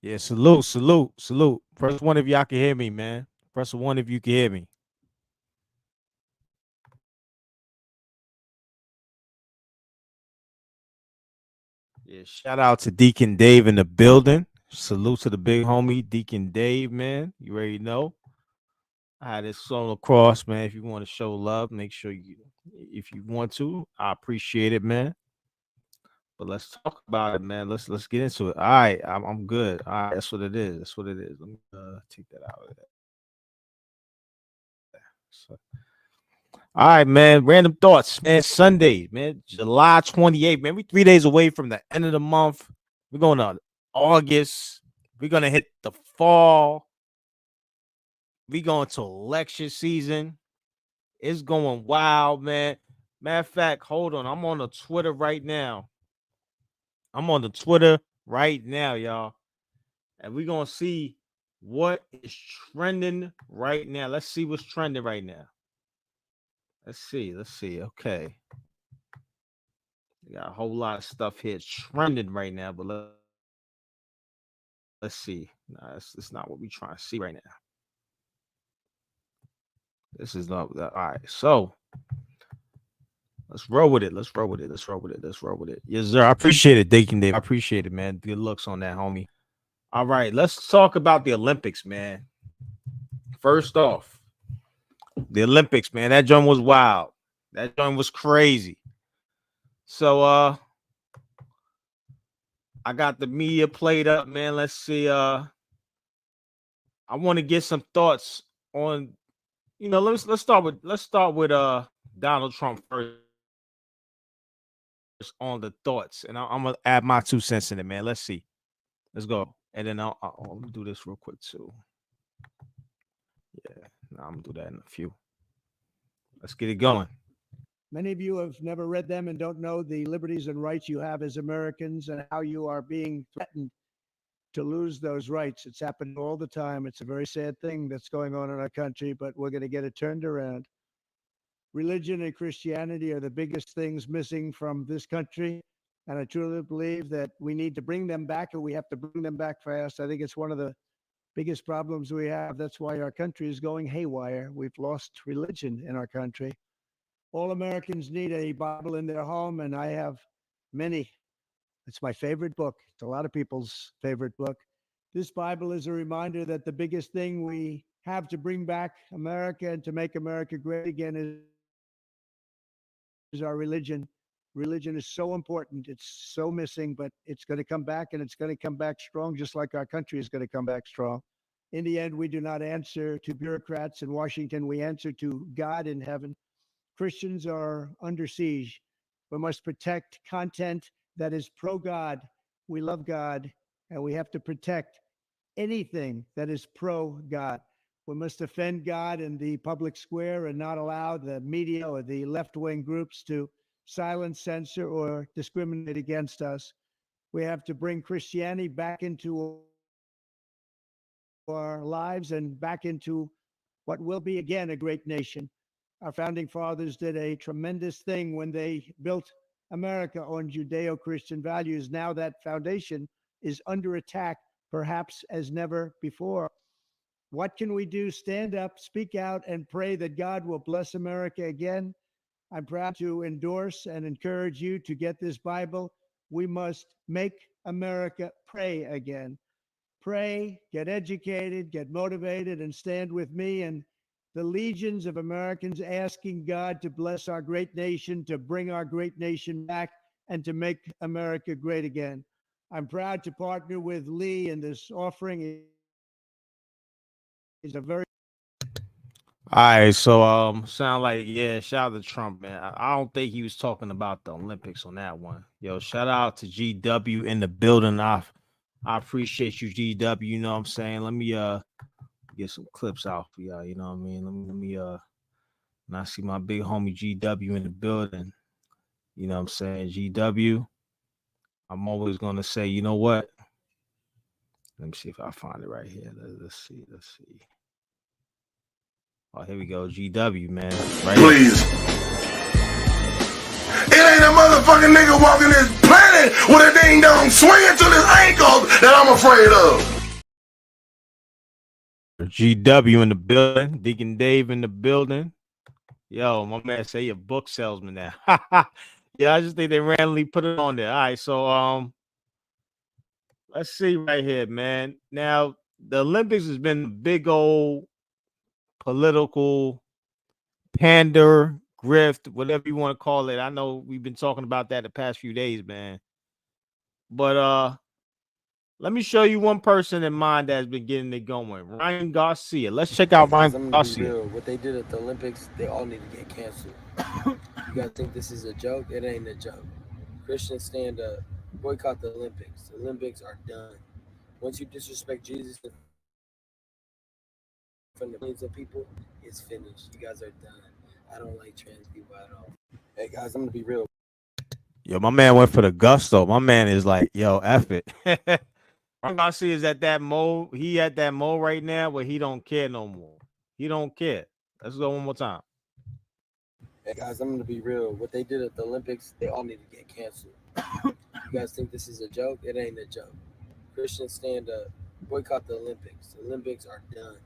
Yeah, salute, salute, salute. Press one if y'all can hear me, man. Press one if you can hear me. Yeah, shout out to Deacon Dave in the building. Salute to the big homie, Deacon Dave, man. You already know. I had this song across, man. If you want to show love, make sure you, if you want to, I appreciate it, man. But let's talk about it, man. Let's get into it. All right, I'm good. All right, that's what it is. That's what it is. Let me take that out of there. So, all right, man. Random thoughts, man. Sunday, man. July 28th, man. We 3 days away from the end of the month. We're going to August. We're gonna hit the fall. We going to election season. It's going wild, man. Matter of fact, hold on. I'm on the Twitter right now. I'm on the Twitter right now, y'all. And we're gonna see what is trending right now. Let's see what's trending right now. Let's see. Let's see. Okay. We got a whole lot of stuff here trending right now, but let's see. Nah, it's not what we trying to see right now. This is not all right. So let's roll with it. Let's roll with it. Let's roll with it. Let's roll with it. Yes, sir. I appreciate it, Deacon Dave. I appreciate it, man. Good looks on that, homie. All right, let's talk about the Olympics, man. First off, the Olympics, man. That joint was wild. That joint was crazy. So I got the media played up, man. Let's see. I want to get some thoughts on, let's start with Donald Trump first on the thoughts. And I'm gonna add my 2 cents in it, man. Let's see. Let's go. And then I'll do this real quick too. Yeah, I'm gonna do that in a few. Let's get it going. Many of you have never read them and don't know the liberties and rights you have as Americans and how you are being threatened to lose those rights. It's happened all the time. It's a very sad thing that's going on in our country, but we're going to get it turned around. Religion and Christianity are the biggest things missing from this country. And I truly believe that we need to bring them back, and we have to bring them back fast. I think it's one of the biggest problems we have. That's why our country is going haywire. We've lost religion in our country. All Americans need a Bible in their home, and I have many. It's my favorite book. It's a lot of people's favorite book. This Bible is a reminder that the biggest thing we have to bring back America and to make America great again is our religion. Religion is so important. It's so missing, but it's going to come back, and it's going to come back strong, just like our country is going to come back strong. In the end, we do not answer to bureaucrats in Washington. We answer to God in heaven. Christians are under siege. We must protect content that is pro God. We love God, and we have to protect anything that is pro God. We must defend God in the public square and not allow the media or the left wing groups to silence, censor, or discriminate against us. We have to bring Christianity back into our lives and back into what will be again a great nation. Our founding fathers did a tremendous thing when they built America on Judeo-Christian values. Now that foundation is under attack, perhaps as never before. What can we do? Stand up, speak out, and pray that God will bless America again. I'm proud to endorse and encourage you to get this Bible. We must make America pray again. Pray, get educated, get motivated, and stand with me and the legions of Americans asking God to bless our great nation, to bring our great nation back, and to make America great again. I'm proud to partner with Lee in this offering. It's a very All right, so sound like, yeah, shout out to Trump, man. I don't think he was talking about the Olympics on that one. Yo, shout out to GW in the building. I appreciate you, GW. You know what I'm saying? Let me get some clips out for y'all. You know what I mean? Let me and I see my big homie GW in the building. You know what I'm saying? GW. I'm always gonna say, you know what? Let me see if I find it right here. Let's see. Let's see. Oh, here we go. GW, man. Right Please. It ain't a motherfucking nigga walking this planet with a ding dong swinging to his ankles that I'm afraid of. GW in the building, Deacon Dave in the building. Yo, my man say you're a book salesman now. Yeah, I just think they randomly put it on there. All right, so let's see right here, man. Now, the Olympics has been a big old political pander, grift, whatever you want to call it. I know we've been talking about that the past few days, man. But let me show you one person in mind that's been getting it going. Ryan Garcia. Let's check out Ryan I'm gonna be Garcia. real. What they did at the Olympics, they all need to get canceled. You guys think this is a joke? It ain't a joke. Christians stand up. Boycott the Olympics. The Olympics are done. Once you disrespect Jesus in front of millions of people, it's finished. You guys are done. I don't like trans people at all. Hey guys, I'm gonna be real. Yo, my man went for the gusto. My man is like, yo, F it. Ryan Garcia is at that mode. He at that mode right now where he don't care no more. He don't care. Let's go one more time. Hey guys, I'm gonna be real. What they did at the Olympics, they all need to get canceled. You guys think this is a joke? It ain't a joke. Christians stand up. Boycott the Olympics. The Olympics are done.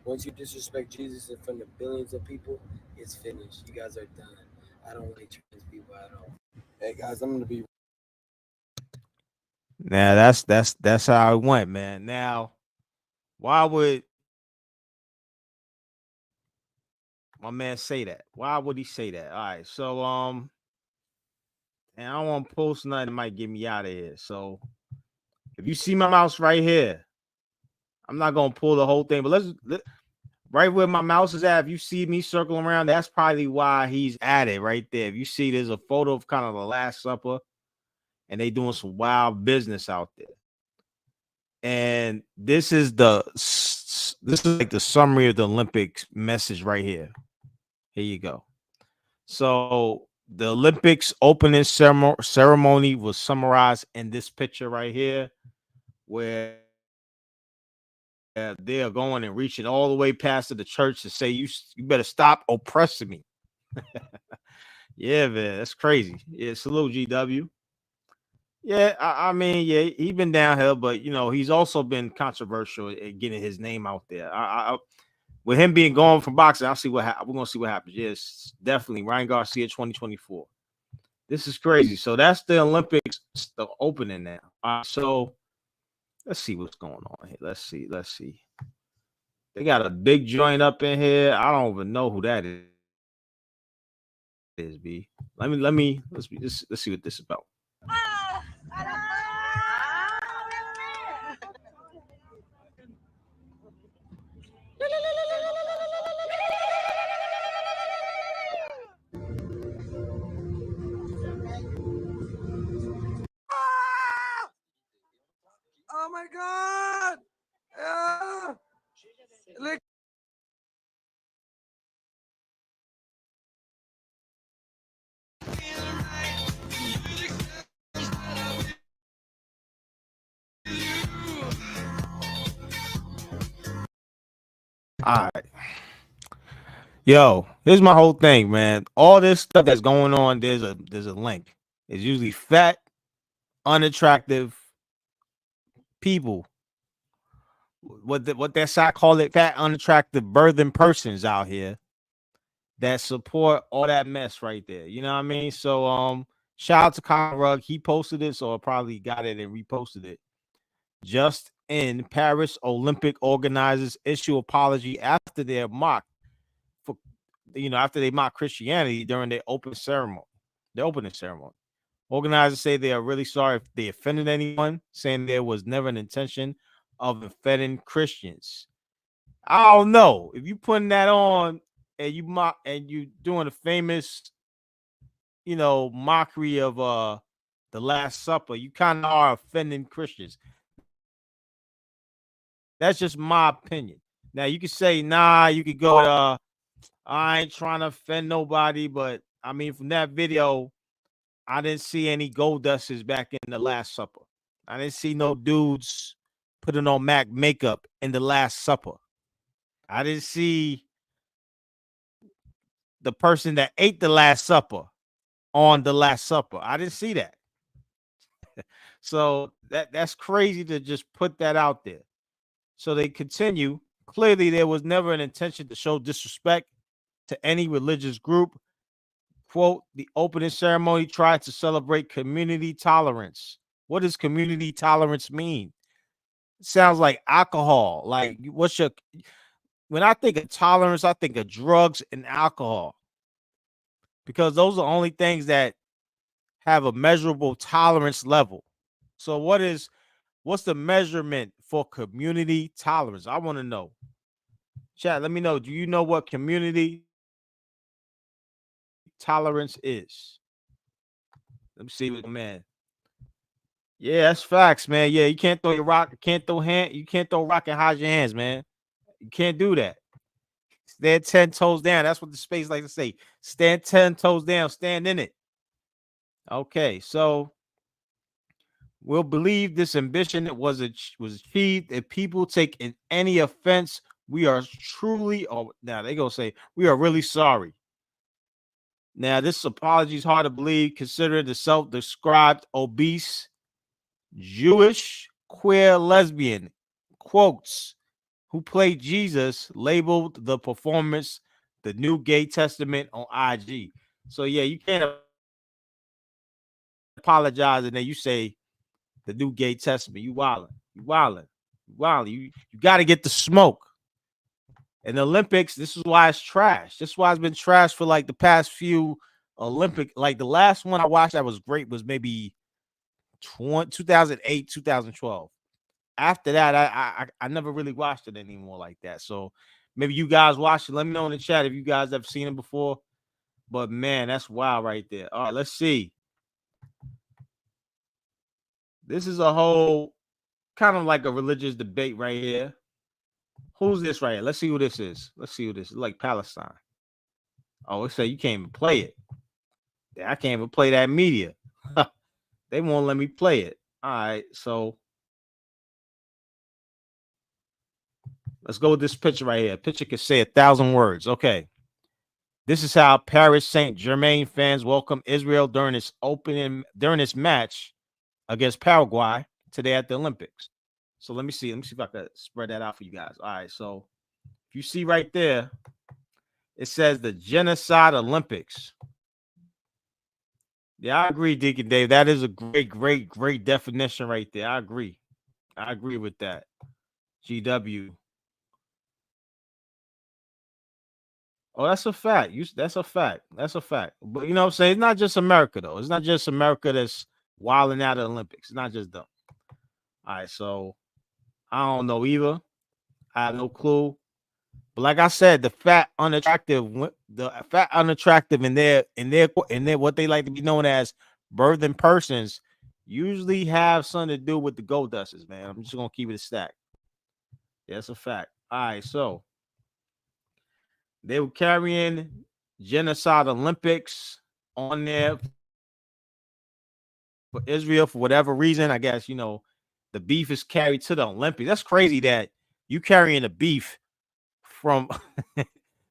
Once you disrespect Jesus in front of billions of people, it's finished. You guys are done. I don't like trans people at all. Hey guys, I'm gonna be. Now that's how it went, man. Now, why would my man say that? Why would he say that? All right, so and I don't want to post nothing that might get me out of here. So if you see my mouse right here, I'm not gonna pull the whole thing, but right where my mouse is at. If you see me circling around, that's probably why he's at it right there. If you see, there's a photo of kind of the Last Supper, and they doing some wild business out there. And this is like the summary of the Olympics message right here. Here you go. So the Olympics opening ceremony was summarized in this picture right here, where they are going and reaching all the way past to the church to say you better stop oppressing me. Yeah, man, that's crazy. Yeah, salute GW. Yeah, I mean, yeah, he's been downhill, but he's also been controversial in getting his name out there. With him being gone from boxing, we're gonna see what happens. Yes, definitely Ryan Garcia 2024. This is crazy. So that's the Olympics, the opening now. So let's see what's going on here. Let's see. They got a big joint up in here. I don't even know who that is. B. Let's see what this is about. Oh my God! All right. Yo, here's my whole thing, man. All this stuff that's going on, there's a link. It's usually fat, unattractive people. What that side call it, fat, unattractive, birthing persons out here that support all that mess right there. You know what I mean? So shout out to Kyle Rugg. He posted this or probably got it and reposted it. Just in, Paris Olympic organizers issue apology after their mock for after they mock Christianity during their opening ceremony. Organizers say they are really sorry if they offended anyone, saying there was never an intention of offending Christians. I don't know if you putting that on and you mock and you doing a famous, mockery of the Last Supper. You kind of are offending Christians. That's just my opinion. Now you could say, nah, you could go, I ain't trying to offend nobody, but I mean, from that video, I didn't see any gold dusters back in the Last Supper. I didn't see no dudes putting on Mac makeup in the Last Supper. I didn't see the person that ate the Last Supper on the Last Supper. I didn't see that. So that's crazy to just put that out there. So they continue. Clearly, there was never an intention to show disrespect to any religious group. Quote, the opening ceremony tried to celebrate community tolerance. What does community tolerance mean? It sounds like alcohol. Like, what's your, when I think of tolerance, I think of drugs and alcohol, because those are the only things that have a measurable tolerance level. So what's the measurement for community tolerance? I want to know. Chat, let me know. Do you know what community tolerance is? Let me see what, man. Yeah, that's facts, man. Yeah, you can't throw your rock, you can't throw rock and hide your hands, man. You can't do that. Stand 10 toes down. That's what the space likes to say. Stand 10 toes down, stand in it. Okay, so we'll believe this ambition was achieved. If people take in any offense, we are truly, oh, now they gonna say we are really sorry. Now, this apology is hard to believe considering the self-described obese Jewish queer lesbian quotes who played Jesus labeled the performance the New Gay Testament on IG. So yeah, you can't apologize and then you say the New Gay Testament. You wildin', you wildin', you wildin'. You got to get the smoke. And the Olympics, this is why it's trash. This is why it's been trash for like the past few Olympic. Like the last one I watched that was great was maybe 2008, 2012. After that, I never really watched it anymore like that. So maybe you guys watched it. Let me know in the chat if you guys have seen it before. But man, that's wild right there. All right, let's see. This is a whole kind of like a religious debate right here. Who's this right here? Let's see who this is. Let's see who this is. Like Palestine. Oh, it say you can't even play it. I can't even play that media. They won't let me play it. All right, so let's go with this picture right here. A picture could say 1,000 words. Okay. This is how Paris Saint-Germain fans welcome Israel during this match against Paraguay today at the Olympics. So let me see if I can spread that out for you guys. All right, so if you see right there, it says the Genocide Olympics. Yeah, I agree, Deacon Dave. That is a great definition right there. I agree with that. GW. Oh, that's a fact. That's a fact. That's a fact. But you know what I'm saying? It's not just America, though. It's not just America that's wilding out of the Olympics. It's not just them. All right, so I don't know either. I have no clue. But like I said, the fat unattractive in their what they like to be known as birthing persons usually have something to do with the gold dusters, man. I'm just gonna keep it a stack. Yeah, that's a fact. All right, so they were carrying Genocide Olympics on there for Israel for whatever reason. I guess, the beef is carried to the Olympics. That's crazy that you carrying the beef from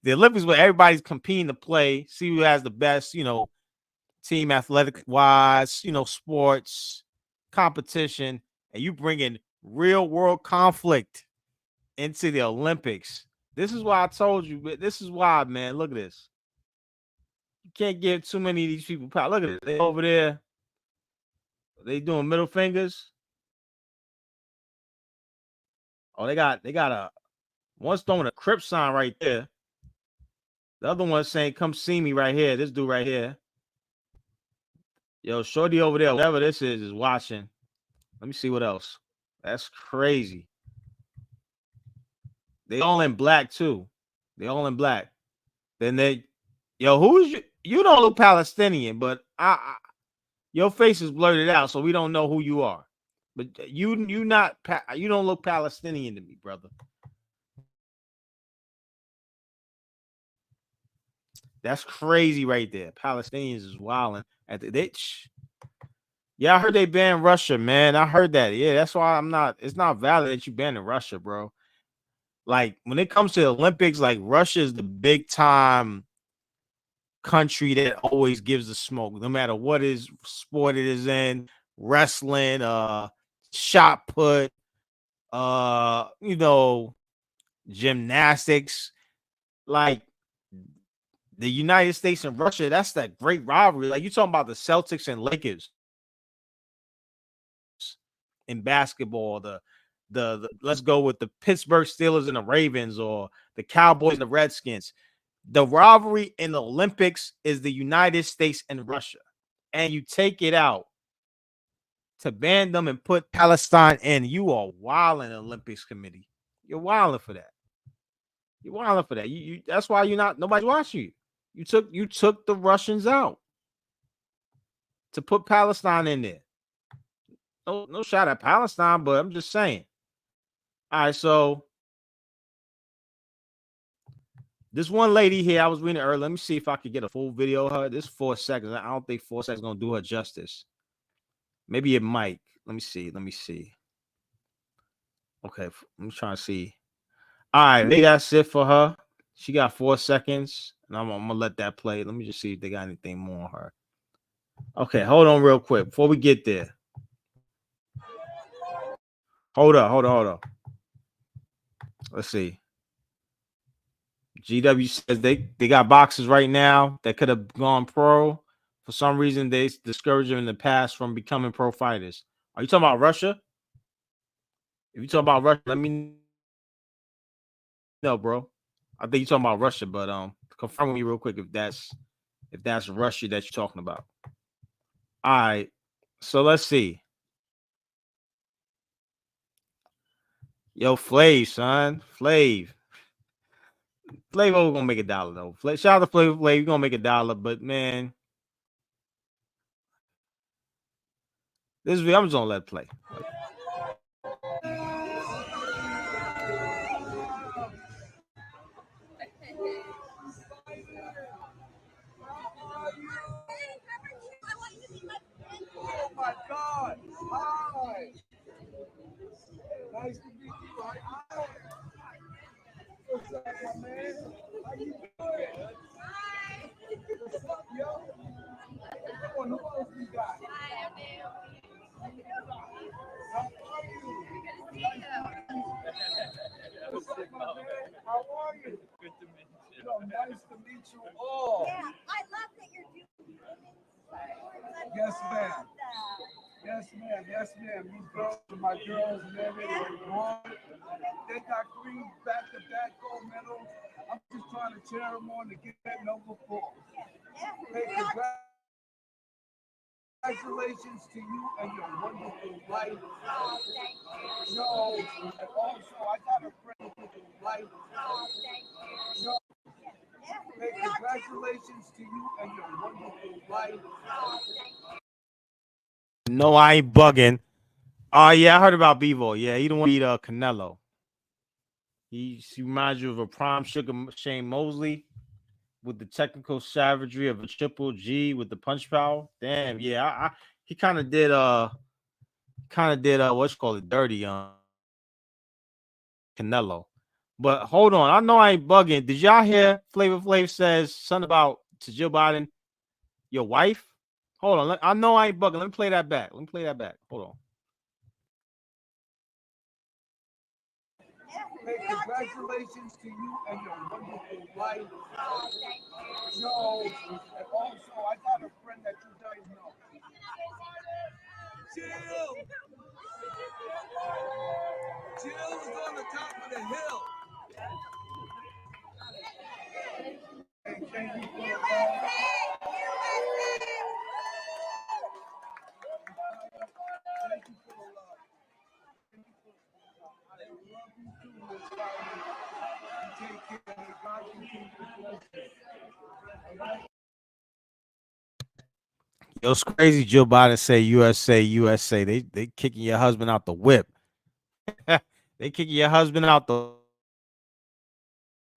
the Olympics where everybody's competing to play, see who has the best, team athletic wise, sports competition, and you bring in real world conflict into the Olympics. This is why I told you, but this is why, man. Look at this. You can't give too many of these people power. Look at it. They over there. They doing middle fingers. Oh, they got a one's throwing a Crip sign right there. The other one's saying, "Come see me right here." This dude right here. Yo, shorty over there, whatever this is watching. Let me see what else. That's crazy. They all in black too. They all in black. Then who's you? You don't look Palestinian, but your face is blurred out, so we don't know who you are. But you don't look Palestinian to me, brother. That's crazy right there. Palestinians is wilding at the ditch. Yeah, I heard they banned Russia, man. I heard that. Yeah, that's why it's not valid that you banned Russia, bro. Like when it comes to the Olympics, like Russia is the big time country that always gives the smoke, no matter what is sport it is in, wrestling, shot put, you know, gymnastics, like the United States and Russia. That's that great rivalry. Like you talking about the Celtics and Lakers in basketball, the let's go with the Pittsburgh Steelers and the Ravens, or the Cowboys and the Redskins. The rivalry in the Olympics is the United States and Russia. And you take it out to ban them and put Palestine in. You are wilding the Olympics committee. You're wilding for that. You're wilding for that. You that's why you're not nobody's watching you. You took the Russians out to put Palestine in there. No shot at Palestine, but I'm just saying. All right, so this one lady here, I was reading earlier. Let me see if I could get a full video of her. This 4 seconds. I don't think 4 seconds is gonna do her justice. Maybe it might. Let me see. Okay, I'm trying to see. All right, maybe that's it for her. She got 4 seconds, and I'm gonna let that play. Let me just see if they got anything more on her. Okay, hold on real quick before we get there. Hold up. Let's see. GW says they got boxers right now that could have gone pro. For some reason, they discouraged them in the past from becoming pro fighters. Are you talking about Russia? If you talking about Russia, let me know, bro. I think you're talking about Russia, but confirm with me real quick if that's Russia that you're talking about. All right, so let's see. Yo, Flav, son, Flav gonna make $1 though. Shout out to Flav, you're gonna make $1, but man, this video I'm just gonna let it play. Oh my God! Hi. Nice to meet you. Hi. What's up, my man? How you doing? Hi. What's up, yo? Come on, who else we got? Hi, I'm Naomi. How are you? Good to see you. What's up, my man? How are you? Good to meet you. Yo, nice to meet you all. Yeah, I love that you're doing Yes, ma'am. Yes, ma'am. These girls are my girls, man. They won. They got 3 back-to-back gold medals. I'm just trying to cheer them on to get that number 4. Hey, congratulations to you and your wonderful wife. Oh, thank you. No, and also I got a friend with a wife. Oh, thank you. No. Hey, congratulations to you and your wonderful wife. Oh, thank you. No, I ain't bugging. Oh yeah, I heard about Bevo. Yeah, he don't want to beat Canelo. He reminds you of a prime sugar Shane Mosley with the technical savagery of a Triple G with the punch power. Damn, yeah, he kind of did what's called it dirty Canelo. But hold on, I know I ain't bugging. Did y'all hear Flavor Flav says something about to Joe Biden, your wife? Hold on, I know I ain't bugging. Let me play that back. Hold on. Hey, congratulations to you and your wonderful wife. Oh, thank you. No, and also I got a friend that you guys know. Jill is on the top of the hill. Hey, thank you for the love. Thank you for the love. I love you too, Miss Biden. You take care. May God continue to bless you. Yo, it's crazy. Joe Biden say USA. They kicking your husband out the whip. They kicking your husband out the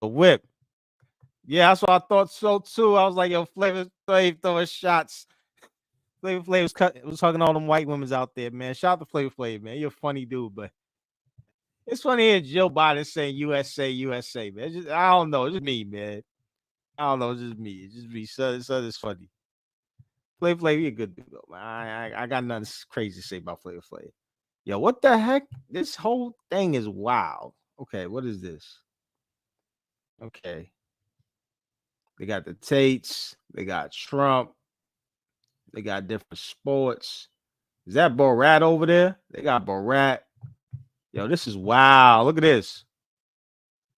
whip. Yeah, that's what I thought so too. I was like, yo, Flavor Flav throwing shots. Flavor Flav was hugging all them white women out there, man. Shout out to Flavor Flav, man. You're a funny dude, but it's funny hearing Joe Biden saying USA, man. I don't know. It's just me, man. I don't know. It's just me. It's just me. Son is funny. Flav, he a good dude though, man. I got nothing crazy to say about Flav. Yo, what the heck? This whole thing is wild. Okay, what is this? Okay. They got the Tates, they got Trump, they got different sports. Is that Borat over there? They got Borat. Yo, this is wow. Look at this.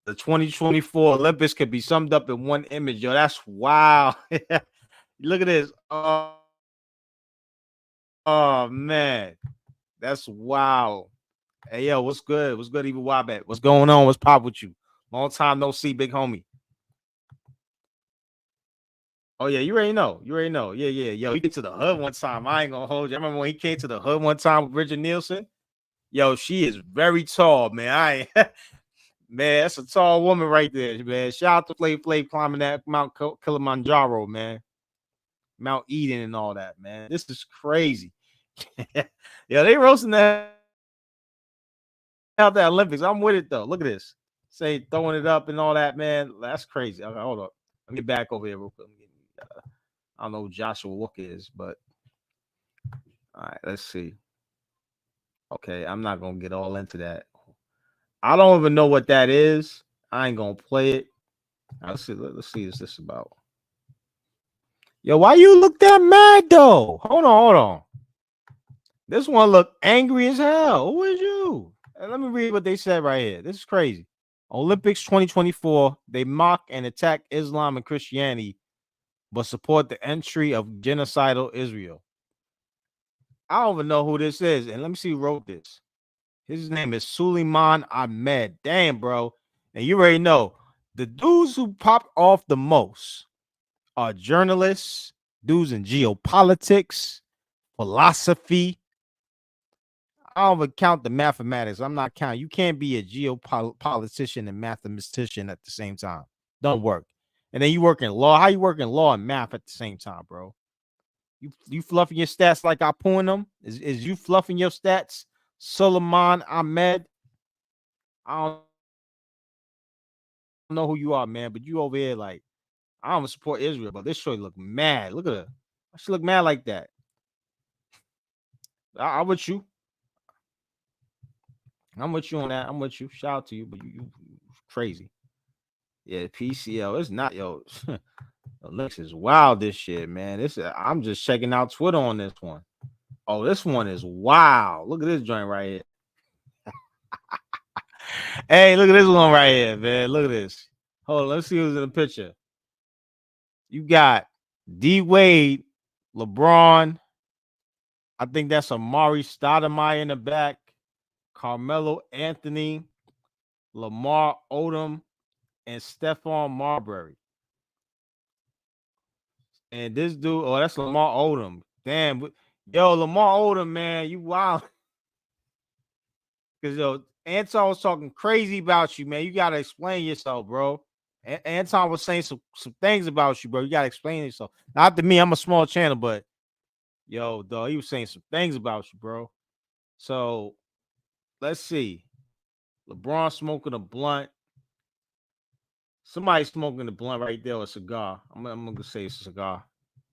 The 2024 Olympics could be summed up in one image. Yo, that's wow. Look at this. Oh man. That's wow. Hey yo, what's good? What's good, Evil Wobbat? What's going on? What's pop with you? Long time no see, big homie. Oh yeah, you already know. You already know. Yeah. Yo, he get to the hood one time. I ain't gonna hold you. I remember when he came to the hood one time with Bridget Nielsen. Yo, she is very tall, man. I ain't man, that's a tall woman right there, man. Shout out to Flav climbing that Mount Kilimanjaro, man. Mount Eden and all that, man. This is crazy. Yo, they roasting that out the Olympics. I'm with it though. Look at this. Say throwing it up and all that, man. That's crazy. Okay, hold up. Let me get back over here real quick. I don't know who Joshua Walker is, but all right, let's see. Okay, I'm not gonna get all into that. I don't even know what that is. I ain't gonna play it. Let's see. Let's see what this is about. Yo, why you look that mad though? Hold on. This one look angry as hell. Who is you? Let me read what they said right here. This is crazy. Olympics 2024. They mock and attack Islam and Christianity, but support the entry of genocidal Israel. I don't even know who this is. And let me see who wrote this. His name is Suleiman Ahmed. Damn, bro. And you already know the dudes who pop off the most are journalists, dudes in geopolitics, philosophy. I don't even count the mathematics. I'm not counting. You can't be a geopolitician and mathematician at the same time. Don't work. And then you work in law. How you work in law and math at the same time, bro? You fluffing your stats like I pulling them? Is you fluffing your stats, Suleiman Ahmed? I don't know who you are, man, but you over here like I don't support Israel, but this show look mad. Look at her. She look mad like that. I'm with you. I'm with you on that. I'm with you. Shout out to you, but you crazy. Yeah, PCL. It's not yo. Looks is wild. This shit, man. I'm just checking out Twitter on this one. Oh, this one is wild. Look at this joint right here. Hey, look at this one right here, man. Look at this. Hold on, let's see who's in the picture. You got D Wade, LeBron. I think that's Amari Stoudemire in the back. Carmelo Anthony, Lamar Odom, and Stephon Marbury. And this dude, oh, that's Lamar Odom. Damn, yo, Lamar Odom, man, you wild. Because yo, Anton was talking crazy about you, man. You gotta explain yourself, bro. Anton was saying some things about you, bro. You gotta explain yourself. Not to me, I'm a small channel, but yo, dog, he was saying some things about you, bro. So let's see. LeBron smoking a blunt. Somebody smoking a blunt right there, or a cigar. I'm gonna say it's a cigar.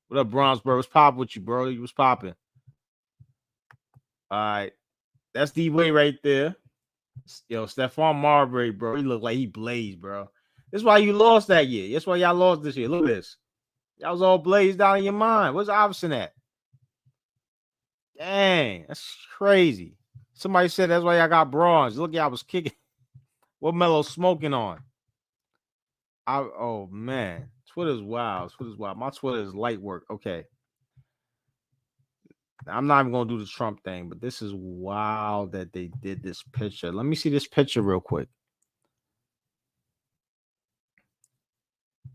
What up, Bronze, bro? What's popping with you, bro? You was popping. All right. That's D-Way right there. Yo, Stephon Marbury, bro. He looked like he blazed, bro. This is why you lost that year. That's why y'all lost this year. Look at this. Y'all was all blazed out in your mind. Where's Iverson at? Dang, that's crazy. Somebody said that's why y'all got bronze. Look, y'all was kicking. What Melo smoking on? Oh man, Twitter's wild. Twitter's wild. My Twitter is light work. Okay. I'm not even gonna do the Trump thing, but this is wild that they did this picture. Let me see this picture real quick.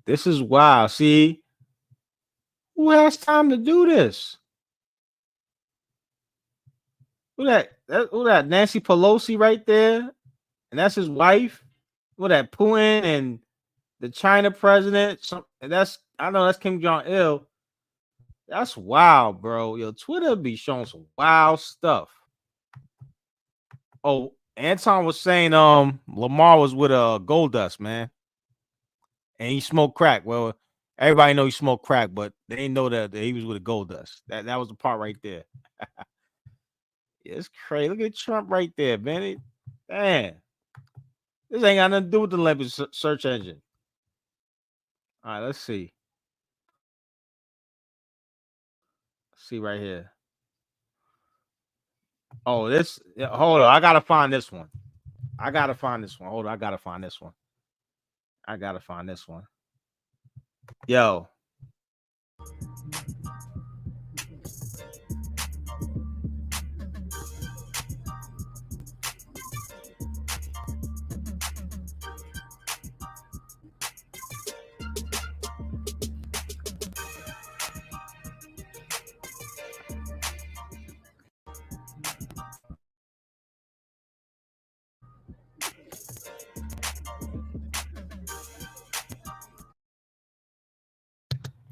This is wild. See, who has time to do this? Who that Nancy Pelosi right there? And that's his wife. Who that Putin and the China president? I know that's Kim Jong-il. That's wild, bro. Yo, Twitter be showing some wild stuff. Oh, Anton was saying Lamar was with a Gold Dust, man. and he smoked crack. Well, everybody know he smoked crack, but they didn't know that he was with a gold dust. That was the part right there. Yeah, it's crazy. Look at Trump right there, man. Damn, this ain't got nothing to do with the Olympic search engine. All right, let's see. Let's see right here. Oh, this. Hold on, I gotta find this one. Hold on, I gotta find this one. Yo.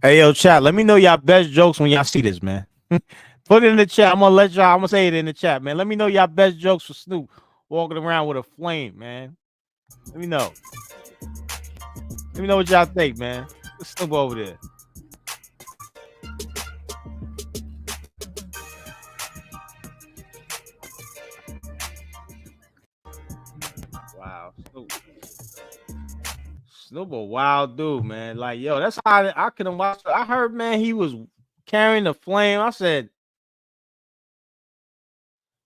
Hey, yo, chat. Let me know y'all best jokes when y'all see this, man. Put it in the chat. I'm gonna say it in the chat, man. Let me know y'all best jokes for Snoop walking around with a flame, man. Let me know. Let me know what y'all think, man. Let's Snoop over there. Wow, Snoop a wild dude, man. Like, yo, that's how I couldn't watch. I heard, man, he was carrying the flame. I said,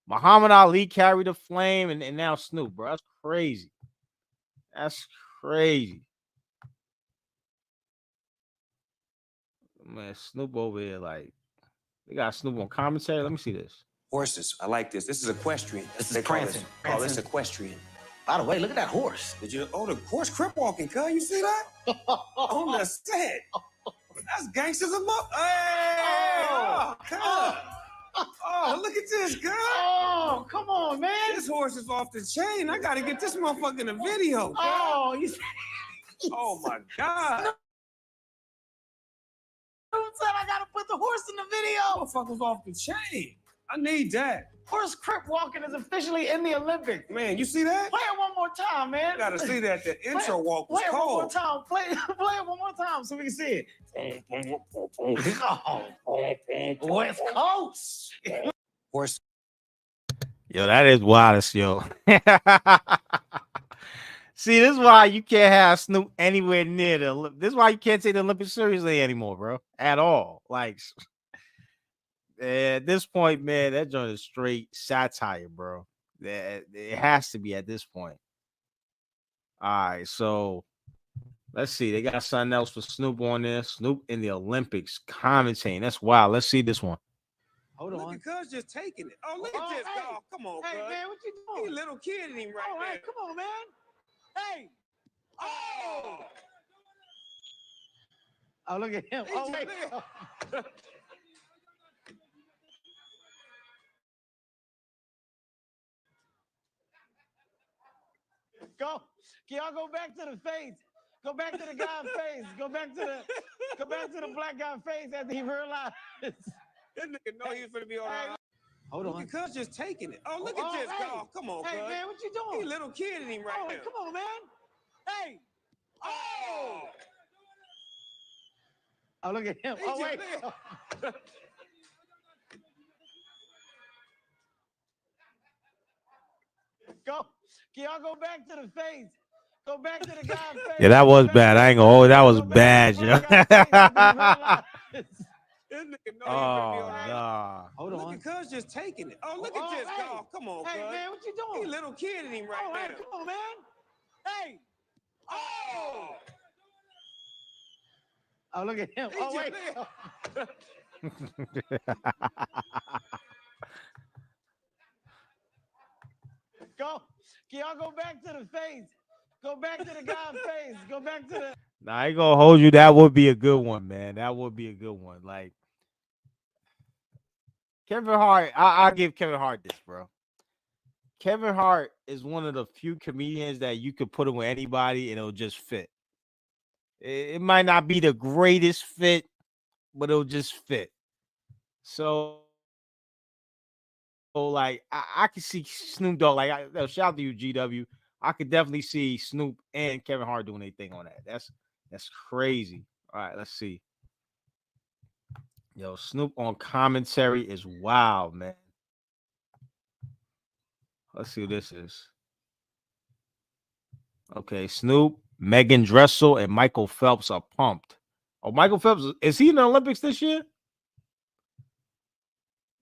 Muhammad Ali carried the flame, and now Snoop, bro. That's crazy. That's crazy. Man, Snoop over here, like, they got Snoop on commentary. Let me see this. Horses. I like this. This is equestrian. This They is call prancing. this- Call this equestrian. By the way, look at that horse. Did you? Oh, the horse crip walking, cuz. You see that? On the set. That's gangsters of love. Hey! Oh, cuz. Oh, look at this, cuz. Oh, come on, man. This horse is off the chain. I gotta get this motherfucker in a video, cuz. Oh, you Oh, my God. said I gotta put the horse in the video. Motherfucker's off the chain. I need that. Horse crip walking is officially in the Olympics. Man, you see that? Play it one more time, man. You gotta see that. The intro walk was Play it one more cold. time. Play it one more time so we can see it. West Coast. Horse. Yo, that is wildest, yo. See, this is why you can't have Snoop anywhere near the. This is why you can't take the Olympics seriously anymore, bro. At all. Like, at this point, man, that joint is straight satire, bro. It has to be at this point. All right, so let's see. They got something else for Snoop on there. Snoop in the Olympics commentating. That's wild. Let's see this one. Hold Look on. at cuz just taking it. Oh, look Oh, at this. hey. Oh, come on, Hey, cuz. man, what you He doing? a little kid in him right Oh, now. hey, come on, man. Hey. Oh! Oh, look at him. He Oh, just- wait. look at- Go. Can y'all go back to the face? Go back to the guy's face. Go back to the black guy's face after he realized. This nigga know he's gonna be all right. Hold Look on. at cuz just taking it. Oh, look at Oh, this. hey. Oh, come on, Hey, cuz. man, what you He a doing? little kid in him right Oh, now. come on, man. Hey. Oh! Oh, look at him. He Oh, just- wait. look at- Go. Can y'all go back to the face? Go back to the guy's face. Yeah, that Go was back bad. to I the- ain't gonna hold. That was go back bad, to the yo. black guy's face after he realized. This nigga know he's gonna be Oh, all right. nah. Hold Look on. at cuz just taking it. Oh, look at Oh, this. hey. Oh, come on, Hey, cuz. man, what you He a doing? little kid in him right Oh, now. hey, come on, man. Hey. Oh! Oh, look at him. He Oh, just- wait. look Go. Can y'all go back to the face? Go back to the guy's face. Go back to the. Nah, I ain't gonna hold you. That would be a good one, man. That would be a good one. Like Kevin Hart, I'll give Kevin Hart this, bro. Kevin Hart is one of the few comedians that you could put him with anybody and it'll just fit. It might not be the greatest fit, but it'll just fit. So like I can see Snoop Dogg. Like, shout out to you, GW. I could definitely see Snoop and Kevin Hart doing anything on that. That's crazy. All right, let's see. Yo, Snoop on commentary is wild, man. Let's see what this is. Okay, Snoop, Megan Dressel, and Michael Phelps are pumped. Oh, Michael Phelps, is he in the Olympics this year?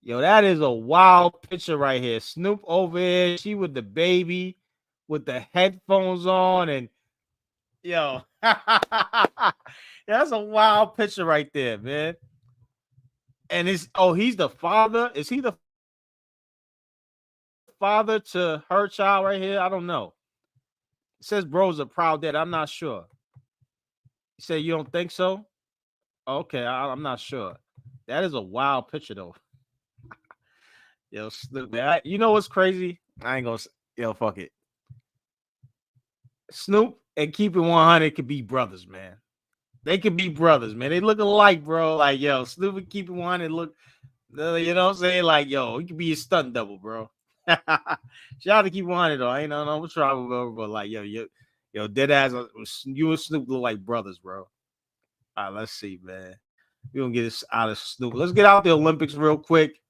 Yo, that is a wild picture right here. Snoop over here, she with the baby, with the headphones on, and yo, that's a wild picture right there, man. And he's the father. Is he the father to her child right here? I don't know. It says bro's a proud dad. I'm not sure. You say you don't think so? Okay, I'm not sure. That is a wild picture though. Yo, Snoop, man, you know what's crazy? I ain't gonna. Yo, fuck it. Snoop and Keep It 100 could be brothers, man. They could be brothers, man. They look alike, bro. Like, yo, Snoop and Keep It 100 look. You know what I'm saying? Like, yo, he could be a stunt double, bro. Shout out to Keep 100 though. I ain't know what's wrong with, but like, yo, dead ass. You and Snoop look like brothers, bro. All right, let's see, man. We gonna get this out of Snoop. Let's get out the Olympics real quick.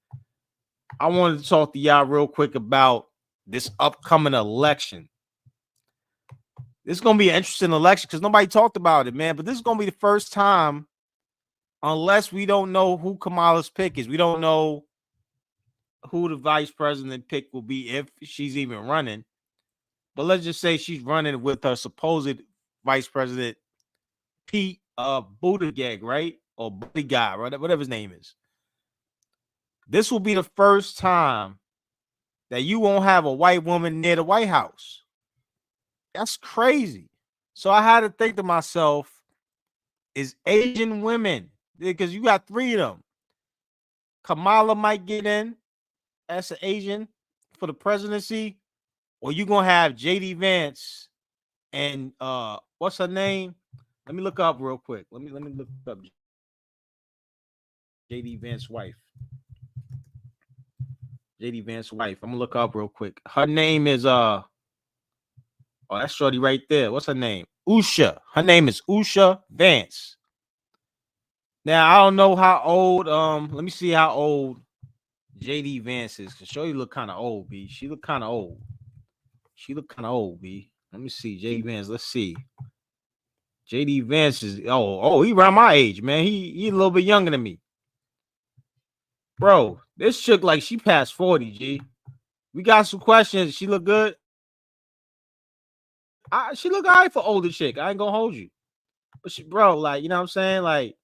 I wanted to talk to y'all real quick about this upcoming election. This is gonna be an interesting election because nobody talked about it, man. But this is gonna be the first time, unless we don't know who Kamala's pick is. We don't know who the vice president pick will be if she's even running. But let's just say she's running with her supposed vice president, Pete Buttigieg, right? Or Buddy Guy, right? Whatever his name is. This will be the first time that you won't have a white woman near the White House. That's crazy. So I had to think to myself, is Asian women, because you got three of them. Kamala might get in as an Asian for the presidency, or you gonna have JD Vance and what's her name? Let me look up real quick. Let me look up JD Vance's wife. JD Vance's wife. I'm gonna look up real quick. Her name is oh, that's shorty right there. What's her name? Usha. Her name is Usha Vance. Now I don't know how old. Let me see how old JD Vance is. Cause shorty look kind of old, B. She look kind of old. B. Let me see. JD Vance. Let's see. JD Vance is he around my age, man. He a little bit younger than me. Bro, this chick like she passed 40, G. We got some questions. She look good. She look all right for older chick. I ain't gonna hold you. But she, bro, like, you know what I'm saying? Like,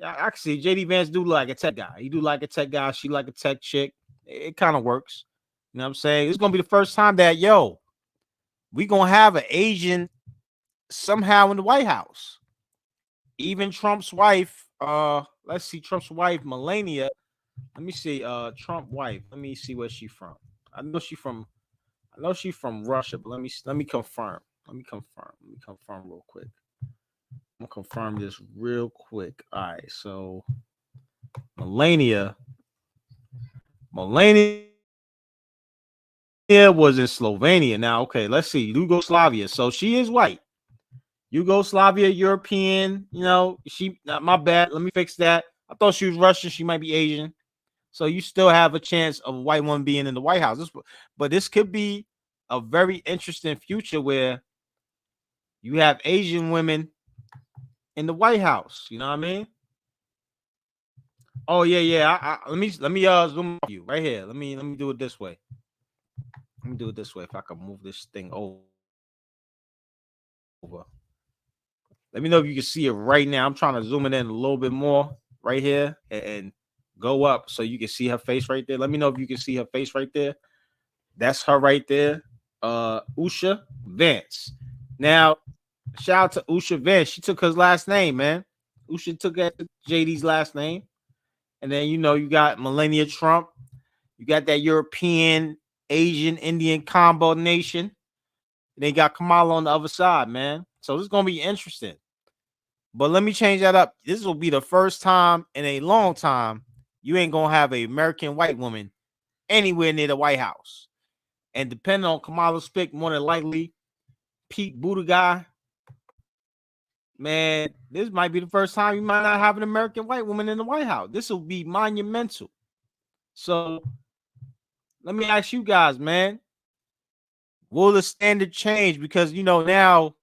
I can see JD Vance do like a tech guy. He do like a tech guy. She like a tech chick. It kind of works. You know what I'm saying? It's gonna be the first time that, we gonna have an Asian somehow in the White House. Even Trump's wife, let's see, Trump's wife, Melania. Let me see, Trump wife. Let me see where she from. I know she's from Russia, but let me confirm. Let me confirm real quick. I'm gonna confirm this real quick. All right, so Melania was in Slovenia. Now, okay, let's see, Yugoslavia. So she is white. Yugoslavia, European. My bad. Let me fix that. I thought she was Russian. She might be Asian. So you still have a chance of a white woman being in the White House. But this could be a very interesting future where you have Asian women in the White House. You know what I mean? Oh yeah. Let me zoom off you right here. Let me do it this way. Let me do it this way. If I can move this thing over. Let me know if you can see it right now. I'm trying to zoom it in a little bit more right here and go up so you can see her face right there. Let me know if you can see her face right there. That's her right there. Usha Vance. Now, shout out to Usha Vance. She took his last name, man. Usha took JD's last name. And then, you got Melania Trump. You got that European, Asian, Indian combo nation. And they got Kamala on the other side, man. So this is going to be interesting. But let me change that up. This will be the first time in a long time you ain't going to have an American white woman anywhere near the White House. And depending on Kamala's pick, more than likely, Pete Buttigieg man, this might be the first time you might not have an American white woman in the White House. This will be monumental. So let me ask you guys, man, will the standard change? Because now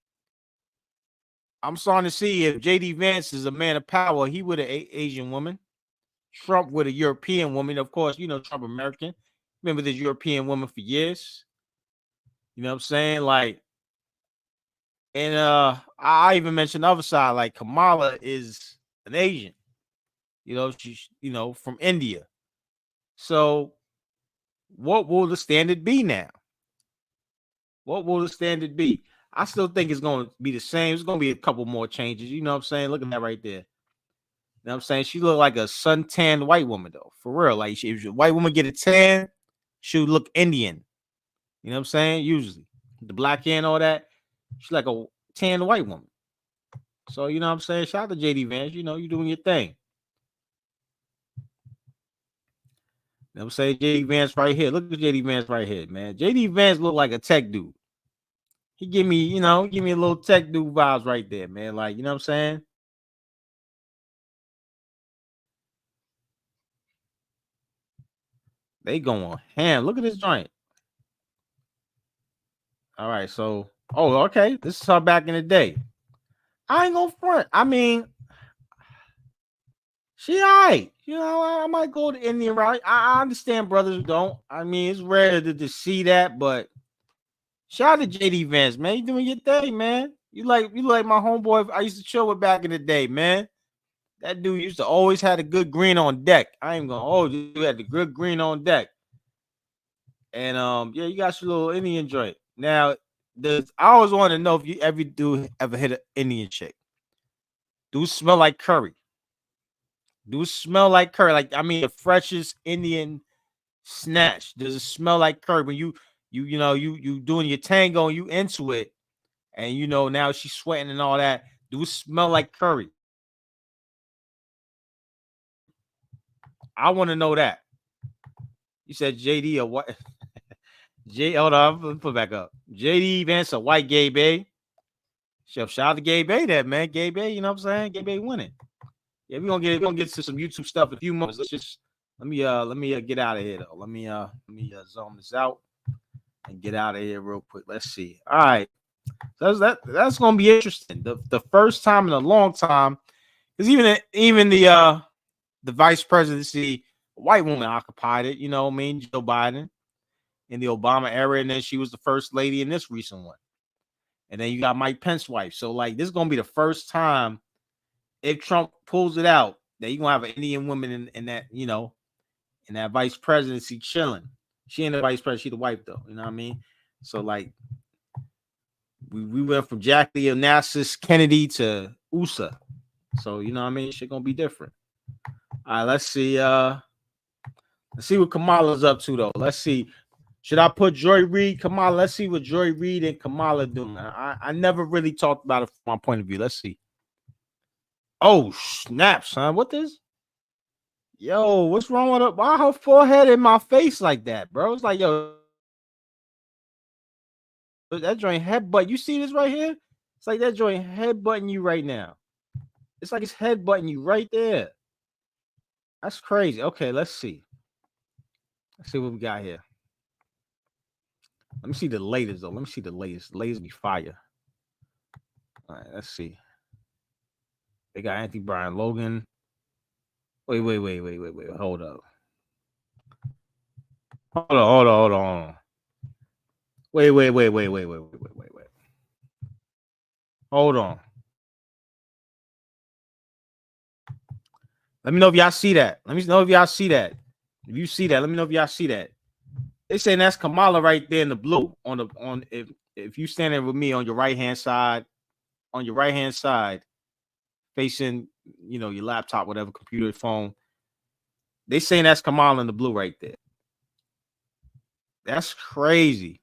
I'm starting to see if JD Vance is a man of power, he with an Asian woman. Trump with a European woman. Of course, Trump American. Remember this European woman for years. You know what I'm saying? Like, and I even mentioned the other side, like Kamala is an Asian. She's from India. So what will the standard be now? What will the standard be? I still think it's going to be the same. It's going to be a couple more changes. You know what I'm saying? Look at that right there. You know what I'm saying? She look like a suntanned white woman, though. For real. Like, if a white woman get a tan, she would look Indian. You know what I'm saying? Usually. The black hair and all that. She's like a tan white woman. So, you know what I'm saying? Shout out to JD Vance. You doing your thing. You know what I'm saying? JD Vance right here. Look at JD Vance right here, man. JD Vance look like a tech dude. He give me a little tech dude vibes right there, man. Like, you know what I'm saying? They going ham. Look at this joint. All right, so okay. This is her back in the day. I ain't gonna front. I mean, she all right. I might go to Indian route. I understand brothers don't. I mean, it's rare to see that, but shout out to JD Vance, man. You doing your thing, man. You like my homeboy I used to chill with back in the day, man. That dude used to always have a good green on deck. I ain't gonna hold you. You had the good green on deck. And yeah, you got your little Indian joint. Now, I always want to know if you ever hit an Indian chick. Do it smell like curry? Do it smell like curry? Like, I mean, the freshest Indian snatch. Does it smell like curry when you doing your tango and you into it, and now she's sweating and all that? Do it smell like curry? I want to know that. You said JD or what? Hold on, let me put back up. JD Vance, a white gay bay. Shout out to Gay Bay, that man. Gay Bay, you know what I'm saying? Gay Bay winning. Yeah, we're gonna get to some YouTube stuff in a few moments. Let me get out of here though. Let me zone this out and get out of here real quick. Let's see. All right. So that's gonna be interesting. The first time in a long time, because even the vice presidency, white woman occupied it, Joe Biden in the Obama era, and then she was the first lady in this recent one. And then you got Mike Pence's wife. So, like, this is gonna be the first time if Trump pulls it out that you're gonna have an Indian woman in that, in that vice presidency chilling. She ain't the vice president, she the wife though. You know what I mean? So, like, we went from Jackie Onassis Kennedy to USA. So, you know what I mean? Shit gonna be different. All right, let's see what Kamala's up to though. Let's see. Should I put Joy Reid, Kamala? Let's see what Joy Reid and Kamala doing. I never really talked about it from my point of view. Let's see. Oh, snap, son. What this? Yo, what's wrong with her? Why her forehead in my face like that, bro? It's like, yo, that joint headbutt. You see this right here? It's like that joint headbutting you right now. It's like it's headbutting you right there. That's crazy. Okay, let's see. Let's see what we got here. Let me see the latest, though. Let me see the latest. The latest be fire. All right, let's see. They got Anthony Brian Logan. Wait. Hold up. Hold on. Wait. Hold on. Let me know if y'all see that. Let me know if y'all see that. If you see that, let me know if y'all see that. They saying that's Kamala right there in the blue if you standing with me on your right hand side, facing your laptop, whatever, computer, phone. They saying that's Kamala in the blue right there. That's crazy.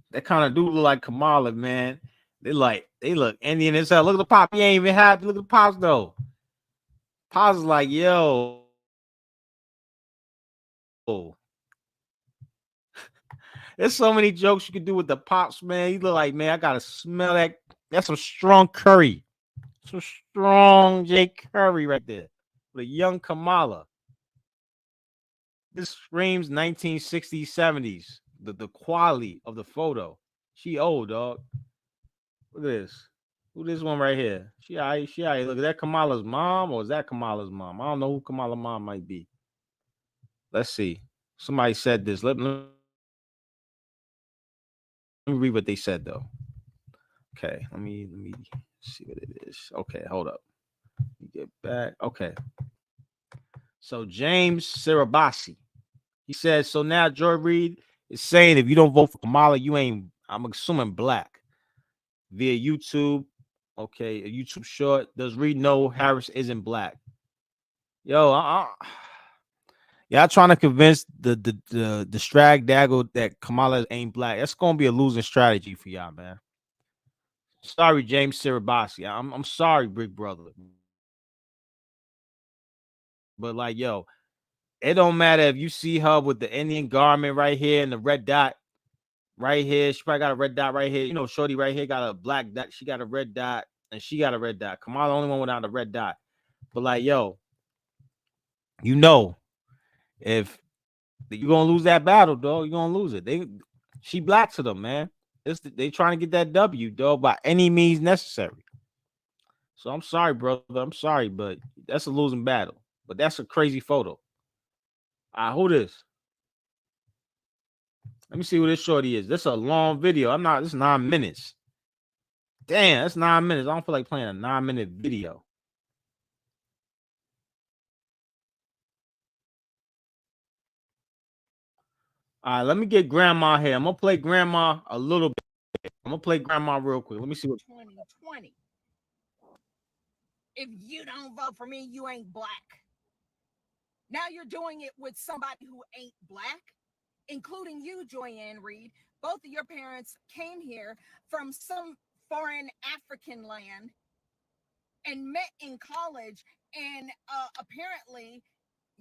That kind of do look like Kamala, man. They look Indian as hell. Look at the pop. He ain't even happy. Look at the pops though. Pops is like, yo. There's so many jokes you can do with the pops, man. You look like, man, I gotta smell that That's some strong curry. Some strong J. Curry right there. With a young Kamala. This screams 1960s, 70s. The quality of the photo. She old, dog. Look at this. Who this one right here? She all right. She all right. Look, is that Kamala's mom or is that Kamala's mom? I don't know who Kamala's mom might be. Let's see. Somebody said this. Let me read what they said though. Okay, let me see what it is. Okay, hold up. Let me get back. Okay. So James Sirabasi, he says, so now Joy Reid is saying if you don't vote for Kamala, you ain't, I'm assuming, black. Via YouTube. Okay, a YouTube short. Does Reid know Harris isn't black? Yo, y'all trying to convince the strag daggle that Kamala ain't black. That's gonna be a losing strategy for y'all, man. Sorry, James Sirabasi. I'm sorry, big brother. But like, yo, it don't matter if you see her with the Indian garment right here and the red dot right here. She probably got a red dot right here. You know, Shorty right here got a black dot. She got a red dot, and she got a red dot. Kamala the only one without a red dot. But like, yo, you know, if you're gonna lose that battle, dog, you're gonna lose it. She black to them, man. They trying to get that W, dog, by any means necessary. So I'm sorry, brother. I'm sorry, but that's a losing battle. But that's a crazy photo. Who this? Let me see who this shorty is. This is a long video. This is 9 minutes. Damn, that's 9 minutes. I don't feel like playing a 9-minute video. All right, let me get grandma here. I'm gonna play grandma a little bit. I'm gonna play grandma real quick. Let me see what 2020. If you don't vote for me, you ain't black. Now you're doing it with somebody who ain't black, including you, Joyanne Reid. Both of your parents came here from some foreign African land and met in college, and apparently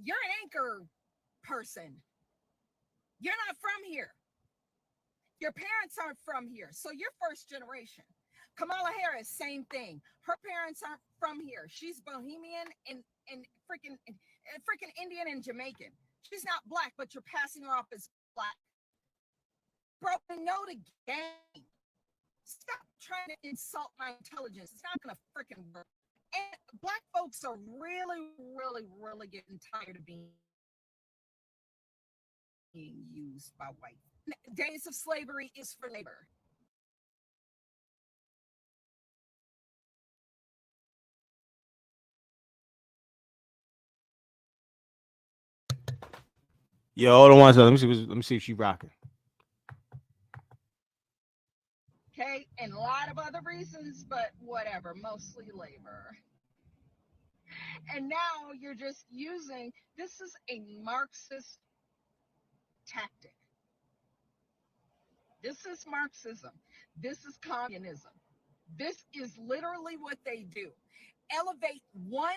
you're an anchor person. You're not from here. Your parents aren't from here, so you're first generation. Kamala Harris, same thing. Her parents aren't from here. She's Bohemian and freaking Indian and Jamaican. She's not black, but you're passing her off as black. Bro, we know the game. Stop trying to insult my intelligence. It's not gonna freaking work. And black folks are really, really, really getting tired of being used by white. Days of slavery is for labor. Yo, hold on one second. Let me see if she rocking. Okay, and a lot of other reasons, but whatever, mostly labor. And now you're just using this is a Marxist tactic. This is Marxism. This is communism. This is literally what they do. Elevate one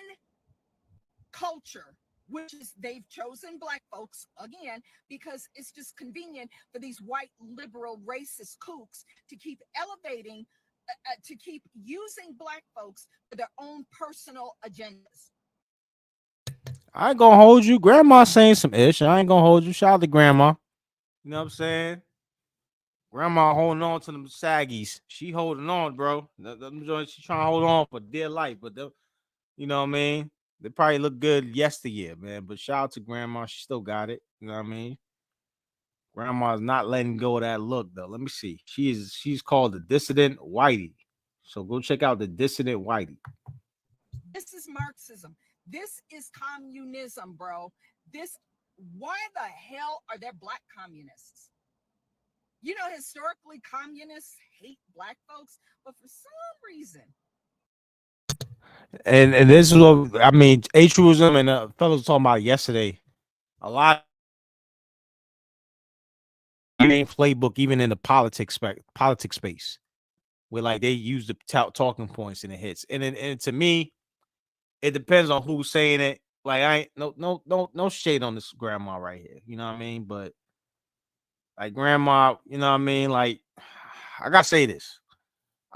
culture, which is they've chosen black folks again because it's just convenient for these white liberal racist kooks to keep elevating, to keep using black folks for their own personal agendas. I ain't gonna hold you. Grandma saying some ish. I ain't gonna hold you. Shout out to grandma. You know what I'm saying? Grandma holding on to them saggies. She holding on, bro. She trying to hold on for dear life. But you know what I mean? They probably look good yesteryear, man. But shout out to grandma. She still got it. You know what I mean? Grandma's not letting go of that look, though. Let me see. She's called the Dissident Whitey. So go check out the Dissident Whitey. This is Marxism. This is communism, bro. Why the hell are there black communists? You know, historically, communists hate black folks, but for some reason. And this is what I mean. Altruism and fellas talking about yesterday. A lot of playbook, even in the politics space, where like they use the talking points and it hits. And to me, it depends on who's saying it. Like I ain't no shade on this grandma right here. You know what I mean? But like grandma, you know what I mean? Like I gotta say this.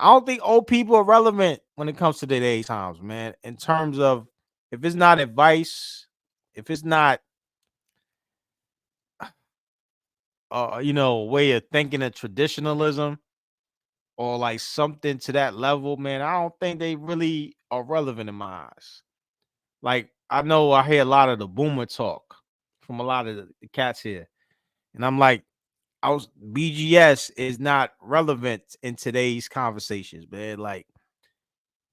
I don't think old people are relevant when it comes to today's times, man. In terms of if it's not advice, if it's not way of thinking of traditionalism or like something to that level, man, I don't think they really are relevant in my eyes. Like I know I hear a lot of the boomer talk from a lot of the cats here, and I'm like, BGS is not relevant in today's conversations, man. Like,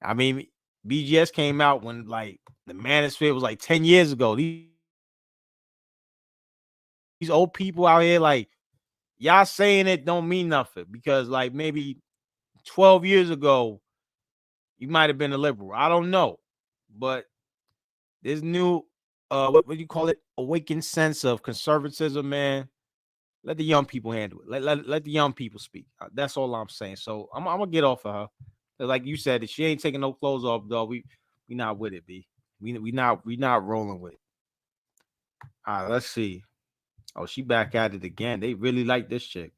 I mean, BGS came out when like the Manosphere was like 10 years ago. These old people out here, like, y'all saying it don't mean nothing because like maybe 12 years ago, you might have been a liberal. I don't know. But this new what do you call it? Awakened sense of conservatism, man. Let the young people handle it. Let the young people speak. That's all I'm saying. So I'm gonna get off of her. Like you said, if she ain't taking no clothes off, dog, we not with it, B. We not rolling with it. All right, let's see. Oh, she back at it again. They really like this chick.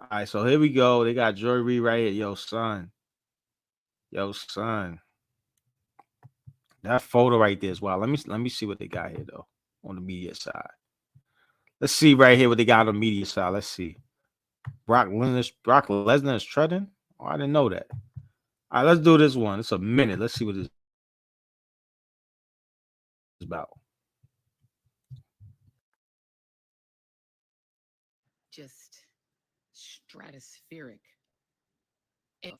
All right, so here we go. They got Joy Reid right here. Yo, son. Yo, son. That photo right there as well. Let me see what they got here though on the media side. Let's see right here what they got on the media side. Let's see. Brock Lesnar is treading. Oh, I didn't know that. All right, let's do this one. It's a minute. Let's see what this is about. Just stratospheric of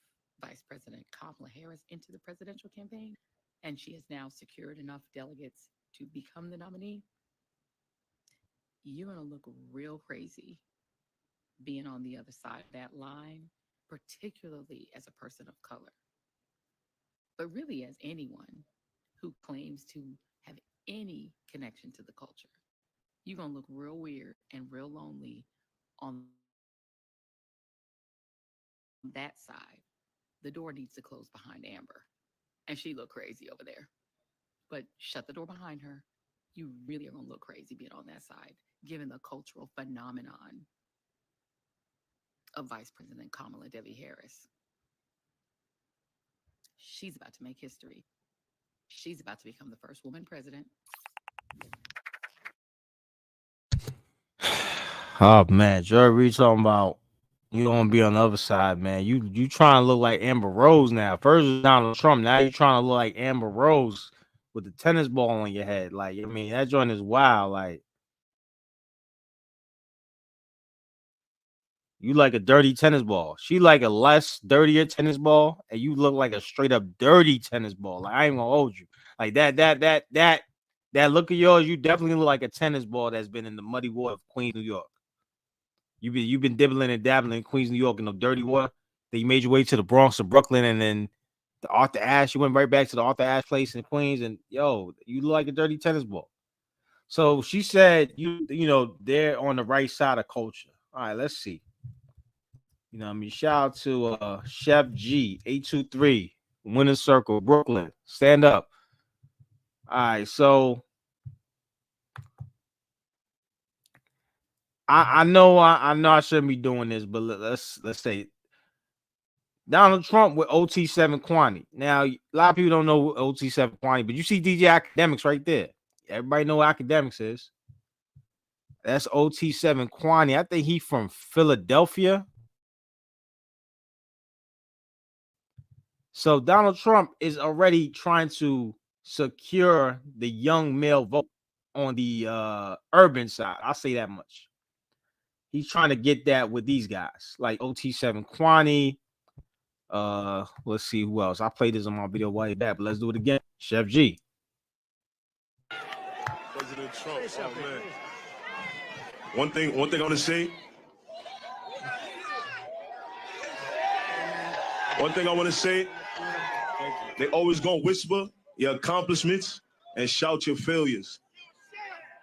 Vice President Kamala Harris into the presidential campaign, and she has now secured enough delegates to become the nominee. You're going to look real crazy being on the other side of that line, particularly as a person of color, but really as anyone who claims to have any connection to the culture. You're going to look real weird and real lonely on that side. The door needs to close behind Amber, and she looked crazy over there. But shut the door behind her. You really are going to look crazy being on that side, given the cultural phenomenon of Vice President Kamala Devi Harris. She's about to make history. She's about to become the first woman president. Oh man, Joy Reid talking about you gonna be on the other side, man. You trying to look like Amber Rose now. First was Donald Trump, now you trying to look like Amber Rose with the tennis ball on your head. Like, I mean, that joint is wild. Like, you like a dirty tennis ball. She like a less dirtier tennis ball, and you look like a straight up dirty tennis ball. Like, I ain't gonna hold you. Like that look of yours, you definitely look like a tennis ball that's been in the muddy water of Queens, New York. You've been dibbling and dabbling in Queens, New York in the dirty water. Then you made your way to the Bronx or Brooklyn, and then the Arthur Ashe. You went right back to the Arthur Ashe place in Queens, and yo, you look like a dirty tennis ball. So she said, they're on the right side of culture. All right, let's see. I mean, shout out to Chef G 823 Winter Circle, Brooklyn. Stand up. All right, so I know I shouldn't be doing this, but let's say Donald Trump with OT7 Quantity. Now, a lot of people don't know OT7 Quantity, but you see DJ Academics right there. Everybody know what Academics is. That's OT7 Quantity. I think he's from Philadelphia. So Donald Trump is already trying to secure the young male vote on the urban side. I'll say that much. He's trying to get that with these guys like OT7 Quantity. Let's see who else. I played this on my video way back, but let's do it again. Chef G. President Trump. Oh man. One thing I want to say. One thing I want to say. They always gonna whisper your accomplishments and shout your failures.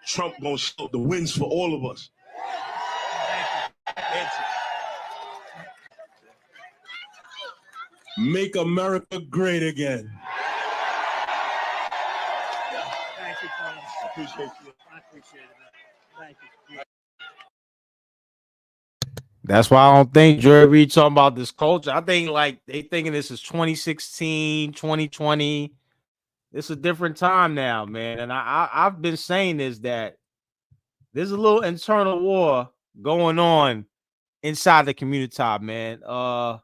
Trump gonna shout the wins for all of us. Make America great again. Thank you, Tom. I appreciate you. I appreciate it. Thank you. That's why I don't think Joy Reid talking about this culture. I think like they thinking this is 2016, 2020. It's a different time now, man. And I've been saying this that there's a little internal war going on inside the community, man. The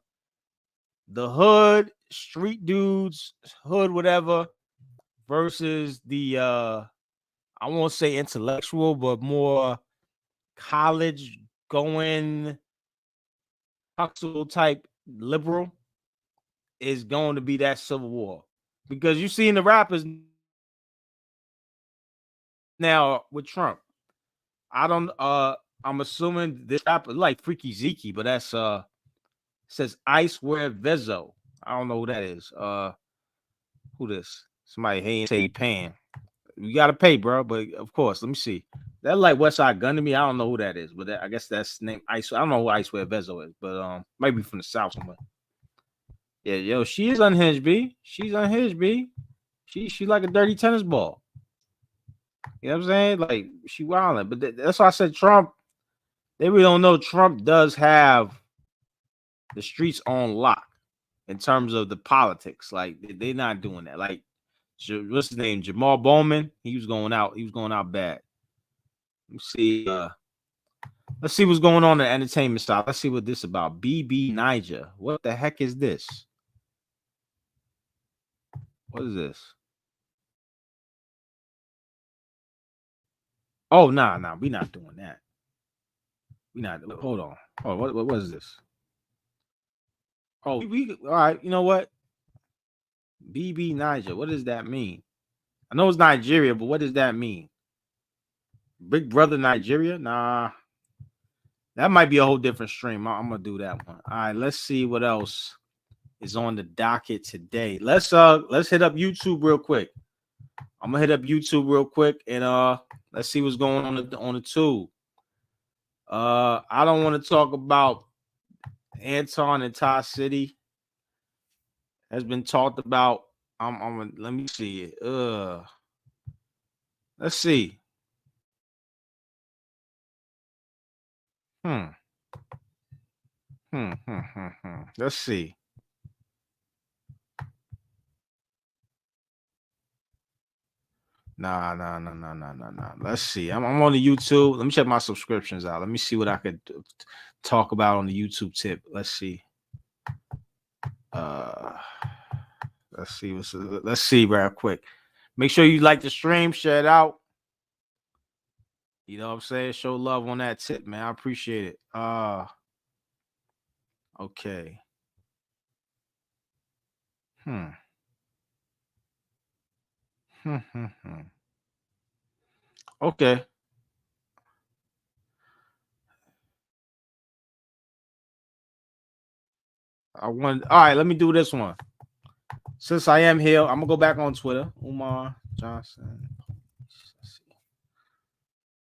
hood, street dudes, hood, whatever, versus the I won't say intellectual, but more college going hustle type liberal is going to be that civil war. Because you see in the rappers now with Trump. I don't I'm assuming this rapper like Freaky Zeke, but that's says Ice Wear Vezo. I don't know who that is. Who this? Somebody ain't say paying. You gotta pay, bro. But of course, let me see. That like West Side Gun to me. I don't know who that is, but I guess that's named Ice. I don't know who Ice Wear Vezo is, but might be from the South somewhere. Yeah, yo, she is unhinged, B. She's unhinged, B. She like a dirty tennis ball. You know what I'm saying? Like she wilding, but that's why I said Trump. They really don't know Trump does have the streets on lock in terms of the politics. Like they're not doing that. Like what's his name? Jamal Bowman. He was going out. He was going out bad. Let's see. Let's see what's going on in the entertainment side. Let's see what this about. BB Niger. What the heck is this? What is this? Oh, nah. We not doing that. We not. Hold on. Oh, what is this? Oh, we all right. You know what? BB Niger. What does that mean? I know it's Nigeria, but what does that mean? Big Brother Nigeria? Nah. That might be a whole different stream. I'm gonna do that one. All right, let's see what else is on the docket today. Let's hit up YouTube real quick. I'm gonna hit up YouTube real quick and let's see what's going on the tube. I don't want to talk about Anton and Ty City. Has been talked about. Let me see it. Let's see. Let's see. Nah. Let's see. I'm on the YouTube. Let me check my subscriptions out. Let me see what I could talk about on the YouTube tip. Let's see. Let's see real quick. Make sure you like the stream, share it out. You know what I'm saying? Show love on that tip, man. I appreciate it. Okay. Okay. All right, let me do this one. Since I am here, I'm gonna go back on Twitter. Umar Johnson.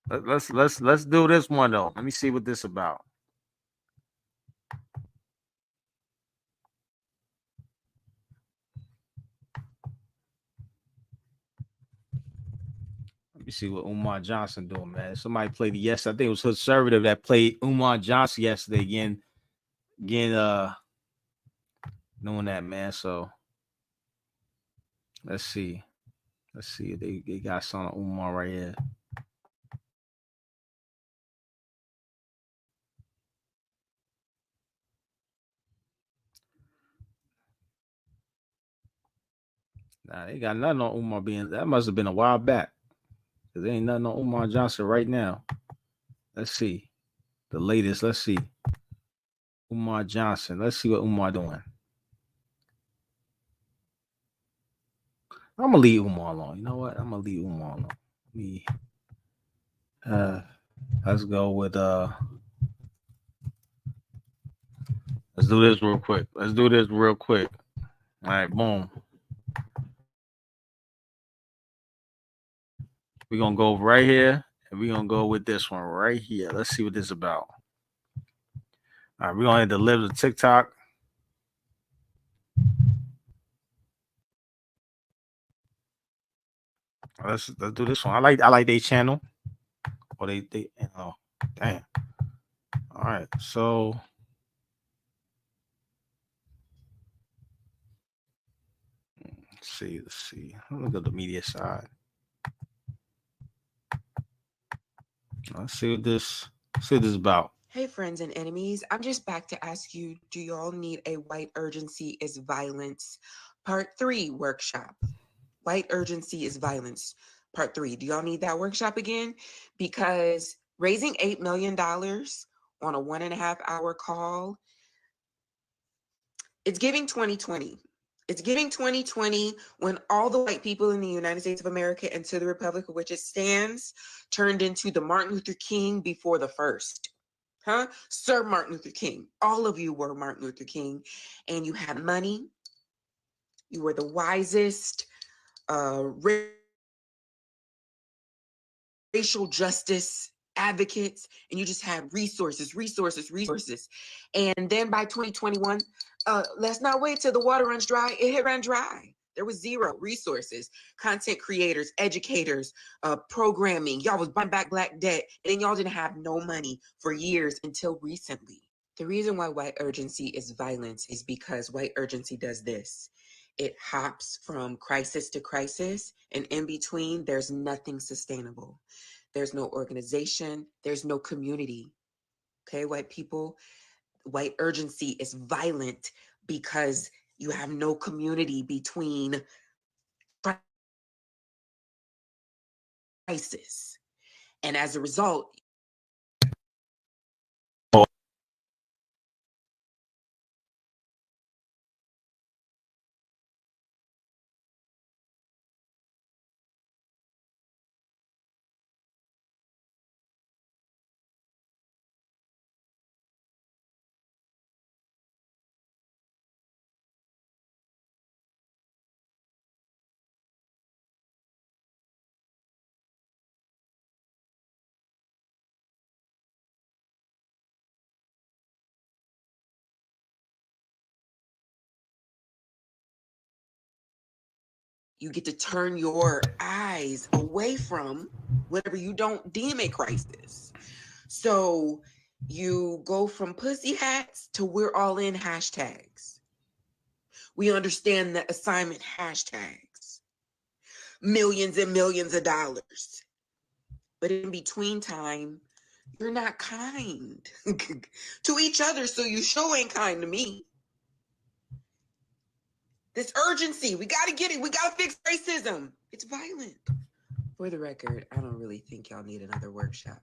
Let's do this one though. Let me see what this about. Let me see what Umar Johnson doing, man. Somebody played I think it was Conservative that played Umar Johnson yesterday again, doing that, man. So let's see. They got some on Umar right here. Nah, they got nothing on Umar being. That must have been a while back. Cause there ain't nothing on Umar Johnson right now. Let's see. The latest. Let's see. Umar Johnson. Let's see what Umar doing. I'm gonna leave Umar alone. You know what? I'm gonna leave Umar alone. Let's go with let's do this real quick. All right, boom. We're gonna go right here and we're gonna go with this one right here. Let's see what this is about. All right, we're gonna deliver the TikTok. Let's do this one. I like their channel. Or they damn. All right, so let's see. Look at the media side. Let's see what this is about. Hey, friends and enemies. I'm just back to ask you, do y'all need a White Urgency is Violence Part 3 workshop? White Urgency is Violence Part 3. Do y'all need that workshop again? Because raising $8 million on a 1.5 hour call, it's giving 2020. It's giving 2020 when all the white people in the United States of America and to the Republic of which it stands turned into the Martin Luther King before the first. Huh? Sir Martin Luther King. All of you were Martin Luther King, and you had money. You were the wisest, racial justice advocates, and you just had resources. And then by 2021, let's not wait till the water runs dry. It had run dry. There was zero resources, content creators, educators, programming. Y'all was buying back black debt, and then y'all didn't have no money for years until recently. The reason why White Urgency is violence is because White Urgency does this. It hops from crisis to crisis, and in between, there's nothing sustainable. There's no organization. There's no community. Okay, white people, White Urgency is violent because you have no community between crisis. And as a result, you get to turn your eyes away from whatever you don't deem a crisis. So you go from pussy hats to we're all in hashtags. We understand the assignment hashtags. Millions and millions of dollars. But in between time, you're not kind to each other, so you sure ain't kind to me. This urgency, we got to get it. We got to fix racism. It's violent. For the record, I don't really think y'all need another workshop.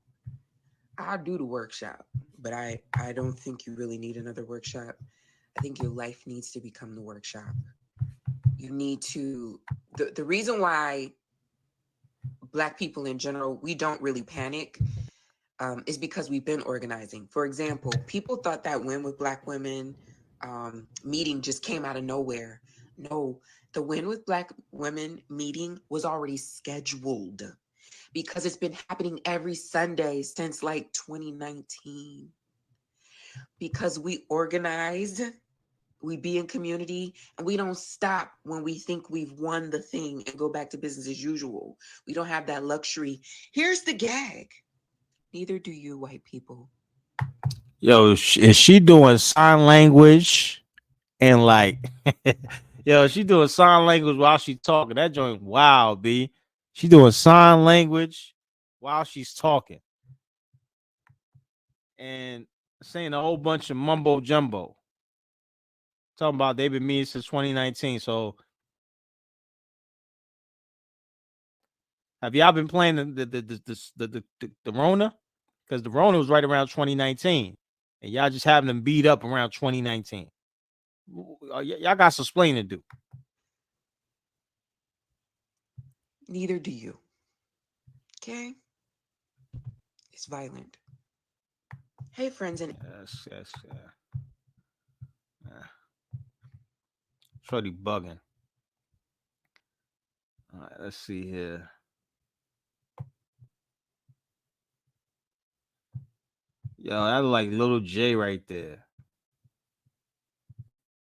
I'll do the workshop, but I don't think you really need another workshop. I think your life needs to become the workshop. You need to, the reason why Black people in general, we don't really panic is because we've been organizing. For example, people thought that Win with Black Women meeting just came out of nowhere. No, the Win with Black Women meeting was already scheduled because it's been happening every Sunday since like 2019. Because we organized, we be in community, and we don't stop when we think we've won the thing and go back to business as usual. We don't have that luxury. Here's the gag. Neither do you, white people. Yo, is she doing sign language and like, yo, she doing sign language while she's talking. That joint, wow, B. She doing sign language while she's talking and saying a whole bunch of mumbo jumbo. Talking about they've been meeting since 2019. So, have y'all been playing the Rona? Because the Rona was right around 2019, and y'all just having them beat up around 2019. Y'all got some explaining to do. Neither do you. Okay? It's violent. Hey, friends and yes. Shorty bugging. All right, let's see here. Yo, that's like Little J right there.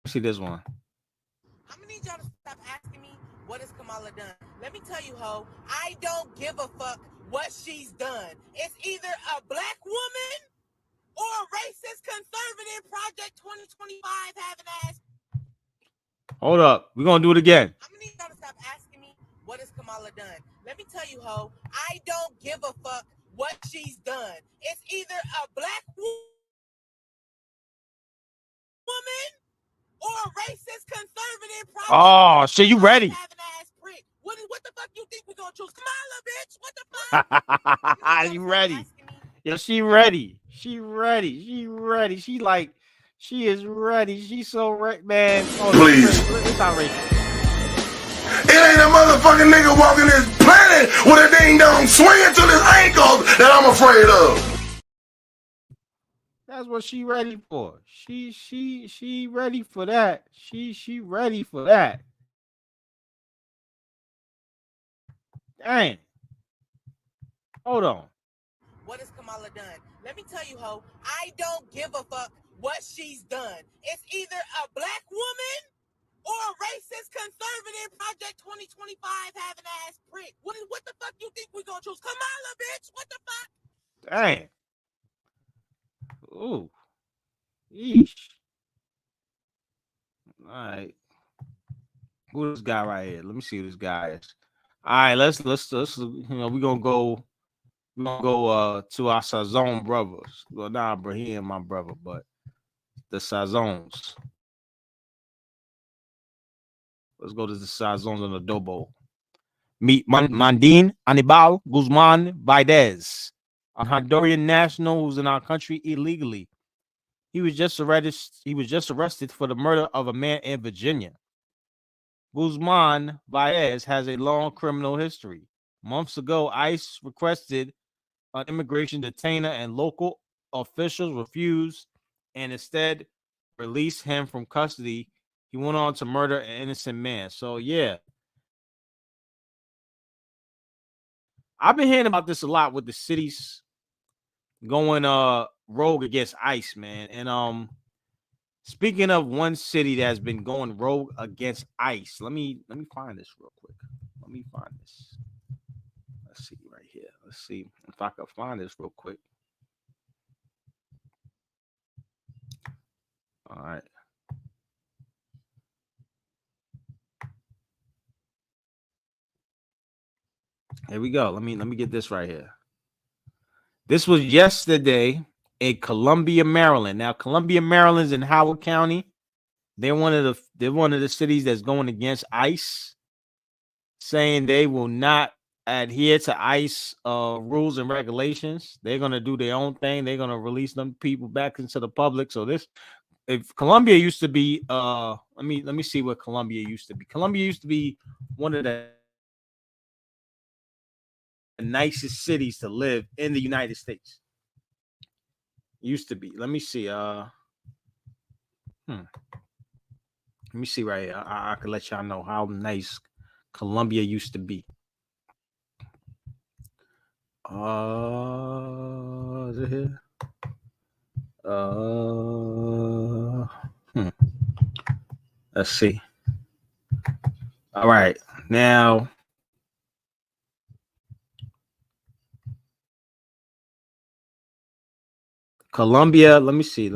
See this one. I'm gonna need y'all to stop asking me what has Kamala done. Let me tell you, ho, I don't give a fuck what she's done. It's either a black woman or a racist conservative Project 2025 having ass. Hold up. We're going to do it again. I'm gonna need y'all to stop asking me what has Kamala done. Let me tell you, ho, I don't give a fuck what she's done. It's either a black woman or a racist conservative Project. Oh, shit, you ready? Having ass prick. What the fuck you think we're gonna choose? Kamala, bitch. What the fuck? You ready? Yo, she ready. She ready. She ready. She like, she is ready. She's so ready, man. Oh, Please. It's outrageous. It ain't a motherfucking nigga walking this planet with a ding dong swinging to his ankles that I'm afraid of. That's what she ready for. She ready for that. She ready for that. Dang. Hold on. What has Kamala done? Let me tell you, ho, I don't give a fuck what she's done. It's either a black woman or a racist conservative Project 2025 having ass prick. What the fuck you think we're gonna choose? Kamala, bitch. What the fuck? Dang. Ooh. Yeesh. All right. Who this guy right here? Let me see who this guy is. All right, let's we're gonna go to our Sazon brothers. Well, nah, bro, he ain't my brother, but the Sazons. Let's go to the Sazons on the Adobo. Meet Mandine Anibal Guzman Vaidez, a Honduran national who's in our country illegally. He was just arrested for the murder of a man in Virginia. Guzman Vaidez has a long criminal history. Months ago, ICE requested an immigration detainer and local officials refused and instead released him from custody. He went on to murder an innocent man. So, yeah. I've been hearing about this a lot with the cities going rogue against ICE, man. And speaking of one city that's been going rogue against ICE, let me find this real quick. Let me find this. Let's see right here. Let's see if I can find this real quick. All right. Here we go. Let me get this right here. This was yesterday in Columbia, Maryland. Now, Columbia, Maryland's in Howard County. They're one of the cities that's going against ICE, saying they will not adhere to ICE rules and regulations. They're gonna do their own thing. They're gonna release them people back into the public. So if Columbia used to be let me see what Columbia used to be. Columbia used to be one of the nicest cities to live in the United States. Used to be. Let me see. Let me see right here. I can let y'all know how nice Columbia used to be. Is it here? Let's see. All right. Now, Columbia, let me see.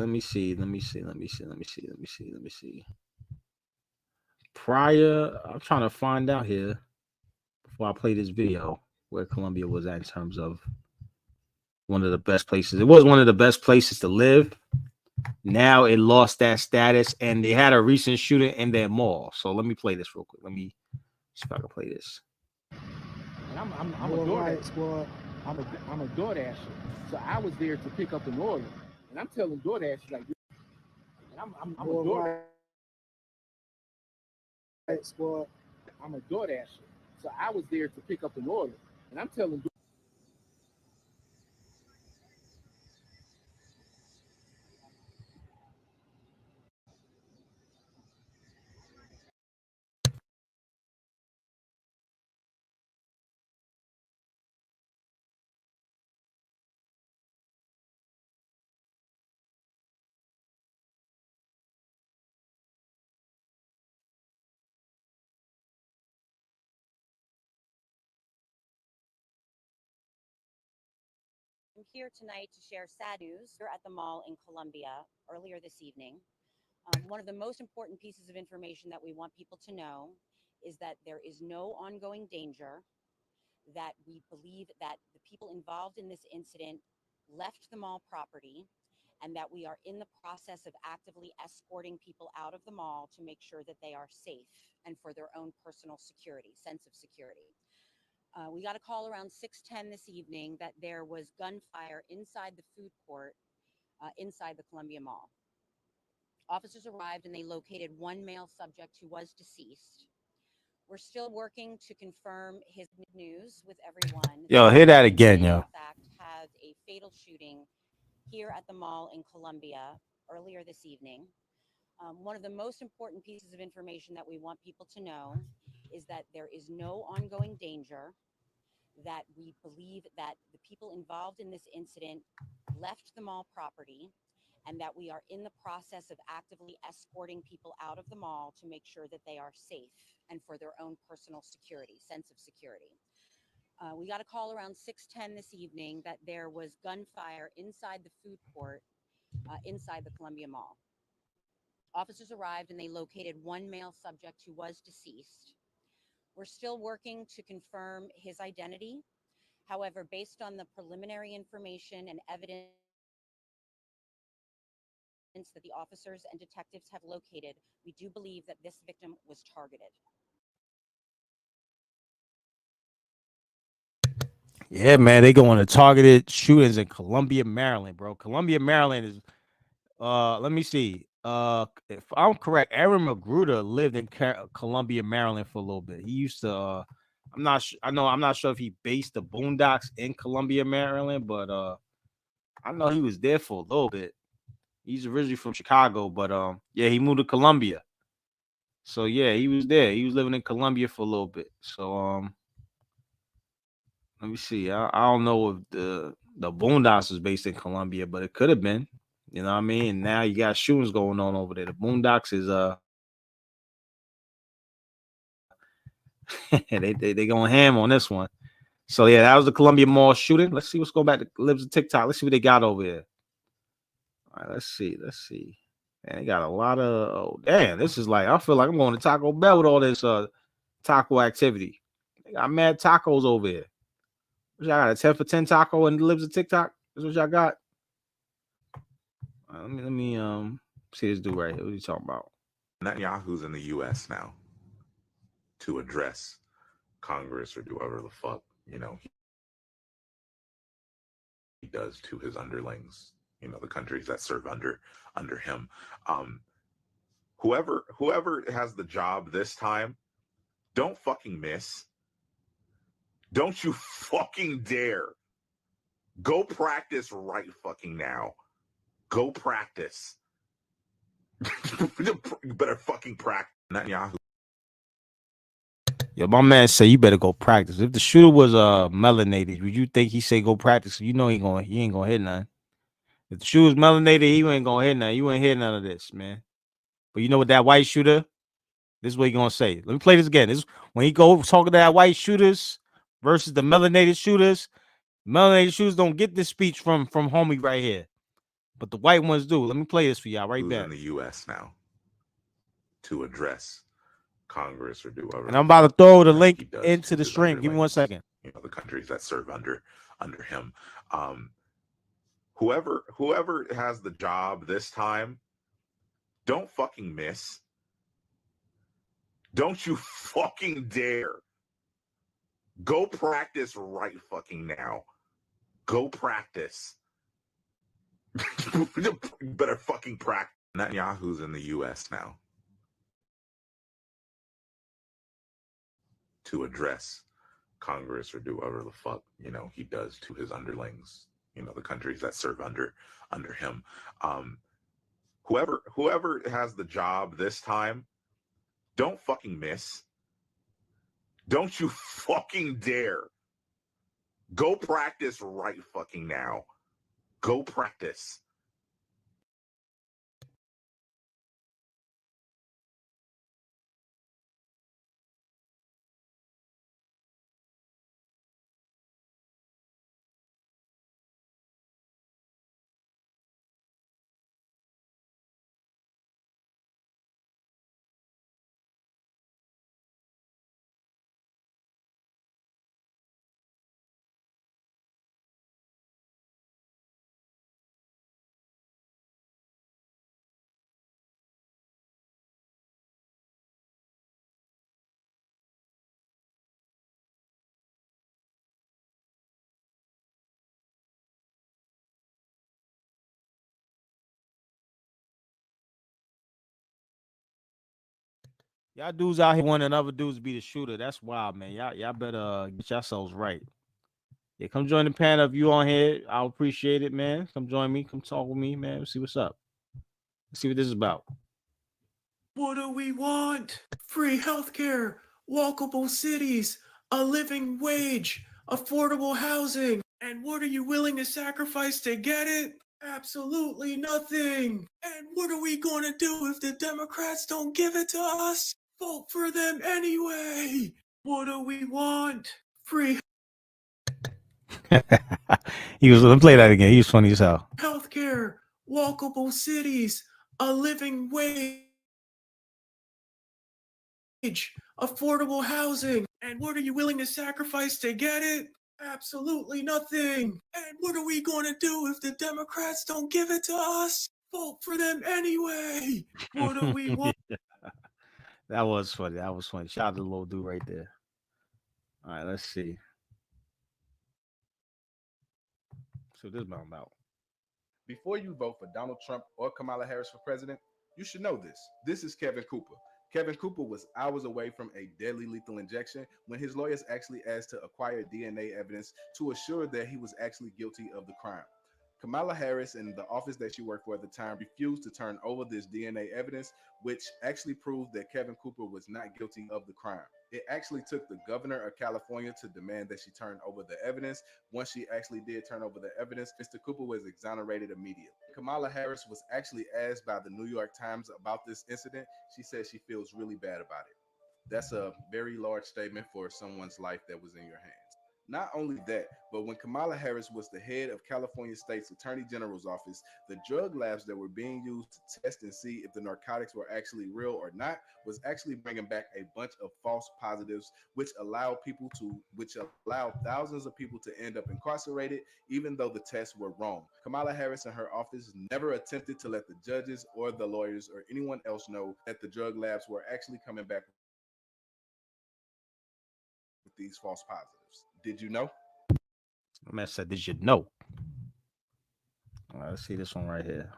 Prior, I'm trying to find out here before I play this video where Columbia was at in terms of one of the best places. It was one of the best places to live. Now it lost that status, and they had a recent shooting in their mall. So let me play this real quick. Let me see if I can play this. And I'm a DoorDash. I'm a DoorDasher. So I was there to pick up an order, and I'm telling DoorDash like, and I'm a DoorDash. Squad. I'm a DoorDasher. So I was there to pick up an order, and I'm telling I'm here tonight to share sad news. We're at the mall in Columbia earlier this evening. One of the most important pieces of information that we want people to know is that there is no ongoing danger, that we believe that the people involved in this incident left the mall property, and that we are in the process of actively escorting people out of the mall to make sure that they are safe and for their own personal security, sense of security. We got a call around 6:10 this evening that there was gunfire inside the food court inside the Columbia Mall. Officers arrived and they located one male subject who was deceased. We're still working to confirm his news with everyone. Yo, hear that again, yo. In fact, had a fatal shooting here at the mall in Columbia earlier this evening. One of the most important pieces of information that we want people to know is that there is no ongoing danger, that we believe that the people involved in this incident left the mall property, and that we are in the process of actively escorting people out of the mall to make sure that they are safe and for their own personal security, sense of security. We got a call around 6:10 this evening that there was gunfire inside the food court inside the Columbia Mall. Officers arrived and they located one male subject who was deceased. We're still working to confirm his identity. However, based on the preliminary information and evidence that the officers and detectives have located, we do believe that this victim was targeted. Yeah, man, they going to targeted shootings in Columbia, Maryland, bro. Columbia, Maryland is let me see. If I'm correct, Aaron Magruder lived in Columbia, Maryland for a little bit. He used to I'm not sure if he based the Boondocks in Columbia, Maryland, but I know he was there for a little bit. He's originally from Chicago, but yeah, he moved to Columbia. So yeah, he was there. He was living in Columbia for a little bit. So let me see. I don't know if the Boondocks was based in Columbia, but it could have been. You know what I mean? And now you got shootings going on over there. The Boondocks is they going ham on this one. So yeah, that was the Columbia Mall shooting. Let's see what's going back to Libs of TikTok. Let's see what they got over here. All right, let's see. Man, they got a lot of damn. This is like I feel like I'm going to Taco Bell with all this taco activity. They got mad tacos over here. Y'all got a 10 for 10 taco and Libs of TikTok. That's what y'all got. Let me see this dude right here. What are you talking about? Netanyahu's in the U.S. now to address Congress or do whatever the fuck, he does to his underlings, the countries that serve under him. Whoever has the job this time, don't fucking miss. Don't you fucking dare. Go practice right fucking now. Go practice. You better fucking practice. Netanyahu. Yo, my man say you better go practice. If the shooter was melanated, would you think he say go practice? You know he ain't gonna hit nothing. If the shooter was melanated, he ain't gonna hit nothing. You ain't hit none of this, man. But you know what that white shooter? This is what he gonna say. Let me play this again. This when he go talking to that white shooters versus the melanated shooters. Melanated shooters don't get this speech from homie right here, but the white ones do. Let me play this for y'all right back. In the U.S. now to address Congress or do whatever. And I'm about to throw the link into the stream. Give me 1 second. The countries that serve under him. Whoever has the job this time, don't fucking miss. Don't you fucking dare. Go practice right fucking now. Go practice. You better fucking practice. Netanyahu's in the U.S. now to address Congress or do whatever the fuck, he does to his underlings, the countries that serve under him. Whoever has the job this time, don't fucking miss. Don't you fucking dare. Go practice right fucking now. Go practice. Y'all dudes out here wanting other dudes to be the shooter. That's wild, man. Y'all better get yourselves right. Yeah, come join the panel if you on here. I'll appreciate it, man. Come join me. Come talk with me, man. See what's up. Let's see what this is about. What do we want? Free healthcare, walkable cities, a living wage, affordable housing. And what are you willing to sacrifice to get it? Absolutely nothing. And what are we going to do if the Democrats don't give it to us? Vote for them anyway. What do we want? Free Let me play that again. He was funny as hell. healthcare, walkable cities, a living wage, affordable housing. And what are you willing to sacrifice to get it? Absolutely nothing. And what are we going to do if the Democrats don't give it to us? Vote for them anyway. What do we want? That was funny. That was funny. Shout out to the little dude right there. All right, let's see. So this is what I'm about. Before you vote for Donald Trump or Kamala Harris for president, you should know this. This is Kevin Cooper. Kevin Cooper was hours away from a deadly lethal injection when his lawyers actually asked to acquire DNA evidence to assure that he was actually guilty of the crime. Kamala Harris and the office that she worked for at the time refused to turn over this DNA evidence, which actually proved that Kevin Cooper was not guilty of the crime. It actually took the governor of California to demand that she turn over the evidence. Once she actually did turn over the evidence, Mr. Cooper was exonerated immediately. Kamala Harris was actually asked by the New York Times about this incident. She said she feels really bad about it. That's a very large statement for someone's life that was in your hands. Not only that, but when Kamala Harris was the head of California State's Attorney General's office, the drug labs that were being used to test and see if the narcotics were actually real or not was actually bringing back a bunch of false positives, which allowed thousands of people to end up incarcerated, even though the tests were wrong. Kamala Harris and her office never attempted to let the judges or the lawyers or anyone else know that the drug labs were actually coming back with these false positives. Did you know? Man said, "Did you know?" All right, let's see this one right here.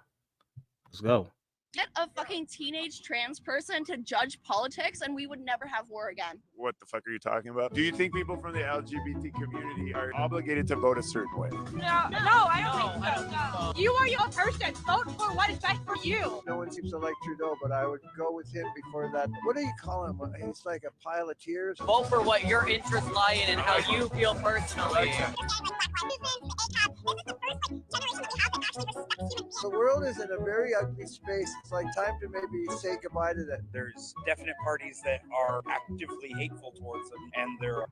Let's go. Get a fucking teenage trans person to judge politics and we would never have war again. What the fuck are you talking about? Do you think people from the LGBT community are obligated to vote a certain way? No, I don't think so. You are your person. Vote for what is best for you. No one seems to like Trudeau, but I would go with him before that. What do you call him? He's like a pile of tears. Vote for what your interests lie in and how you feel personally. The world is in a very ugly space. It's like time to maybe say goodbye to that. There's definite parties that are actively hateful towards them, and there are.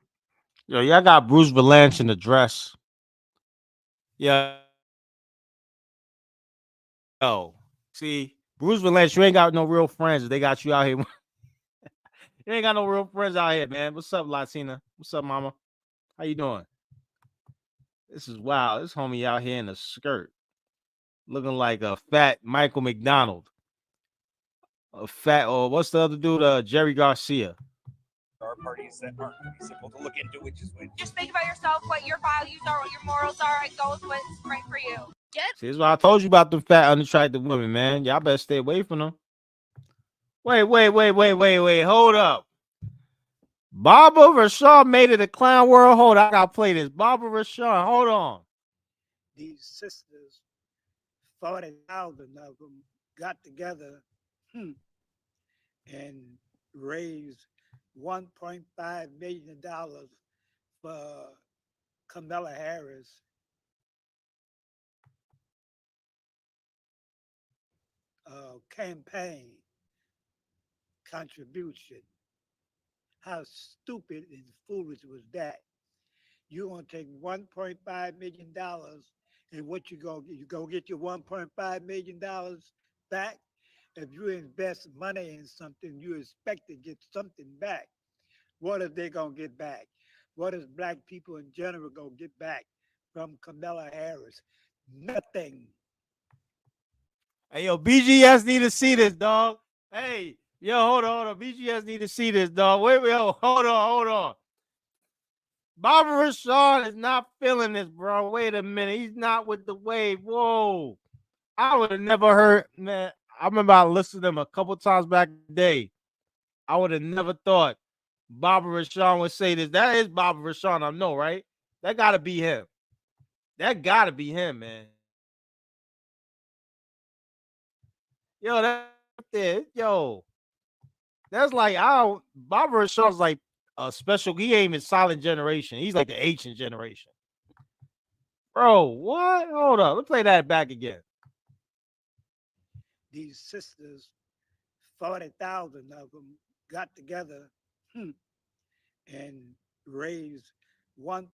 Yo, y'all got Bruce Valanche in the dress. Yeah. Yo, see, Bruce Valanche, you ain't got no real friends. They got you out here. You ain't got no real friends out here, man. What's up, Latina? What's up, mama? How you doing? This is wild. This homie out here in a skirt, looking like a fat Michael McDonald. A fat, or what's the other dude? Jerry Garcia. There are parties that aren't pretty simple to look into, which is when Just think about yourself, what your values are, what your morals are, and go with what's right for you. See, this is what I told you about the fat, unattractive women, man. Y'all better stay away from them. Wait. Hold up. Barbara Rashad made it a clown world. Hold on, I gotta play this. Barbara Rashad, hold on. These sisters, 40,000 of them, got together and raised $1.5 million for Kamala Harris. Campaign contribution. How stupid and foolish was that? You're gonna take $1.5 million, and what you gonna get your $1.5 million back? If you invest money in something, you expect to get something back. What are they gonna get back? What is black people in general gonna get back from Kamala Harris? Nothing. Hey, yo, BGS need to see this, dog. Hey, yo, hold on. BGS need to see this, dog. Wait, hold on. Barbara Rashad is not feeling this, bro. Wait a minute. He's not with the wave. Whoa. I would have never heard, man. I remember I listened to them a couple times back in the day. I would have never thought Baba Rashawn would say this. That is Baba Rashawn, I know, right? That gotta be him. That gotta be him, man. Yo, that there, yo. That's like Baba Rashawn's like a special. He ain't even silent generation. He's like the ancient generation. Bro, what? Hold up. Let's play that back again. These sisters, 40,000 of them, got together and raised one.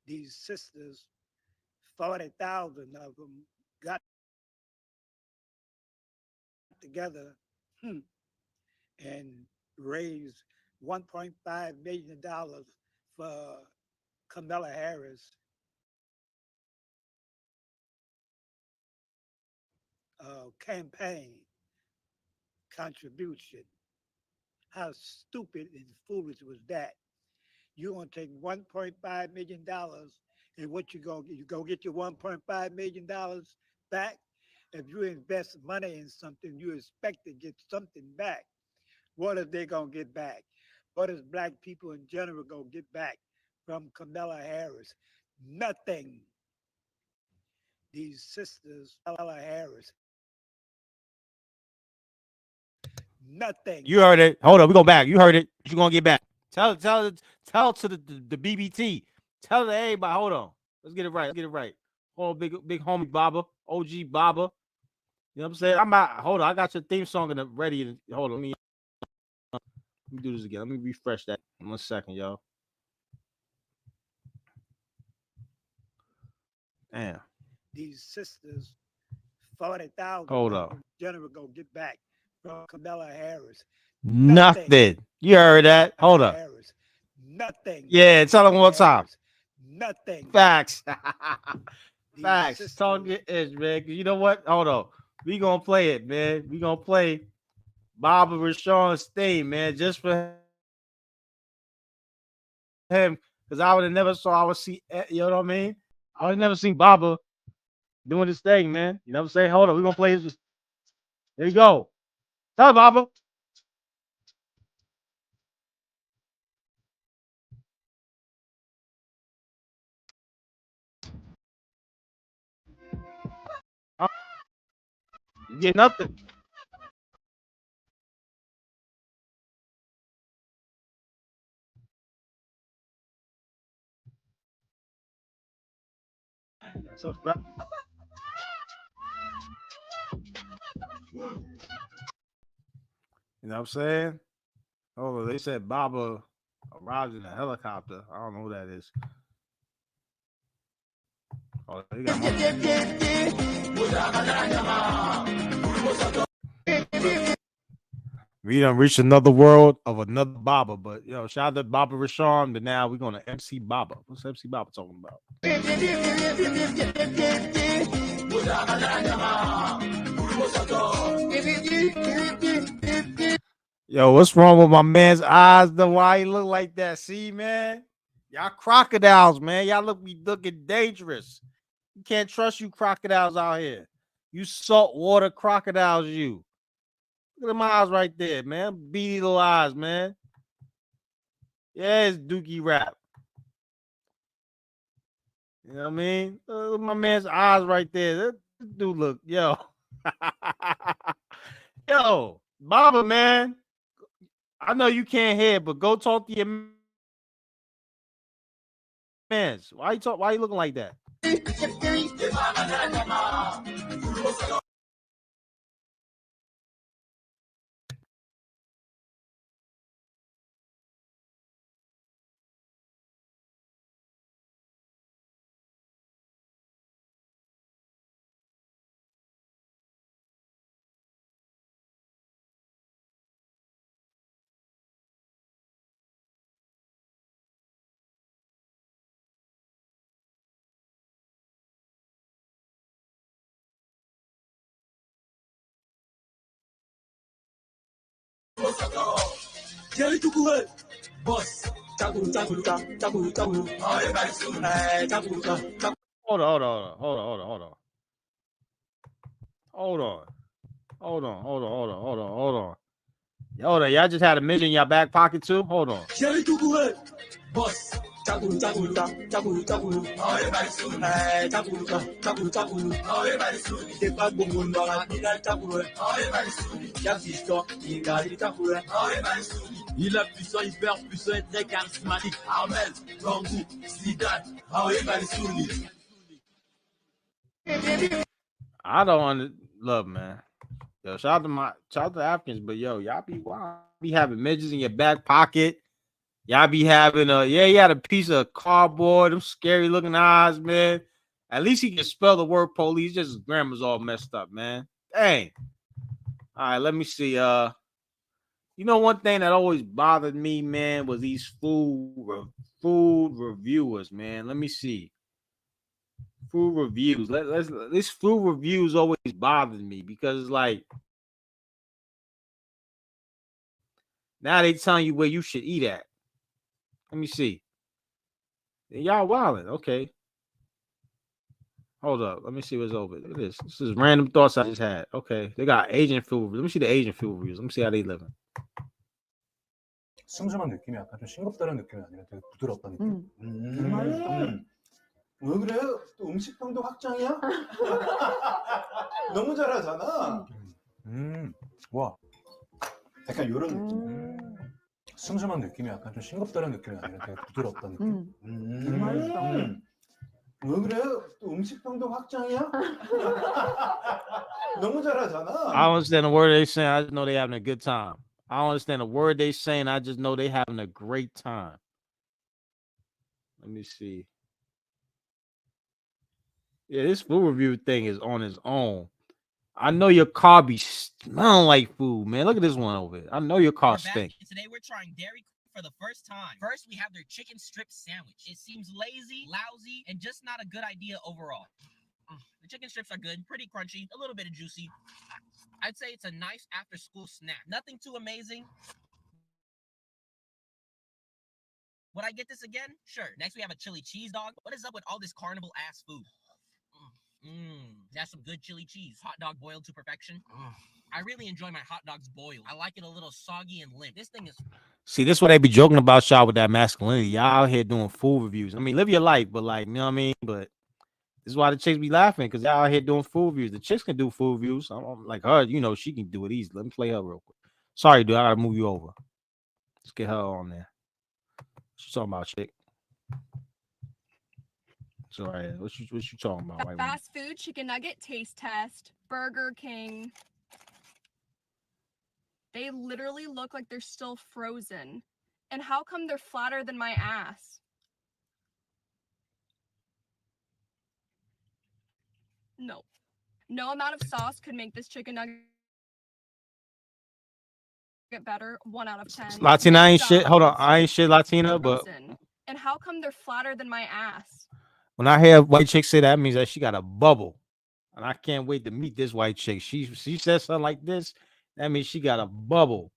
These sisters, 40,000 of them, got together and raised $1.5 million for Kamala Harris campaign contribution. How stupid and foolish was that? You're gonna take $1.5 million, and what you go get your $1.5 million back? If you invest money in something, you expect to get something back. What are they gonna get back? What is black people in general gonna get back from Kamala Harris? Nothing. These sisters, Kamala Harris. Nothing. You heard it. Hold on, we go back. You heard it. You're gonna get back. Tell to the BBT. Tell to everybody. Hold on. Let's get it right. Let's get it right. Hold on, big homie Baba, OG Baba. You know what I'm saying? I'm out. Hold on. I got your theme song in the ready. Hold on. Let me do this again. Let me refresh that. 1 second, y'all. Damn. These sisters, 40,000 Hold up. general gonna get back from Kamala Harris. Nothing. You heard that? Hold up. Harris. Nothing. Yeah, tell them one more time. Nothing. Facts. Facts. Talk your ish, man. You know what? Hold on. We gonna play it, man. We gonna play Baba Rashawn's theme, man, just for him. Because I would have never saw, I would see, you know what I mean? I would have never seen Baba doing this thing, man. You know what I'm saying? Hold on. We're gonna play this. There you go. Tell Baba. You get nothing. So, you know what I'm saying? Oh, they said Baba arrived in a helicopter. I don't know who that is. Oh, they got we done reached another world of another Baba, but shout out to Baba Rashawn. But now we're gonna MC Baba. What's MC Baba talking about? Yo, what's wrong with my man's eyes? Though, why he look like that? See, man, y'all crocodiles, man. Y'all looking dangerous. You can't trust you crocodiles out here. You saltwater crocodiles, you. Look at them eyes right there, man. Beady little eyes, man. Yeah, it's Dookie Rap. You know what I mean? Look at my man's eyes right there. That dude look, yo. Yo, Baba, man. I know you can't hear, but go talk to your mans. Why you looking like that? Jelly chocolate, boss. Hold on. Hold on. Hold on. Y'all just had a midget in your back pocket too? Hold on. Boss. Chakulu, chakulu, chakulu, chakulu. Oh, everybody soon. Chakulu, chakulu, chakulu. Oh, everybody soon. C'est pas bon, on va dire chakulu. Oh, everybody soon. Y'a Fiston, il a dit chakulu. Oh, everybody soon. Il est puissant, hyper puissant et très charismatique. Armel, Bangou, Zidane. Oh, everybody soon. I don't love, man. Yo, shout out to Africans, but yo, y'all be wild. Be having midgets in your back pocket. Y'all be having you had a piece of cardboard, them scary looking eyes, man. At least he can spell the word police. Just his grammar's all messed up, man. Dang. All right, let me see. You know, one thing that always bothered me, man, was these food reviewers, man. Let me see. Food reviews. This food reviews always bothered me because it's like now they telling you where you should eat at. Let me see. Y'all wildin'. Okay. Hold up. Let me see what's over. Look at this. This is random thoughts I just had. Okay. They got Asian food reviews. Let me see the Asian food reviews. Let me see how they living. 슴슴한 느낌이 약간 좀 싱겁다는 느낌이 아니라 되게 부드럽다는 느낌. 왜 그래? 또 음식평도 확장이야? 너무 잘하잖아. 와. 약간 이런 느낌. 슴슴한 느낌이 약간 좀 싱겁다는 느낌이 아니라 되게 부드럽다는 느낌. 왜 그래? 또 음식평도 확장이야? 너무 잘하잖아. I don't understand the word they saying. I just know they having a good time. I don't understand the word they saying. I just know they having a great time. Let me see. Yeah, this food review thing is on its own. I know your car be smelling like food, man. Look at this one over here. I know your car stinks. Today we're trying Dairy Queen for the first time. First, we have their chicken strip sandwich. It seems lazy, lousy, and just not a good idea overall. The chicken strips are good, pretty crunchy, a little bit of juicy. I'd say it's a nice after-school snack. Nothing too amazing. Would I get this again? Sure. Next, we have a chili cheese dog. What is up with all this carnival-ass food? That's some good chili cheese. Hot dog boiled to perfection. I really enjoy my hot dogs boiled. I like it a little soggy and limp. This thing is... See, this is what they be joking about, y'all, with that masculinity. Y'all out here doing food reviews. I mean, live your life, but like, you know what I mean? But this is why the chicks be laughing, because y'all out here doing food reviews. The chicks can do food reviews. I'm like her, you know, she can do it easy. Let me play her real quick. Sorry, dude, I gotta move you over. Let's get her on there. What you talking about, chick? So, right, what you talking about? A fast food chicken nugget taste test. Burger King. They literally look like they're still frozen. And how come they're flatter than my ass? No. No amount of sauce could make this chicken nugget better. 1 out of 10. Latina ain't shit. Hold on, I ain't shit Latina, but and how come they're flatter than my ass? when I hear a white chick say that, means that she got a bubble, and I can't wait to meet this white chick. She says something like this, that means she got a bubble.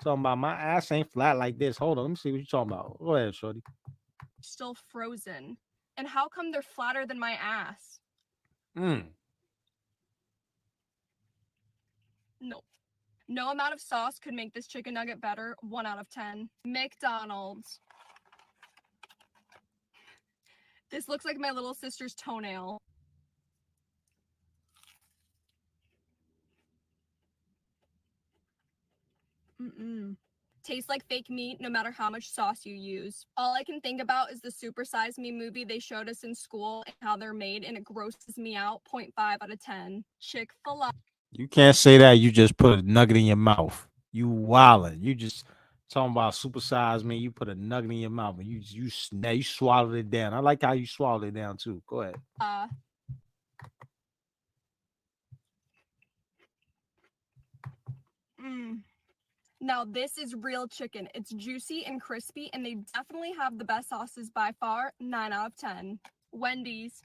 Talking about my ass ain't flat like this. Hold on, let me see what you talking about. Go ahead, shorty. Still frozen. And how come they're flatter than my ass? No. No amount of sauce could make this chicken nugget better. 1 out of 10. McDonald's. This looks like my little sister's toenail. Tastes like fake meat no matter how much sauce you use. All I can think about is the Super Size Me movie they showed us in school and how they're made, and it grosses me out. 0.5 out of 10. Chick-fil-A. You can't say that. You just put a nugget in your mouth. You wildin'. You just talking about supersize me. You put a nugget in your mouth and you swallowed it down. I like how you swallowed it down too. Go ahead. Now this is real chicken. It's juicy and crispy, and they definitely have the best sauces by far. 9 out of 10. Wendy's.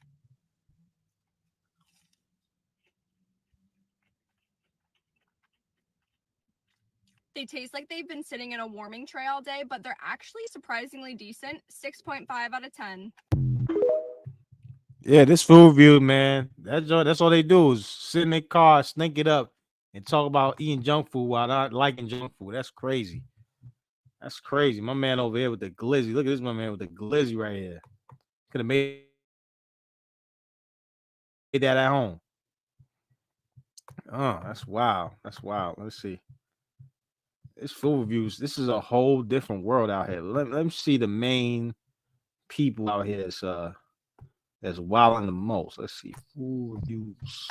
They taste like they've been sitting in a warming tray all day, but they're actually surprisingly decent. 6.5 out of 10. Yeah, this food review, man. That's all they do is sit in their car, snake it up, and talk about eating junk food while not liking junk food. That's crazy. That's crazy. My man over here with the glizzy. Look at this, my man with the glizzy right here. Could have made that at home. Oh, that's wild. That's wild. Let's see. It's food reviews. This is a whole different world out here. Let me see the main people out here that's wilding the most. Let's see. Food reviews.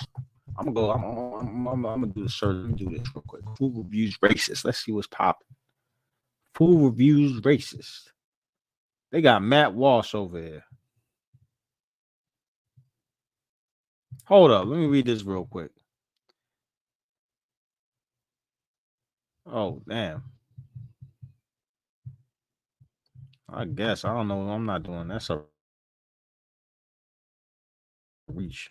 I'm gonna do the search. Let me do this real quick. Food reviews racist. Let's see what's popping. Food reviews racist. They got Matt Walsh over here. Hold up. Let me read this real quick. Oh, damn. I guess. I don't know. I'm not doing that. That's a reach.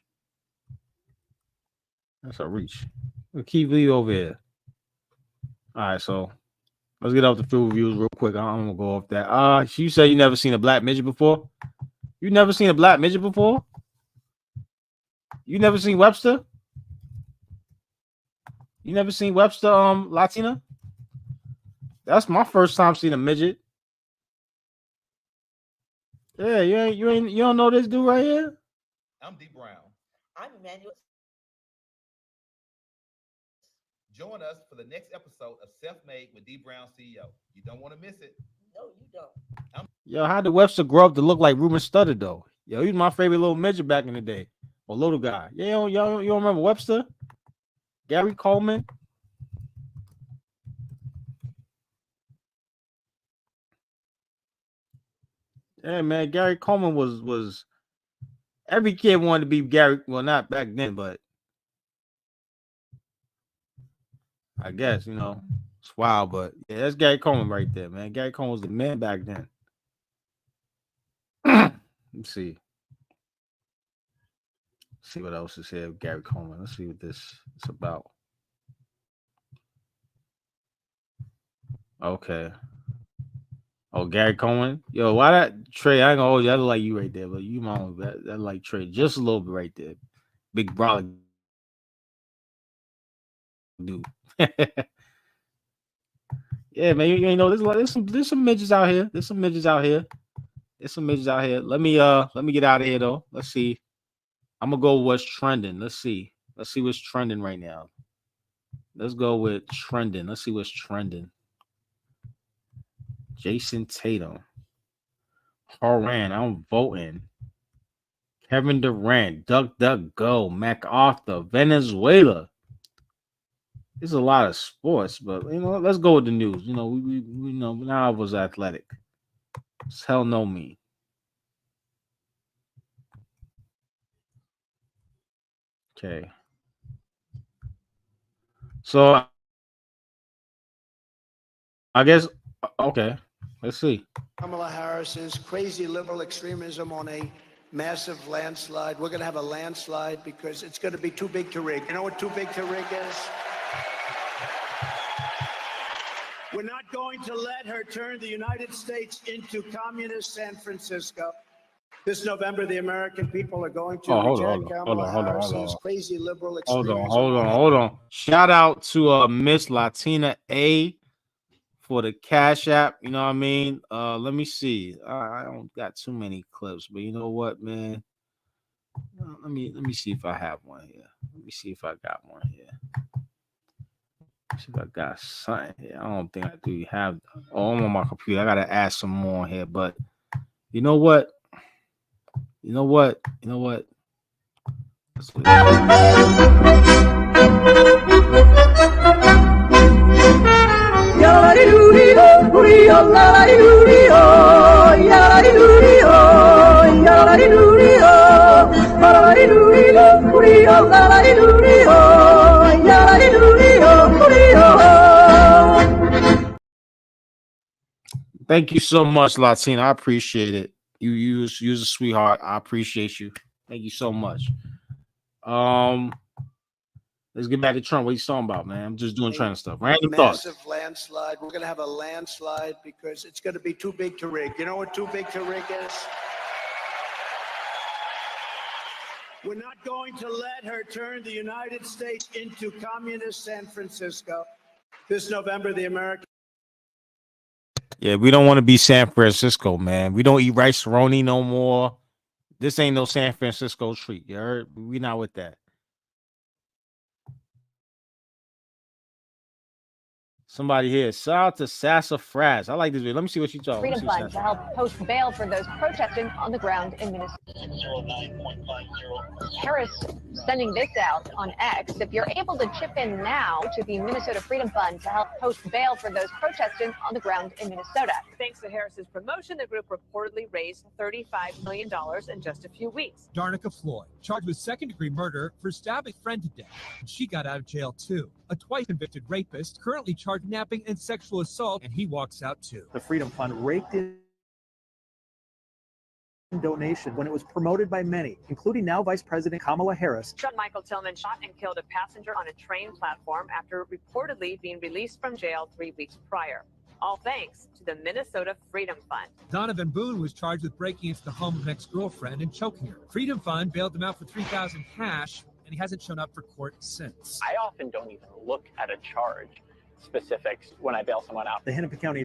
That's a reach. We'll keep Lee over here. All right, so let's get off the food reviews real quick. I'm gonna go off that. You say you never seen a black midget before? You never seen a black midget before? You never seen Webster? You never seen Webster Latina? That's my first time seeing a midget. Yeah, you don't know this dude right here? I'm D Brown. I'm Emmanuel. Join us for the next episode of Self-Made with D Brown CEO. You don't want to miss it. No, you don't. Yo, how did Webster grow up to look like Ruben Studdard though? Yo, he was my favorite little midget back in the day. Or little guy. Yeah, you don't remember Webster? Gary Coleman? Yeah, man, Gary Coleman was every kid wanted to be Gary. Well, not back then, but I guess, it's wild, but yeah, that's Gary Coleman right there, man. Gary Coleman was the man back then. Let's see. See what else is here. Gary Coleman. Let's see what this is about. Okay. Oh, Gary Coleman. Yo, why that Trey? I ain't gonna hold you. I look like you right there, but you mom that like Trey just a little bit right there. Big brother dude. Yeah, man. You ain't know there's some midgets out here. There's some midgets out here. There's some midgets out here. Let me get out of here though. Let's see. I'm gonna go with what's trending. Let's see. Let's see what's trending right now. Let's go with trending. Let's see what's trending. Jason Tatum. Horan, I'm voting. Kevin Durant, Duck Go, MacArthur, Venezuela. There's a lot of sports, but let's go with the news. We know now I was athletic. It's hell no me. Okay. So I guess okay. Let's see. Kamala Harris's crazy liberal extremism on a massive landslide. We're going to have a landslide because it's going to be too big to rig. You know what too big to rig is? We're not going to let her turn the United States into communist San Francisco. This November, the American people are going to reject Kamala Harris's crazy liberal extremism. Hold on. Shout out to Miss Latina A for the Cash App. You know what I mean? Let me see. I don't got too many clips, but you know what, man? Let me see if I have one here. Let me see if I got one here. See if I got something here. I don't think I do have. Oh, I'm on my computer. I gotta add some more here, but you know what? Thank you so much, Latina. I appreciate it. You're a sweetheart. I appreciate you. Thank you so much. Let's get back to Trump. What he's talking about, man? I'm just doing Trump stuff. Random thoughts. Massive landslide. We're going to have a landslide because it's going to be too big to rig. You know what too big to rig is? We're not going to let her turn the United States into communist San Francisco. This November, the American. Yeah, we don't want to be San Francisco, man. We don't eat rice roni no more. This ain't no San Francisco treat. You heard? We not with that. Somebody here. Shout out to Sassafras. I like this video. Let me see what you talking. Freedom Fund to help post bail for those protesting on the ground in Minnesota. Harris sending this out on X. If you're able to chip in now to the Minnesota Freedom Fund to help post bail for those protesting on the ground in Minnesota. Thanks to Harris's promotion, the group reportedly raised $35 million in just a few weeks. Darnica Floyd, charged with second-degree murder for stabbing a friend to death. She got out of jail, too. A twice-convicted rapist, currently charged with napping and sexual assault, and he walks out, too. The Freedom Fund raked in donation when it was promoted by many, including now Vice President Kamala Harris. John Michael Tillman shot and killed a passenger on a train platform after reportedly being released from jail 3 weeks prior. All thanks to the Minnesota Freedom Fund. Donovan Boone was charged with breaking into the home of an ex-girlfriend and choking her. Freedom Fund bailed him out for $3,000 cash, and he hasn't shown up for court since. I often don't even look at a charge specifics when I bail someone out. The Hennepin County.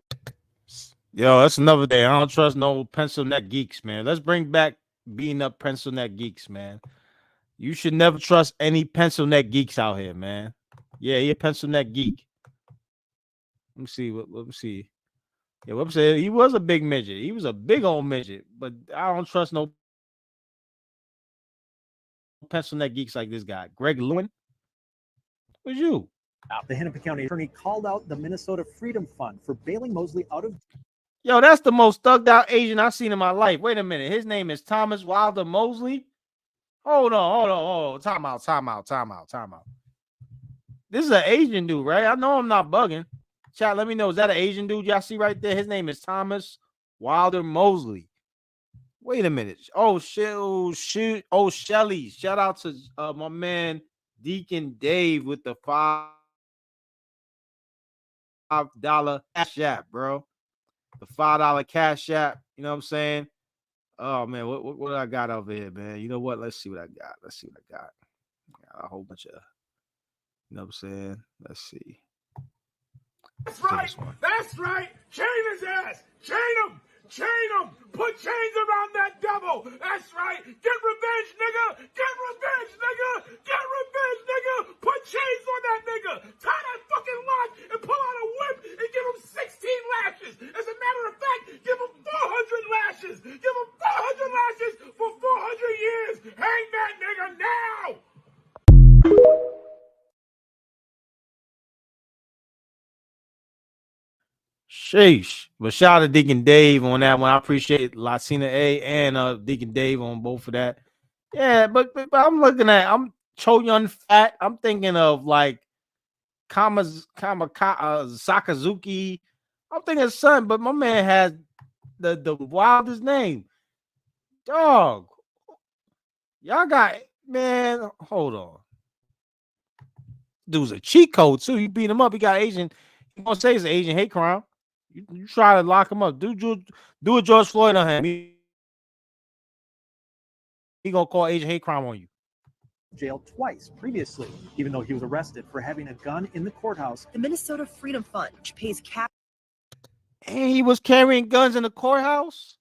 Yo, that's another day. I don't trust no pencil neck geeks, man. Let's bring back beating up pencil neck geeks, man. You should never trust any pencil neck geeks out here, man. Yeah, you're a pencil neck geek. Let me see. Let me see. Yeah, what I'm saying, he was a big midget. He was a big old midget, but I don't trust no pencil neck geeks like this guy. Greg Lewin. Who's you? The Hennepin County attorney called out the Minnesota Freedom Fund for bailing Mosley out of. Yo, that's the most thugged out Asian I've seen in my life. Wait a minute. His name is Thomas Wilder Mosley. Hold on. Time out. This is an Asian dude, right? I know I'm not bugging. Chat, let me know. Is that an Asian dude y'all see right there? His name is Thomas Wilder Mosley. Wait a minute. Oh, shit. Oh, Shelly. Shout out to my man Deacon Dave with the $5 Cash App, bro. The $5 Cash App. You know what I'm saying? Oh man, what do I got over here, man? You know what? Let's see what I got. I got a whole bunch of, you know what I'm saying? Let's see. That's right. Chain his ass. Chain him. Put chains around that devil. That's right. Get revenge, nigga. Put chains on that nigga. Tie that fucking lock and pull out a whip and give him 16 lashes. As a matter of fact, give him 400 lashes. Give him 400 lashes for 400 years. Hang that nigga now. Sheesh. But shout out to Deacon Dave on that one. I appreciate Latina A and Deacon Dave on both of that. Yeah, but I'm looking at, I'm Cho Yun Fat. I'm thinking of like Sakazuki. I'm thinking of son, but my man has the wildest name. Dog. Y'all got, man, hold on. Dude's a cheat code too. You beat him up. He got Asian. You gonna say it's an Asian hate crime. You try to lock him up. Do a George Floyd on him. He gonna call Asian hate crime on you. Jailed twice previously, even though he was arrested for having a gun in the courthouse. The Minnesota Freedom Fund, which pays cash. And he was carrying guns in the courthouse.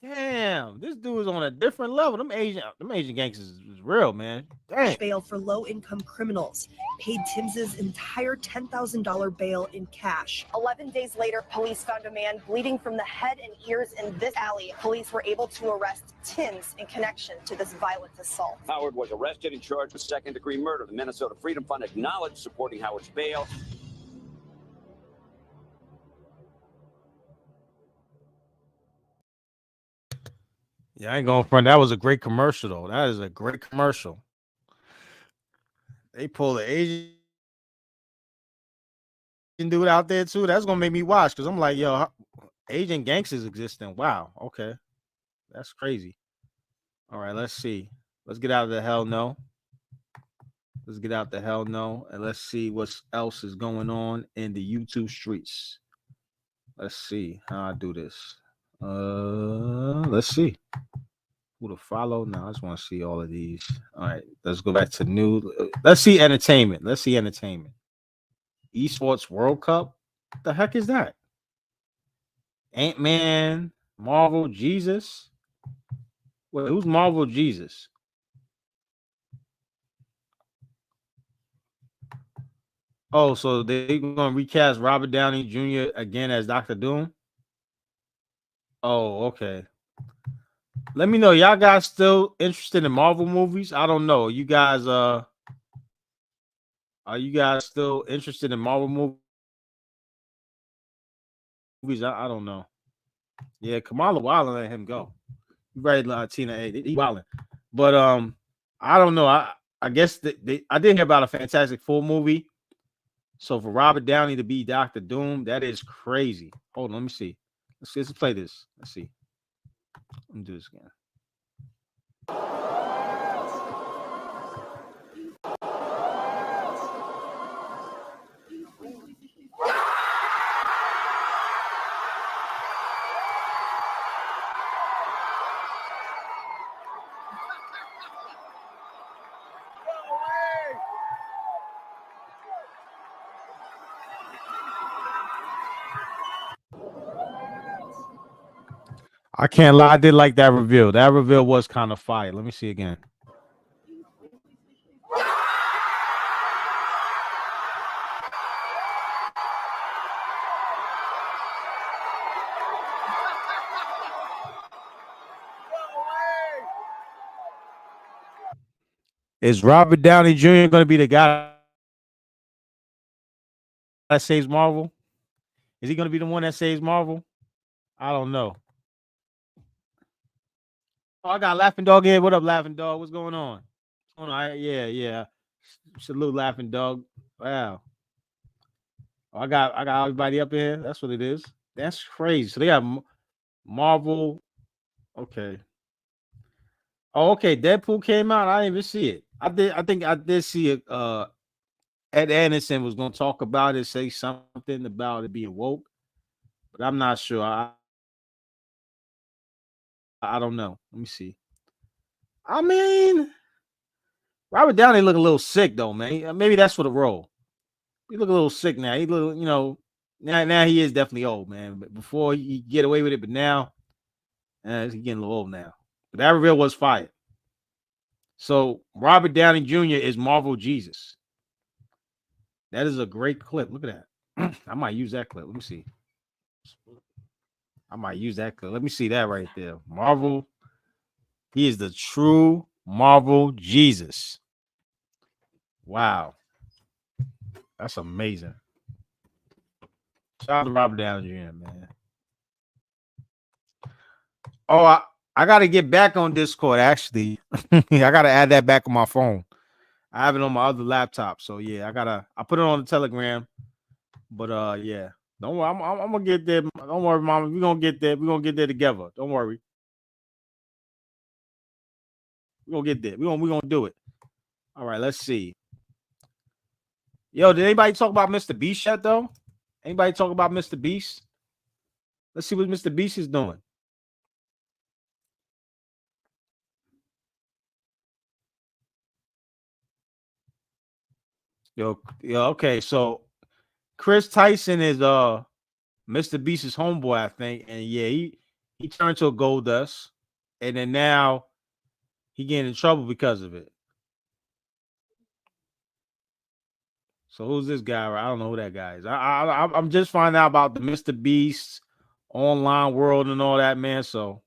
Damn, this dude is on a different level. Them Asian gangsters is real, man. Damn. Bail for low-income criminals. Paid Tims's entire $10,000 bail in cash. 11 days later, police found a man bleeding from the head and ears in this alley. Police were able to arrest Tims in connection to this violent assault. Howard was arrested and charged with second-degree murder. The Minnesota Freedom Fund acknowledged supporting Howard's bail. Yeah, I ain't going front. That was a great commercial, though. That is a great commercial. They pull the Asian dude out there too. That's gonna make me watch because I'm like, yo, Asian gangsters existing. Wow, okay, that's crazy. All right, let's see. Let's get out of the hell no. Let's get out the hell no, and let's see what else is going on in the YouTube streets. Let's see how I do this. Let's see. Who to follow? No, I just want to see all of these. All right, let's go back to new. Let's see entertainment. Let's see entertainment. Esports World Cup. What the heck is that? Ant-Man, Marvel, Jesus. Wait, who's Marvel Jesus? Oh, so they gonna recast Robert Downey Jr. again as Doctor Doom? Oh, okay. Let me know. Y'all guys still interested in Marvel movies? I don't know. You guys are you guys still interested in Marvel movies? I don't know. Yeah, Kamala Wilder let him go. Right, Latina A. He wilding. But I don't know. I guess I did hear about a Fantastic Four movie. So for Robert Downey to be Doctor Doom, that is crazy. Hold on, let me see. Let's play this. Let's see. Let me do this again. I can't lie. I did like that reveal. That reveal was kind of fire. Let me see again. Is Robert Downey Jr. going to be the guy that saves Marvel? Is he going to be the one that saves Marvel? I don't know. Oh, I got Laughing Dog here. What up, Laughing Dog? What's going on? Yeah. Salute, Laughing Dog. Wow. Oh, I got everybody up here. That's what it is. That's crazy. So they got Marvel. Okay. Oh, okay. Deadpool came out. I didn't even see it. I think I did see it. Ed Anderson was going to talk about it, say something about it being woke, but I'm not sure. I don't know. Let me see. I mean, Robert Downey look a little sick though, man. Maybe that's for the role. He look a little sick now. He look, now he is definitely old, man. But before he get away with it, but now he's getting a little old now. But that reveal was fire. So Robert Downey Jr. is Marvel Jesus. That is a great clip. Look at that. I might use that clip. Let me see. I might use that clip. Let me see that right there. Marvel. He is the true Marvel Jesus. Wow. That's amazing. Shout out to Robert Downey Jr., man. Oh, I got to get back on Discord, actually. I got to add that back on my phone. I have it on my other laptop. So, yeah, I put it on the Telegram. But, yeah. Don't worry. I'm going to get there. Don't worry, Mama. We're going to get there. We're going to get there together. Don't worry. We're going to get there. We're going to do it. All right, let's see. Yo, did anybody talk about Mr. Beast yet, though? Anybody talk about Mr. Beast? Let's see what Mr. Beast is doing. Yo, okay. So Chris Tyson is Mr. Beast's homeboy, I think. And yeah, he turned to a gold dust. And then now he getting in trouble because of it. So who's this guy? I don't know who that guy is. I'm just finding out about the Mr. Beast online world and all that, man. So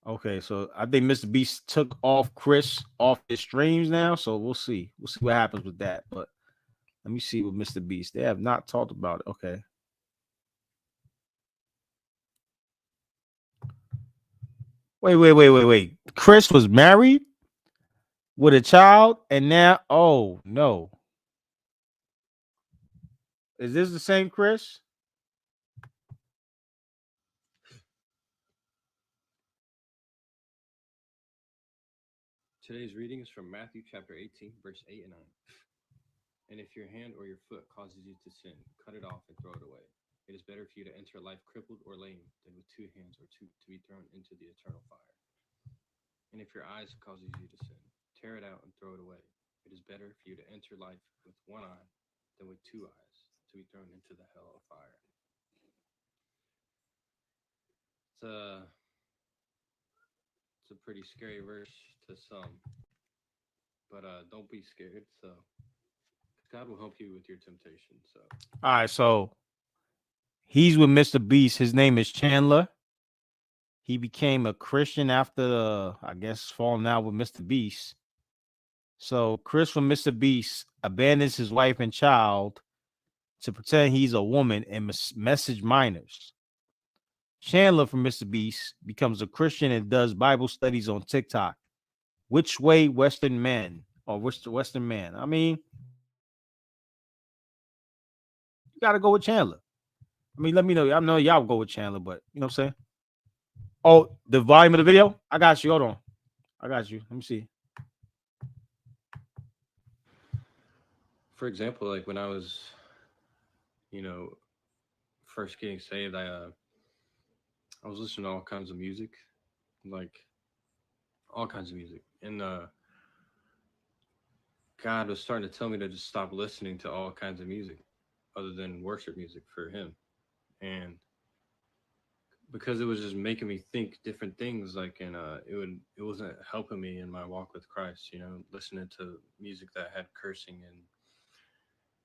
okay, so I think Mr. Beast took off Chris off his streams now. So we'll see. We'll see what happens with that. But let me see with Mr. Beast. They have not talked about it. Okay. Wait. Chris was married with a child, and now, oh no. Is this the same Chris? Today's reading is from Matthew chapter 18, verse 8 and 9. And if your hand or your foot causes you to sin, cut it off and throw it away. It is better for you to enter life crippled or lame than with 2 hands or two to be thrown into the eternal fire. And if your eyes causes you to sin, tear it out and throw it away. It is better for you to enter life with one eye than with 2 eyes to be thrown into the hell of fire. It's a pretty scary verse to some, but don't be scared. So God will help you with your temptation. So All right, so he's with Mr. Beast. His name is Chandler. He became a Christian after the, I guess, falling out with Mr. Beast. So Chris from Mr. Beast abandons his wife and child to pretend he's a woman and message minors. Chandler from Mr. Beast becomes a Christian and does Bible studies on TikTok. Which way, Western man or Western man? I mean, you got to go with Chandler. I mean, let me know. I know y'all go with Chandler, but you know what I'm saying? Oh, the volume of the video? I got you. Hold on. I got you. Let me see. for example, like when I was, first getting saved, I was listening to all kinds of music, like all kinds of music, and God was starting to tell me to just stop listening to all kinds of music, other than worship music for Him, and because it was just making me think different things, like, and it wasn't helping me in my walk with Christ, listening to music that had cursing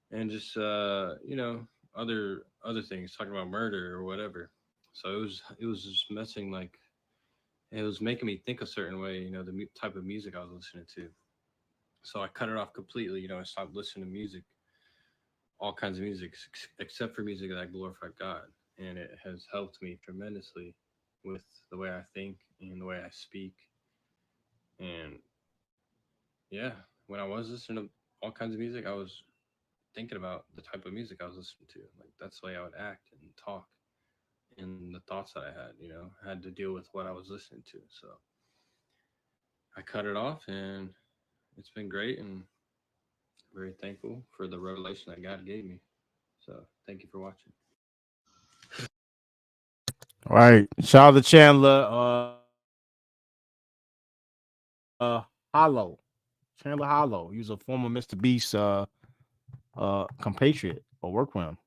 and just other things, talking about murder or whatever. So it was just messing, like, it was making me think a certain way, the type of music I was listening to. So I cut it off completely. I stopped listening to music, all kinds of music, except for music that glorified God, and it has helped me tremendously with the way I think and the way I speak. And yeah, when I was listening to all kinds of music, I was thinking about the type of music I was listening to. Like, that's the way I would act and talk, and the thoughts that I had, had to deal with what I was listening to. So I cut it off, and it's been great, and very thankful for the revelation that God gave me. So thank you for watching. All right. Shout out to Chandler. Hollow. Chandler Hollow. He was a former Mr. Beast compatriot or work with him.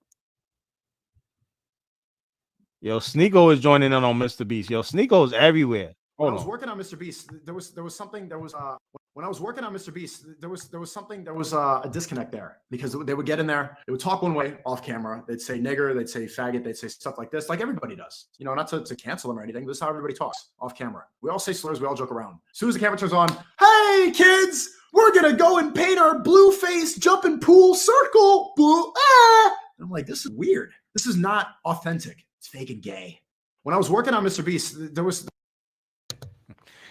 Yo, Sneeko is joining in on Mr. Beast. Yo, Sneeko is everywhere. When I was working on Mr. Beast, there was something that was when I was working on Mr. Beast, there was something, there was a disconnect there, because they would get in there, they would talk one way off camera, they'd say nigger, they'd say faggot, they'd say stuff like this, like everybody does, not to cancel them or anything, but this is how everybody talks off camera. We all say slurs, we all joke around. As soon as the camera turns on, hey kids, we're gonna go and paint our blue face jumping pool circle. Boo, ah! And I'm like, this is weird. This is not authentic. It's fake and gay. When I was working on Mr. Beast, there was.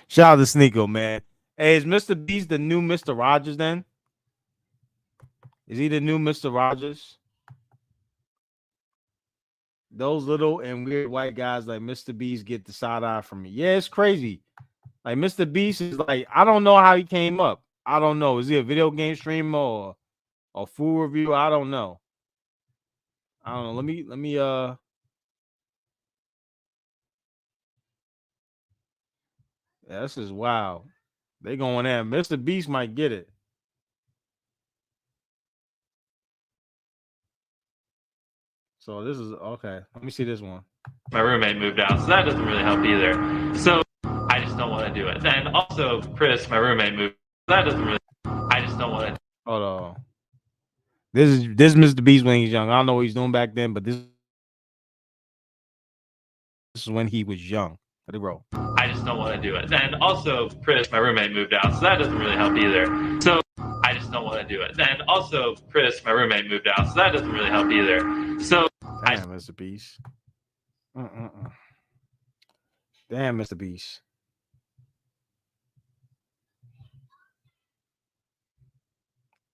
Shout out to Sneeko, man. Hey, is Mr. Beast the new Mr. Rogers then? Is he the new Mr. Rogers? Those little and weird white guys like Mr. Beast get the side eye from me. Yeah, it's crazy. Like, Mr. Beast is like, I don't know how he came up. I don't know. Is he a video game streamer or a food review? I don't know. Let me yeah, this is wild. They going there. Mr. Beast might get it. So this is okay. Let me see this one. My roommate moved out, so that doesn't really help either. So I just don't want to do it. Then also, Chris, my roommate moved. That doesn't really. I just don't want to. Hold on. This is Mr. Beast when he's young. I don't know what he's doing back then, but this is when he was young. Let it roll. I just don't want to do it. Then also, Chris, my roommate moved out, so that doesn't really help either. So I just don't want to do it. Then also, Chris, my roommate moved out, so that doesn't really help either. So damn, Mr. Beast. Damn, Mr. Beast.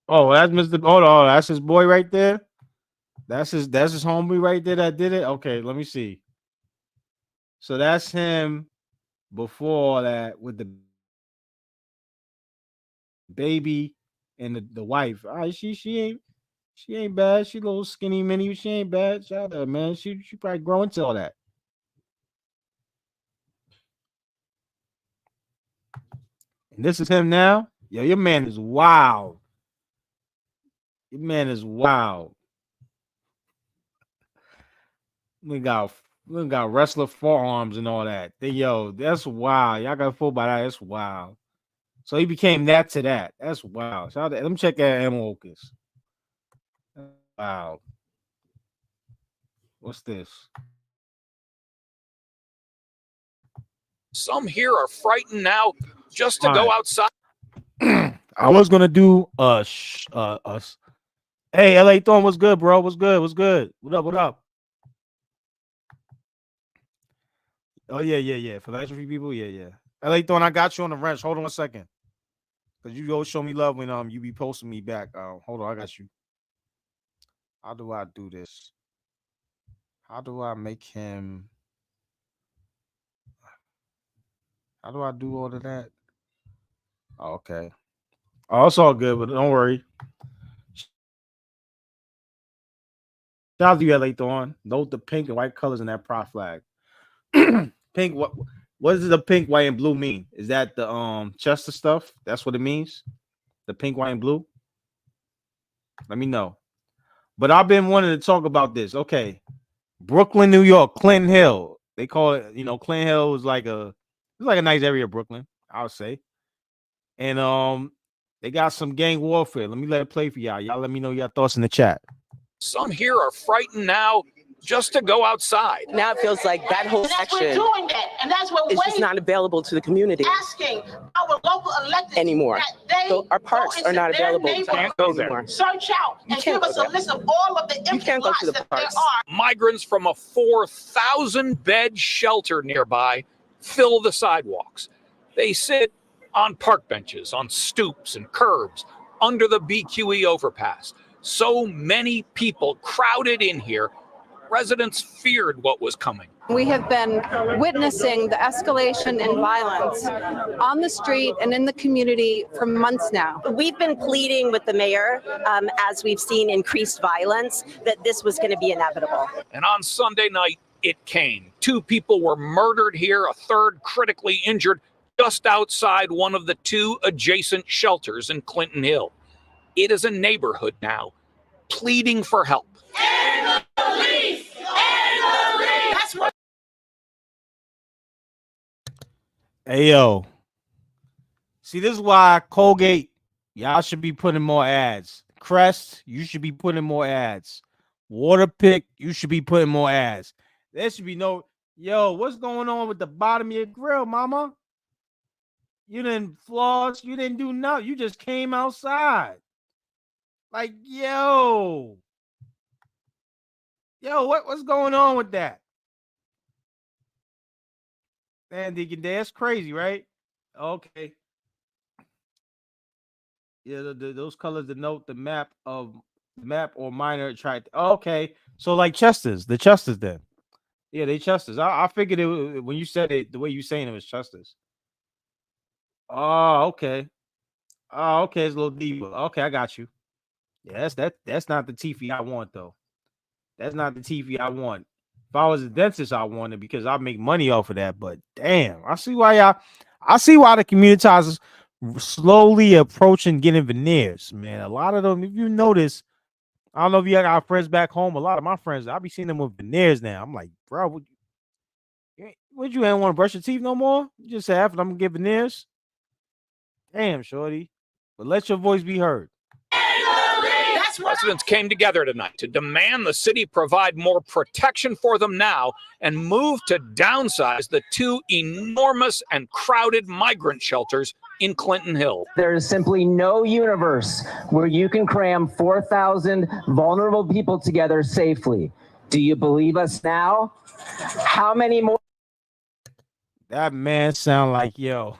Oh, that's Mr. Hold on, that's his boy right there. That's his homie right there that did it. Okay, let me see. So that's him before that with the baby and the wife. All right, she ain't. She ain't bad. She a little skinny mini. She ain't bad. Shout out to her, man. She probably grow into all that. And this is him now. Yo, your man is wild. Your man is wild. We got wrestler forearms and all that. Yo, that's wild. Y'all got fooled by that. That's wild. So he became that to that. That's wild. Shout out to, let me check that M. Ocus. Wow. What's this? Some here are frightened now just to All go right. outside. I was gonna do Hey, LA Thorn, what's good, bro? What's good? What's good? What up? What up? Oh yeah. For the extra few people, yeah. LA Thorn, I got you on the wrench. Hold on a second. Cause you always show me love when you be posting me back. Hold on, I got you. How do I do this? How do I make him? How do I do all of that? Oh, okay. Oh, it's all good, but don't worry. Shout out to you, LA Thorn. Note the pink and white colors in that prop flag. Pink, what does the pink, white, and blue mean? Is that the Chester stuff? That's what it means? The pink, white, and blue? Let me know. But I've been wanting to talk about this. Okay. Brooklyn, New York, Clinton Hill. They call it, Clinton Hill is like a nice area of Brooklyn, I would say. And they got some gang warfare. Let me let it play for y'all. Y'all let me know your thoughts in the chat. Some here are frightened now just to go outside. Now it feels like that whole section we're doing that, and that's what is just not available to the community asking our local elected anymore. So our parks are not available. You can't go there. Search out and give us a list of all of the empty lots that there are. Migrants from a 4,000-bed shelter nearby fill the sidewalks. They sit on park benches, on stoops and curbs, under the BQE overpass. So many people crowded in here, residents feared what was coming. We have been witnessing the escalation in violence on the street and in the community for months now. We've been pleading with the mayor, as we've seen increased violence, that this was going to be inevitable. And on Sunday night, it came. 2 people were murdered here, a third critically injured just outside one of the 2 adjacent shelters in Clinton Hill. It is a neighborhood now, pleading for help. And the police! That's what. Hey, yo. See, this is why Colgate, y'all should be putting more ads. Crest, you should be putting more ads. Waterpick, you should be putting more ads. There should be no, yo, what's going on with the bottom of your grill, mama? You didn't floss. You didn't do nothing. You just came outside. Like, yo, what's going on with that? Man, Deacon, that's crazy, right? Okay. Yeah, those colors denote the map or minor attract. Okay, so like the Chesters then. Yeah, they Chesters. I figured it when you said it the way you saying it was Chesters. Oh, okay. Oh, okay, it's a little deeper. Okay, I got you. Yeah, that's not the TV I want though. That's not the TV I want. If I was a dentist, I want it because I make money off of that. But damn, I see why the communitizers slowly approaching getting veneers, man. A lot of them, if you notice, I don't know if you got friends back home. A lot of my friends, I be seeing them with veneers now. I'm like, bro, would you ain't want to brush your teeth no more? You just say, after I'm gonna get veneers. Damn, shorty. But let your voice be heard. Residents came together tonight to demand the city provide more protection for them now and move to downsize the 2 enormous and crowded migrant shelters in Clinton Hill. There is simply no universe where you can cram 4,000 vulnerable people together safely. Do you believe us now? How many more? That man sound like, yo.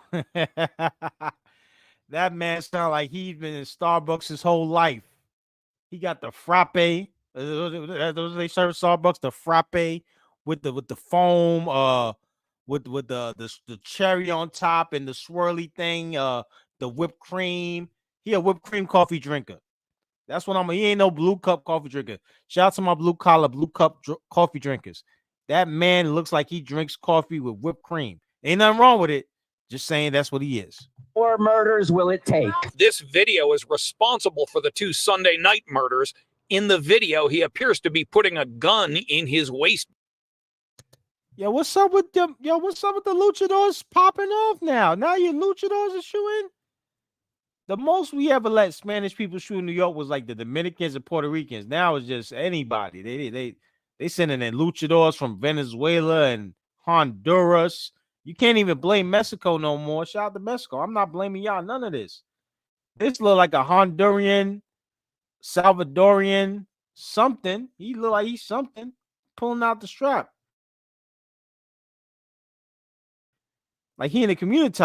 That man sound like he's been in Starbucks his whole life. He got the frappe. Those they serve Starbucks, the frappe with the foam, with the cherry on top and the swirly thing, the whipped cream. He a whipped cream coffee drinker. That's what he ain't no blue cup coffee drinker. Shout out to my blue collar, blue cup coffee drinkers. That man looks like he drinks coffee with whipped cream. Ain't nothing wrong with it. Just saying that's what he is. More murders will it take? This video is responsible for the 2 Sunday night murders. In the video, he appears to be putting a gun in his waist. Yo, what's up with them? Yo, what's up with the luchadors popping off now? Now your luchadors are shooting. The most we ever let Spanish people shoot in New York was like the Dominicans and Puerto Ricans. Now it's just anybody. They sending in luchadors from Venezuela and Honduras. You can't even blame Mexico no more. Shout out to Mexico. I'm not blaming y'all. None of this. This look like a Honduran, Salvadorian, something. He look like he's something pulling out the strap. Like he in the community.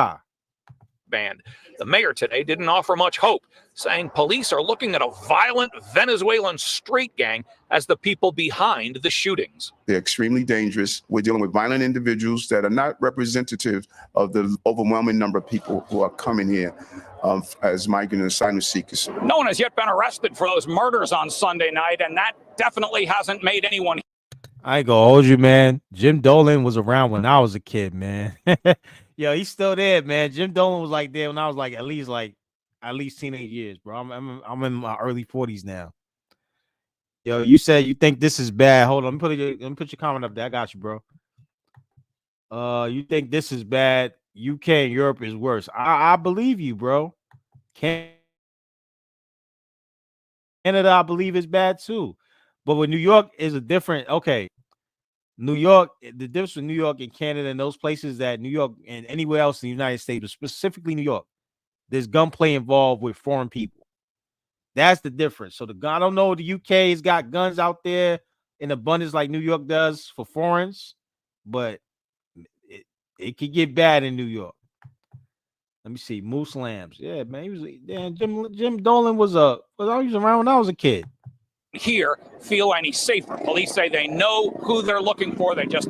Band. The mayor today didn't offer much hope, saying police are looking at a violent Venezuelan street gang as the people behind the shootings. They're extremely dangerous. We're dealing with violent individuals that are not representative of the overwhelming number of people who are coming here as migrant and asylum seekers. No one has yet been arrested for those murders on Sunday night, and that definitely hasn't made anyone. I ain't gonna hold you, man. Jim Dolan was around when I was a kid, man. Yo, he's still there, man. Jim Dolan was like there when I was like at least teenage years, bro. I'm in my early 40s now. Yo, you said you think this is bad. Hold on, let me put your comment up there. I got you, bro. You think this is bad? UK and Europe is worse. I believe you, bro. Canada, I believe is bad too. But with New York is a different. Okay, New York, the difference with New York and Canada and those places that New York and anywhere else in the United States, but specifically New York, there's gunplay involved with foreign people. That's the difference. So I don't know, the UK has got guns out there in abundance like New York does for foreigners, but it could get bad in New York. Let me see. Moose Lambs. Yeah, man. He was Jim Dolan was around when I was a kid. Here feel any safer. Police say they know who they're looking for. They just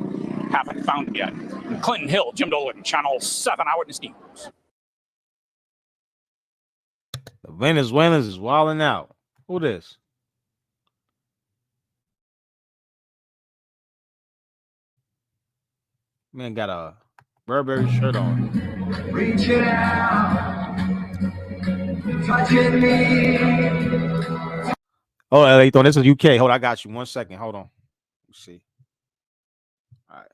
haven't found it yet. In Clinton Hill, Jim Dolan, Channel 7 Eyewitness News. The Venezuelans is wilding out. Who this? Man got a Burberry shirt on. Reaching out, touching me. Oh, Layton, this is UK. Hold on, I got you. 1 second. Hold on. Let's see. All right.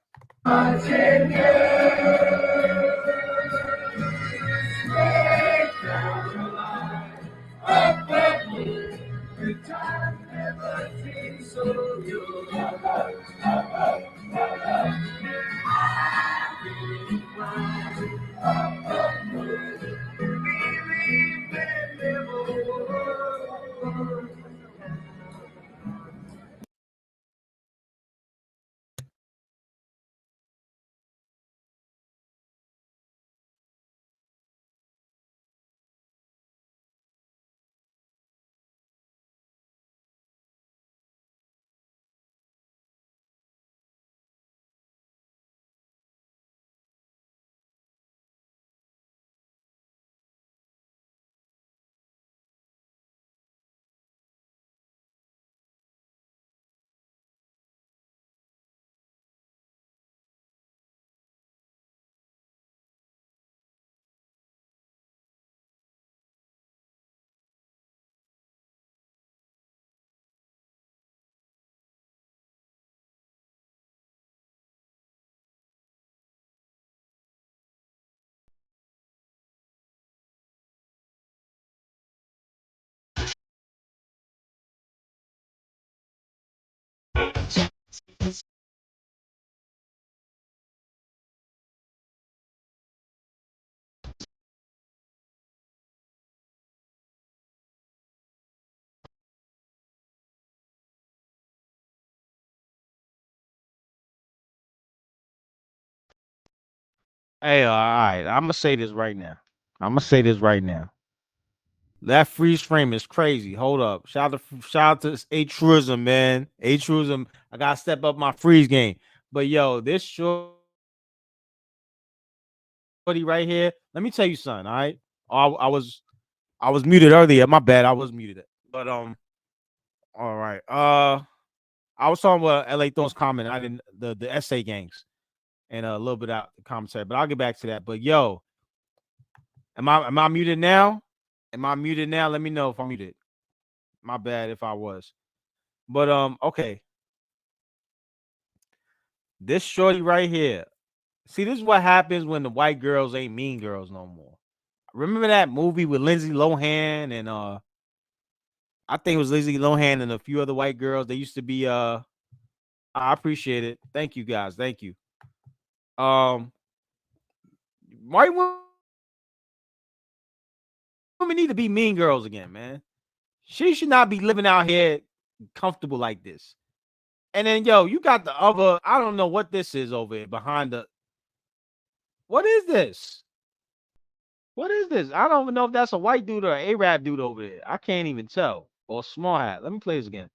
Hey, all right. I'm gonna say this right now. That freeze frame is crazy. Hold up. Shout out to A Truism, man. A Truism. I gotta step up my freeze game. But yo, this shorty right here. Let me tell you something. All right. I was muted earlier. My bad. I was muted. But all right. I was talking about LA Thorn's comment. I didn't the essay gangs and a little bit out the commentary, but I'll get back to that. But yo, am I muted now? Am I muted now? Let me know if I'm muted. My bad if I was. But okay. This shorty right here. See, this is what happens when the white girls ain't mean girls no more. Remember that movie with Lindsay Lohan and I think it was Lindsay Lohan and a few other white girls. They used to be I appreciate it. Thank you guys. Thank you. White women need to be mean girls again, man. She should not be living out here comfortable like this. And then yo, you got the other, I don't know what this is over here behind the. What is this? What is this? I don't even know if that's a white dude or an Arab dude over there. I can't even tell. Or a small hat. Let me play this again.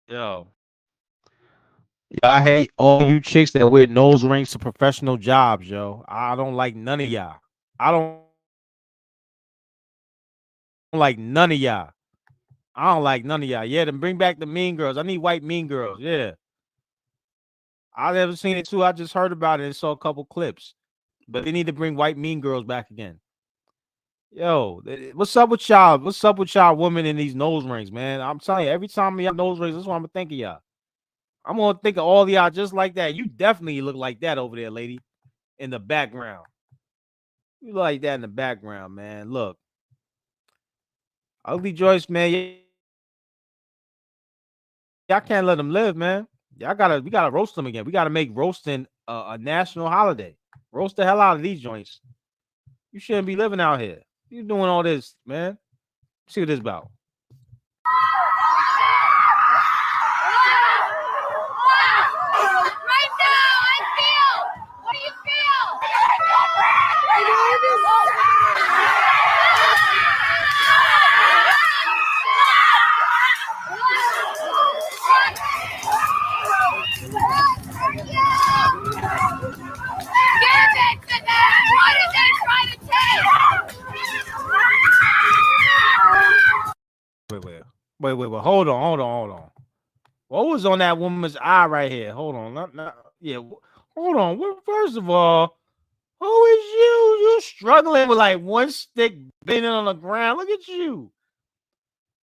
Yo. Yeah, I hate all you chicks that wear nose rings to professional jobs, yo. I don't like none of y'all. I don't like none of y'all. I don't like none of y'all. Yeah, then bring back the mean girls. I need white mean girls. Yeah. I've never seen it too. I just heard about it and saw a couple clips. But they need to bring white mean girls back again. Yo, what's up with y'all? What's up with y'all women in these nose rings, man? I'm telling you, every time y'all nose rings, that's what I'm gonna think of y'all. I'm gonna think of all of y'all just like that. You definitely look like that over there, lady, in the background. You look like that in the background, man. Look, Ugly Joyce, man. Y'all can't let them live, man. We gotta roast them again. We gotta make roasting a national holiday. Roast the hell out of these joints. You shouldn't be living out here. You doing all this, man. See what this about. Right now, I feel. What do you feel? What did they try to take? Wait. Hold on. What was on that woman's eye right here? Hold on. Hold on. First of all, who is you? You struggling with like one stick bending on the ground. Look at you.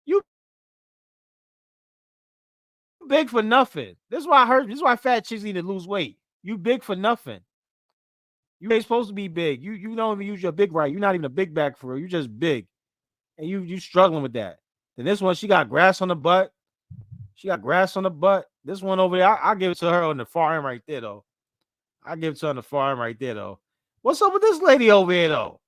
You big for nothing. This is why fat chicks need to lose weight. You big for nothing. You ain't supposed to be big. You don't even use your big right. You're not even a big back for real. You just big. And you struggling with that. Then this one, she got grass on the butt. This one over there, I'll give it to her on the far end right there, though. What's up with this lady over here, though?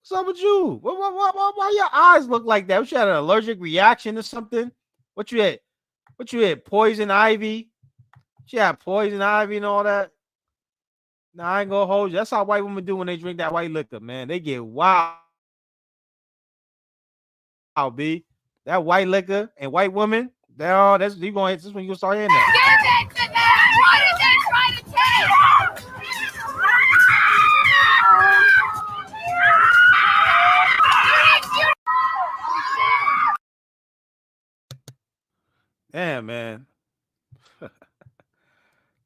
What's up with you? Why your eyes look like that? What, you had an allergic reaction or something? What you had? Poison ivy? She had poison ivy and all that. Nah, I ain't gonna hold you. That's how white women do when they drink that white liquor, man. They get wild. B. That white liquor and white women, that's you gonna this when you gonna start hearing that. Give it to them! What did they try to take? Damn, man.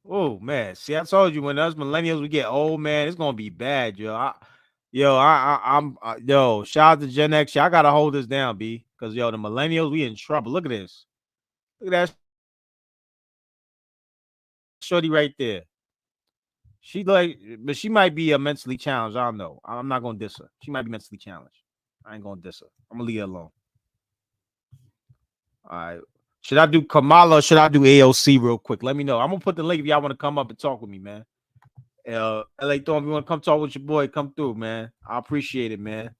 Oh man, see, I told you when us millennials we get old, man, it's gonna be bad, yo. Yo, shout out to Gen X. I gotta hold this down, B, because yo, the millennials, we in trouble. Look at this. Look at that shorty right there. But she might be mentally challenged. I don't know. I'm not gonna diss her. She might be mentally challenged. I ain't gonna diss her. I'm gonna leave her alone. All right. Should I do Kamala or should I do AOC real quick? Let me know. I'm gonna put the link if y'all want to come up and talk with me, man. LA Thorn, if you want to come talk with your boy, come through, man. I appreciate it, man.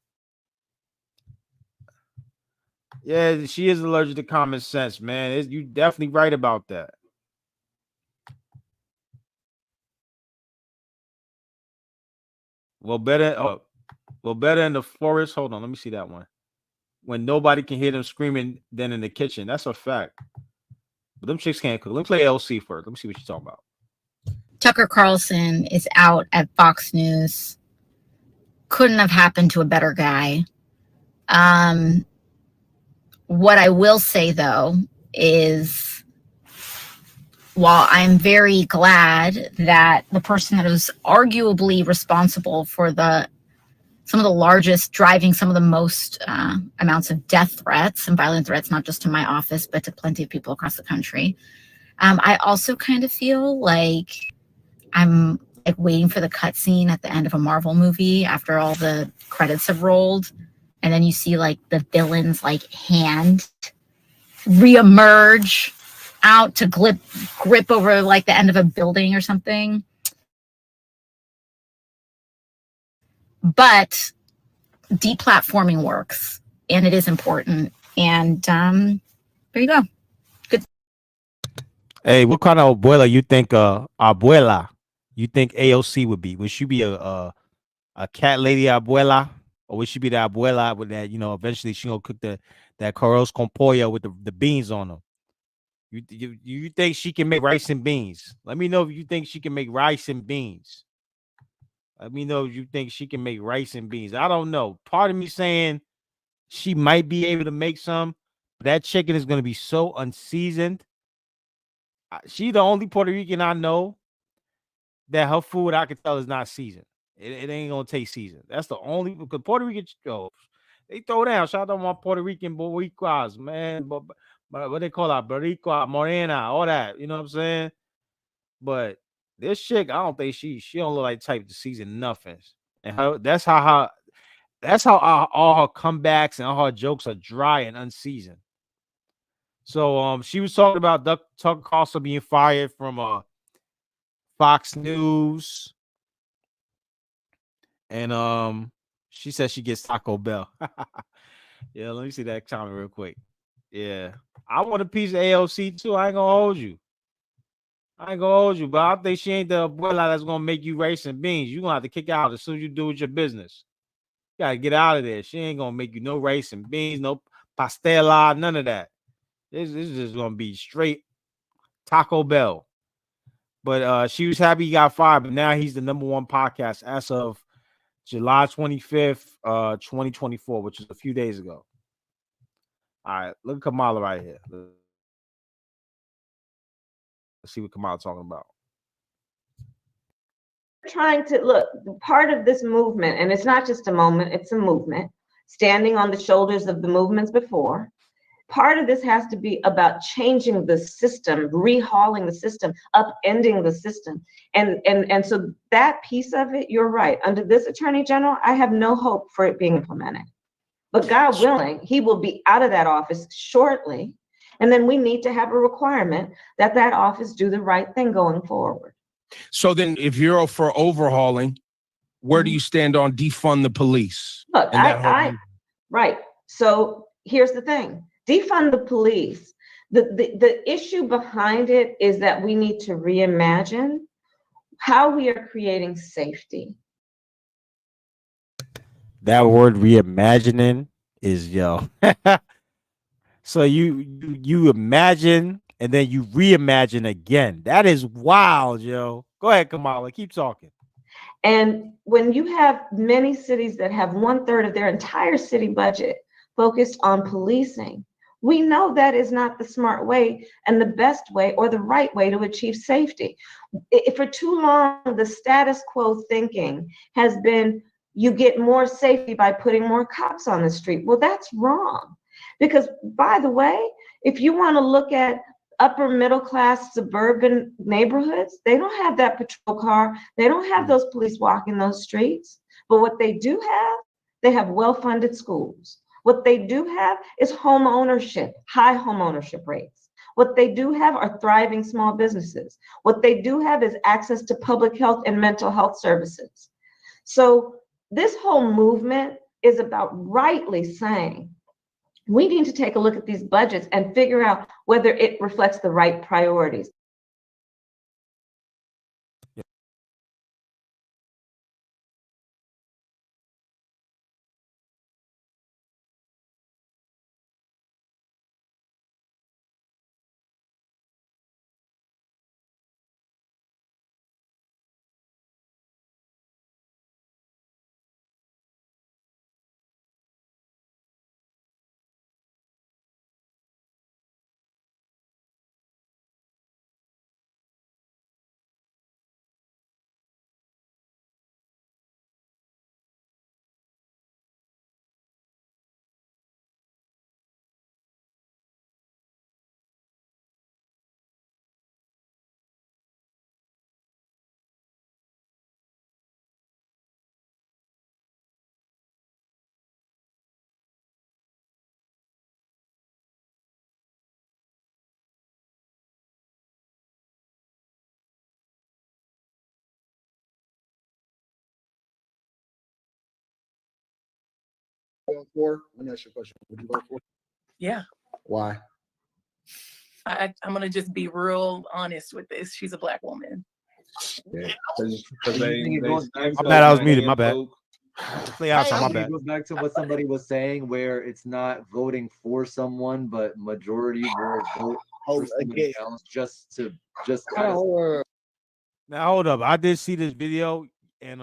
Yeah, she is allergic to common sense, man. You definitely right about that. Well, better in the forest. Hold on, let me see that one. When nobody can hear them screaming than in the kitchen. That's a fact. But them chicks can't cook. Let me play LC first. Let me see what you're talking about. Tucker Carlson is out at Fox News. Couldn't have happened to a better guy. What I will say, though, is while I'm very glad that the person that is arguably responsible for some of the largest, driving some of the most amounts of death threats and violent threats, not just to my office, but to plenty of people across the country. I also kind of feel like I'm like waiting for the cutscene at the end of a Marvel movie after all the credits have rolled. And then you see like the villain's like hand reemerge out to grip over like the end of a building or something. But deplatforming works, and it is important. And there you go. Good. Hey, what kind of abuela you think abuela you think AOC would be? Would she be a cat lady abuela, or would she be the abuela with that, eventually she gonna cook that arroz con pollo with the beans on them? You think she can make rice and beans? Let me know if you think she can make rice and beans. Let me know if you think she can make rice and beans. I don't know. Part of me saying she might be able to make some, but that chicken is gonna be so unseasoned. She the only Puerto Rican I know that her food I can tell is not seasoned. It ain't gonna taste seasoned. That's the only, because Puerto Rican, they throw down. Shout out to my Puerto Rican boricuas, man. But what they call that, boricua, morena, all that. You know what I'm saying? But this chick, I don't think she don't look like the type to season nothing. And that's how all her comebacks and all her jokes are dry and unseasoned. So she was talking about Tucker Carlson being fired from Fox News. And she said she gets Taco Bell. Yeah, let me see that comment real quick. Yeah. I want a piece of AOC too. I ain't gonna hold you. But I think she ain't the abuela that's gonna make you rice and beans. You're gonna have to kick out as soon as you do with your business. You gotta get out of there. She ain't gonna make you no rice and beans, no pastela, none of that. This is just gonna be straight Taco Bell. But she was happy he got fired, but now he's the #1 podcast as of July 25th, 2024, which is a few days ago. All right, look at Kamala right here. Let's see what Kamala's talking about. Trying to look, part of this movement, and it's not just a moment, it's a movement, standing on the shoulders of the movements before. Part of this has to be about changing the system, rehauling the system, upending the system. And so that piece of it, you're right. Under this attorney general, I have no hope for it being implemented. But God willing, he will be out of that office shortly. And then we need to have a requirement that that office do the right thing going forward. So then if you're for overhauling, where do you stand on defund the police? Look, right. So here's the thing. Defund the police. The issue behind it is that we need to reimagine how we are creating safety. That word reimagining is So you imagine and then you reimagine again. That is wild, yo. Go ahead, Kamala. Keep talking. And when you have many cities that have 1/3 of their entire city budget focused on policing, we know that is not the smart way and the best way or the right way to achieve safety. For too long, the status quo thinking has been you get more safety by putting more cops on the street. Well, that's wrong. Because, by the way, if you want to look at upper middle class suburban neighborhoods, they don't have that patrol car. They don't have those police walking those streets. But what they do have, they have well-funded schools. What they do have is home ownership, high home ownership rates. What they do have are thriving small businesses. What they do have is access to public health and mental health services. So this whole movement is about rightly saying, we need to take a look at these budgets and figure out whether it reflects the right priorities. vote for? Let me ask you a question. Would you vote for? Yeah. Why? I'm gonna just be real honest with this. She's a black woman. Yeah. My bad, I was muted. My bad. Play I outside. My think it bad. goes back to what somebody was saying, where it's not voting for someone, but majority will vote for somebody else just Now hold up. I did see this video, and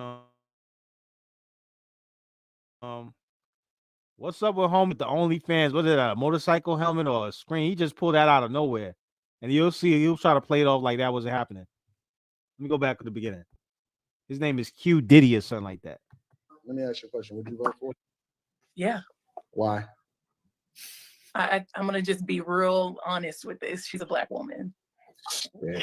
what's up with home with the OnlyFans? Was it a motorcycle helmet or a screen? He just pulled that out of nowhere, and you'll see he'll try to play it off like that wasn't happening. Let me go back to the beginning. His name is Q Diddy or something like that. Let me ask you a question. Would you vote for? Yeah. Why? I'm gonna just be real honest with this. She's a black woman. Yeah.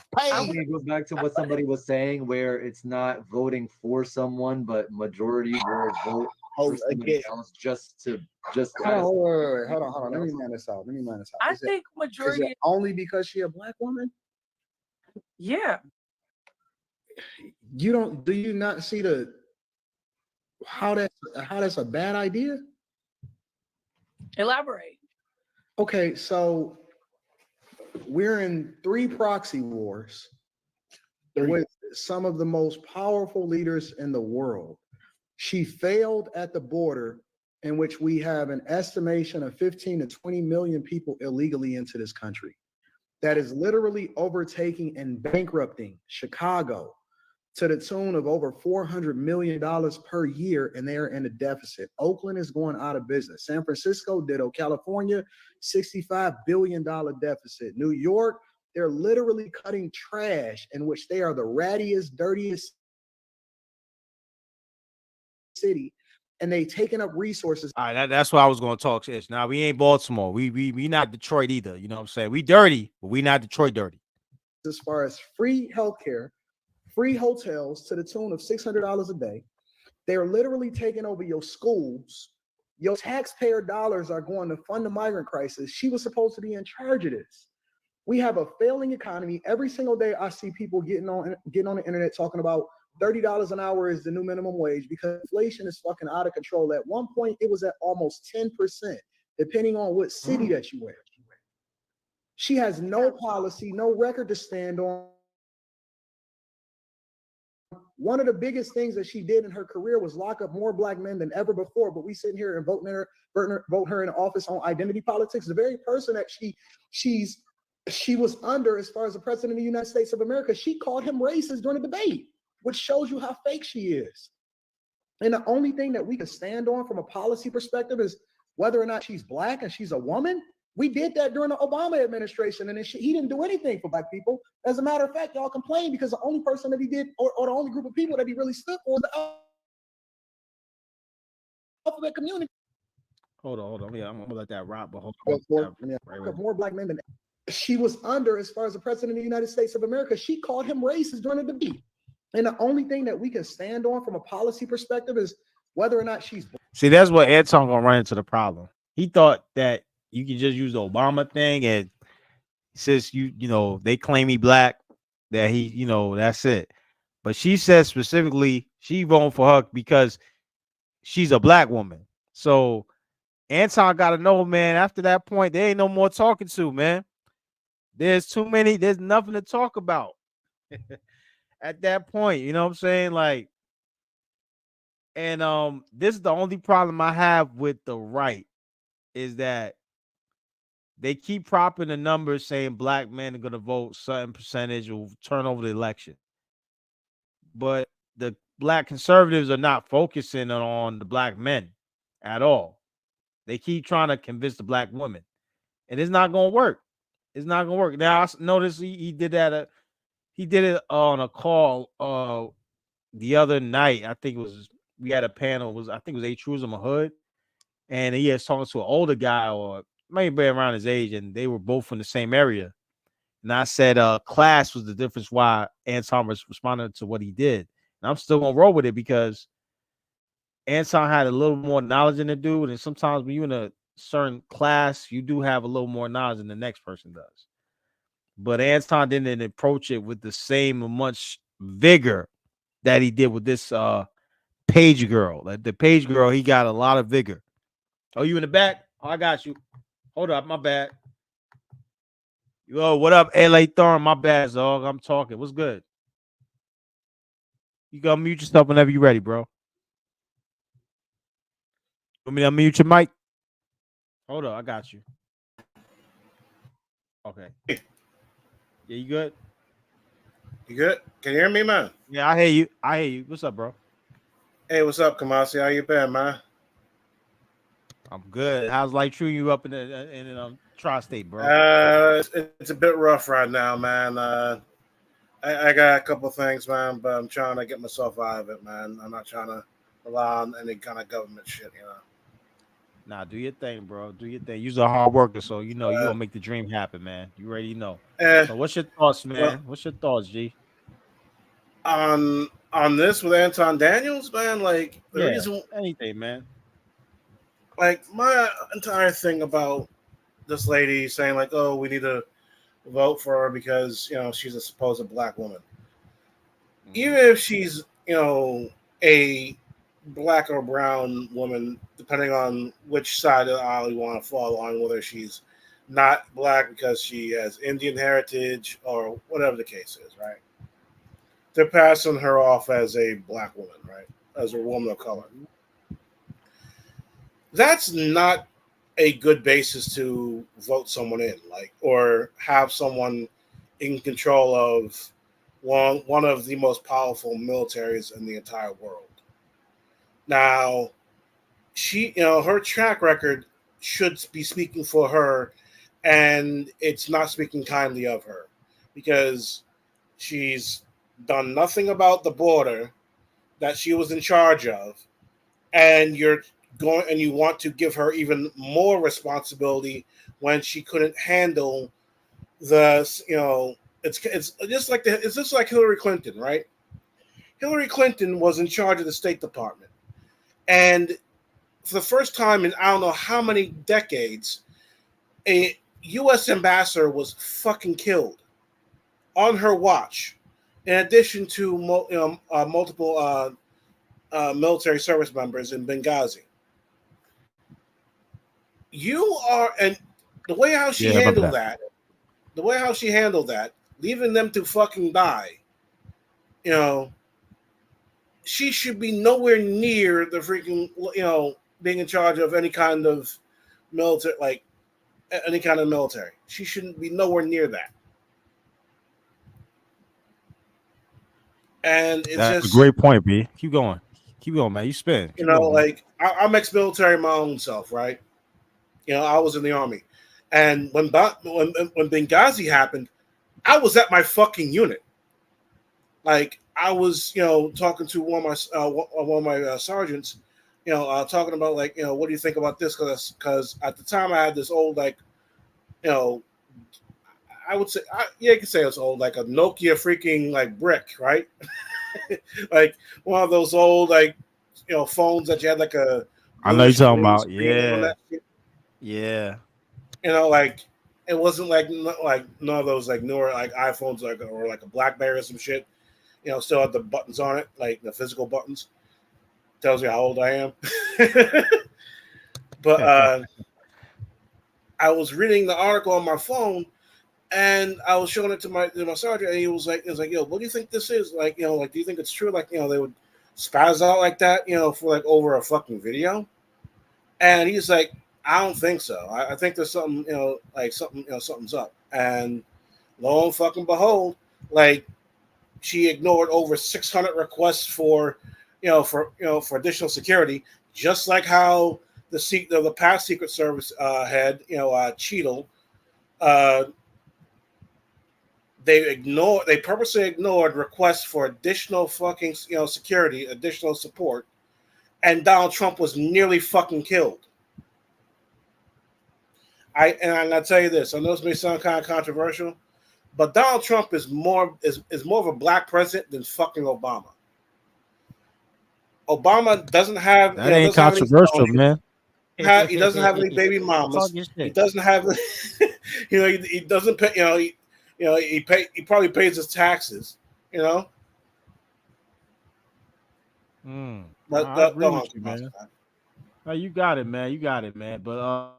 it goes back to what somebody was saying, where it's not voting for someone, but majority will vote for somebody else just Hold on. Let me man this out. I think majority. Is it only because she a black woman? Yeah. Do you not see how that's a bad idea? Elaborate. Okay, so we're in 3 proxy wars with some of the most powerful leaders in the world. She failed at the border, in which we have an estimation of 15 to 20 million people illegally into this country. That is literally overtaking and bankrupting Chicago to the tune of over $400 million per year, and they're in a deficit. Oakland is going out of business. San Francisco ditto. California, $65 billion deficit. New York, they're literally cutting trash, in which they are the rattiest, dirtiest city, and they taking up resources. All right, that's what I was going to talk. Now we ain't Baltimore. We not Detroit either. You know what I'm saying? We dirty, but we not Detroit dirty. As far as free healthcare, free hotels to the tune of $600 a day. They're literally taking over your schools. Your taxpayer dollars are going to fund the migrant crisis. She was supposed to be in charge of this. We have a failing economy. Every single day I see people getting on the internet talking about $30 an hour is the new minimum wage because inflation is fucking out of control. At one point, it was at almost 10%, depending on what city that you were. She has no policy, no record to stand on. One of the biggest things that she did in her career was lock up more black men than ever before, but we sitting here and vote her in office on identity politics. The very person that she was under as far as the president of the United States of America, she called him racist during the debate, which shows you how fake she is. And the only thing that we can stand on from a policy perspective is whether or not she's black and she's a woman. We did that during the Obama administration, and he didn't do anything for black people. As a matter of fact, y'all complain because the only person that he did, or the only group of people that he really stood for, was the alphabet community. Hold on. Yeah, I'm gonna let that rock, but hold on. More black men than she was under as far as the president of the United States of America. She called him racist during the debate. And the only thing that we can stand on from a policy perspective is whether or not she's. See, that's what Anton gonna run into the problem. He thought that you can just use the Obama thing, and since you know they claim he black, that he, that's it. But she says specifically she voting for her because she's a black woman. So Anton got to know, man. After that point, there ain't no more talking to, man. There's nothing to talk about at that point. You know what I'm saying? Like, and this is the only problem I have with the right is that they keep propping the numbers saying black men are going to vote certain percentage or turn over the election. But the black conservatives are not focusing on the black men at all. They keep trying to convince the black women. And it's not going to work. It's not going to work. Now, I noticed he did that. He did it on a call the other night. I think we had a panel. I think it was A. Truism Hood. And he was talking to an older guy or maybe around his age, and they were both from the same area. And I said class was the difference why Anton responded to what he did. And I'm still going to roll with it because Anton had a little more knowledge than the dude. And sometimes when you're in a certain class, you do have a little more knowledge than the next person does. But Anton didn't approach it with the same much vigor that he did with this page girl. Like the page girl, he got a lot of vigor. Oh, you in the back? Oh, I got you. Hold up, my bad. Yo, what up, LA Thorn? My bad, dog. I'm talking. What's good? You gotta mute yourself whenever you're ready, bro. Want me to unmute your mic? Hold up, I got you. Okay. Yeah, you good? You good? Can you hear me, man? Yeah, I hear you. I hear you. What's up, bro? Hey, what's up, Kamasi? How you been, man? I'm good. How's life treating you up in the tri-state, bro? It's a bit rough right now, man. I got a couple things, man, but I'm trying to get myself out of it, man. I'm not trying to rely on any kind of government shit, you know. Nah, do your thing, bro. Do your thing. You're a hard worker, so you know you gonna make the dream happen, man. You already know. So what's your thoughts, man? Well, What's your thoughts, G? On this with Anton Daniels, man, like the Yeah, reason, anything, man. like my entire thing about this lady saying like, oh, we need to vote for her because she's a supposed black woman. Even if she's a black or brown woman, depending on which side of the aisle you want to fall on, whether she's not black because she has Indian heritage or whatever the case is, right? They're passing her off as a black woman, right? As a woman of color. That's not a good basis to vote someone in, like, or have someone in control of one of the most powerful militaries in the entire world. Now, her track record should be speaking for her, and it's not speaking kindly of her because she's done nothing about the border that she was in charge of, and you want to give her even more responsibility when she couldn't handle it's just like Hillary Clinton, right? Hillary Clinton was in charge of the State Department, and for the first time in I don't know how many decades, a U.S. ambassador was fucking killed on her watch, in addition to multiple military service members in Benghazi. And the way how she handled that, leaving them to fucking die, she should be nowhere near the freaking, being in charge of any kind of military, like any kind of military. She shouldn't be nowhere near that. And it's That's just a great point, B. Keep going, man. You spin. Keep going, man. like I'm ex-military my own self, right? I was in the army, and when Benghazi happened, I was at my fucking unit. Like I was, talking to one of my sergeants, talking about like, what do you think about this? Because at the time I had this old I would say, you can say it's old, like a Nokia freaking like brick, right? Like one of those old phones that you had like a I know you're bluish talking green about. screen on Yeah, that shit. yeah. Like it wasn't like none of those like newer like iPhones or like a BlackBerry or some shit. Still have the buttons on it, like the physical buttons. Tells you how old I am. But I was reading the article on my phone, and I was showing it to my sergeant, and he was like, "Yo, what do you think this is? Like, like, do you think it's true? Like, they would spaz out like that, for like over a fucking video?" And he's like, "I don't think so. I think there's something, like something, something's up." And lo and fucking behold, like she ignored over 600 requests for additional security, just like how the past Secret Service head, Cheadle, they purposely ignored requests for additional fucking security, additional support, and Donald Trump was nearly fucking killed. I'll tell you this. I know this may sound kind of controversial, but Donald Trump is more of a black president than fucking Obama. Obama doesn't have That ain't controversial, man. He doesn't have any baby mamas. He doesn't have he doesn't pay he probably pays his taxes, But I go agree on, with you, man. No, you got it, man. You got it, man. But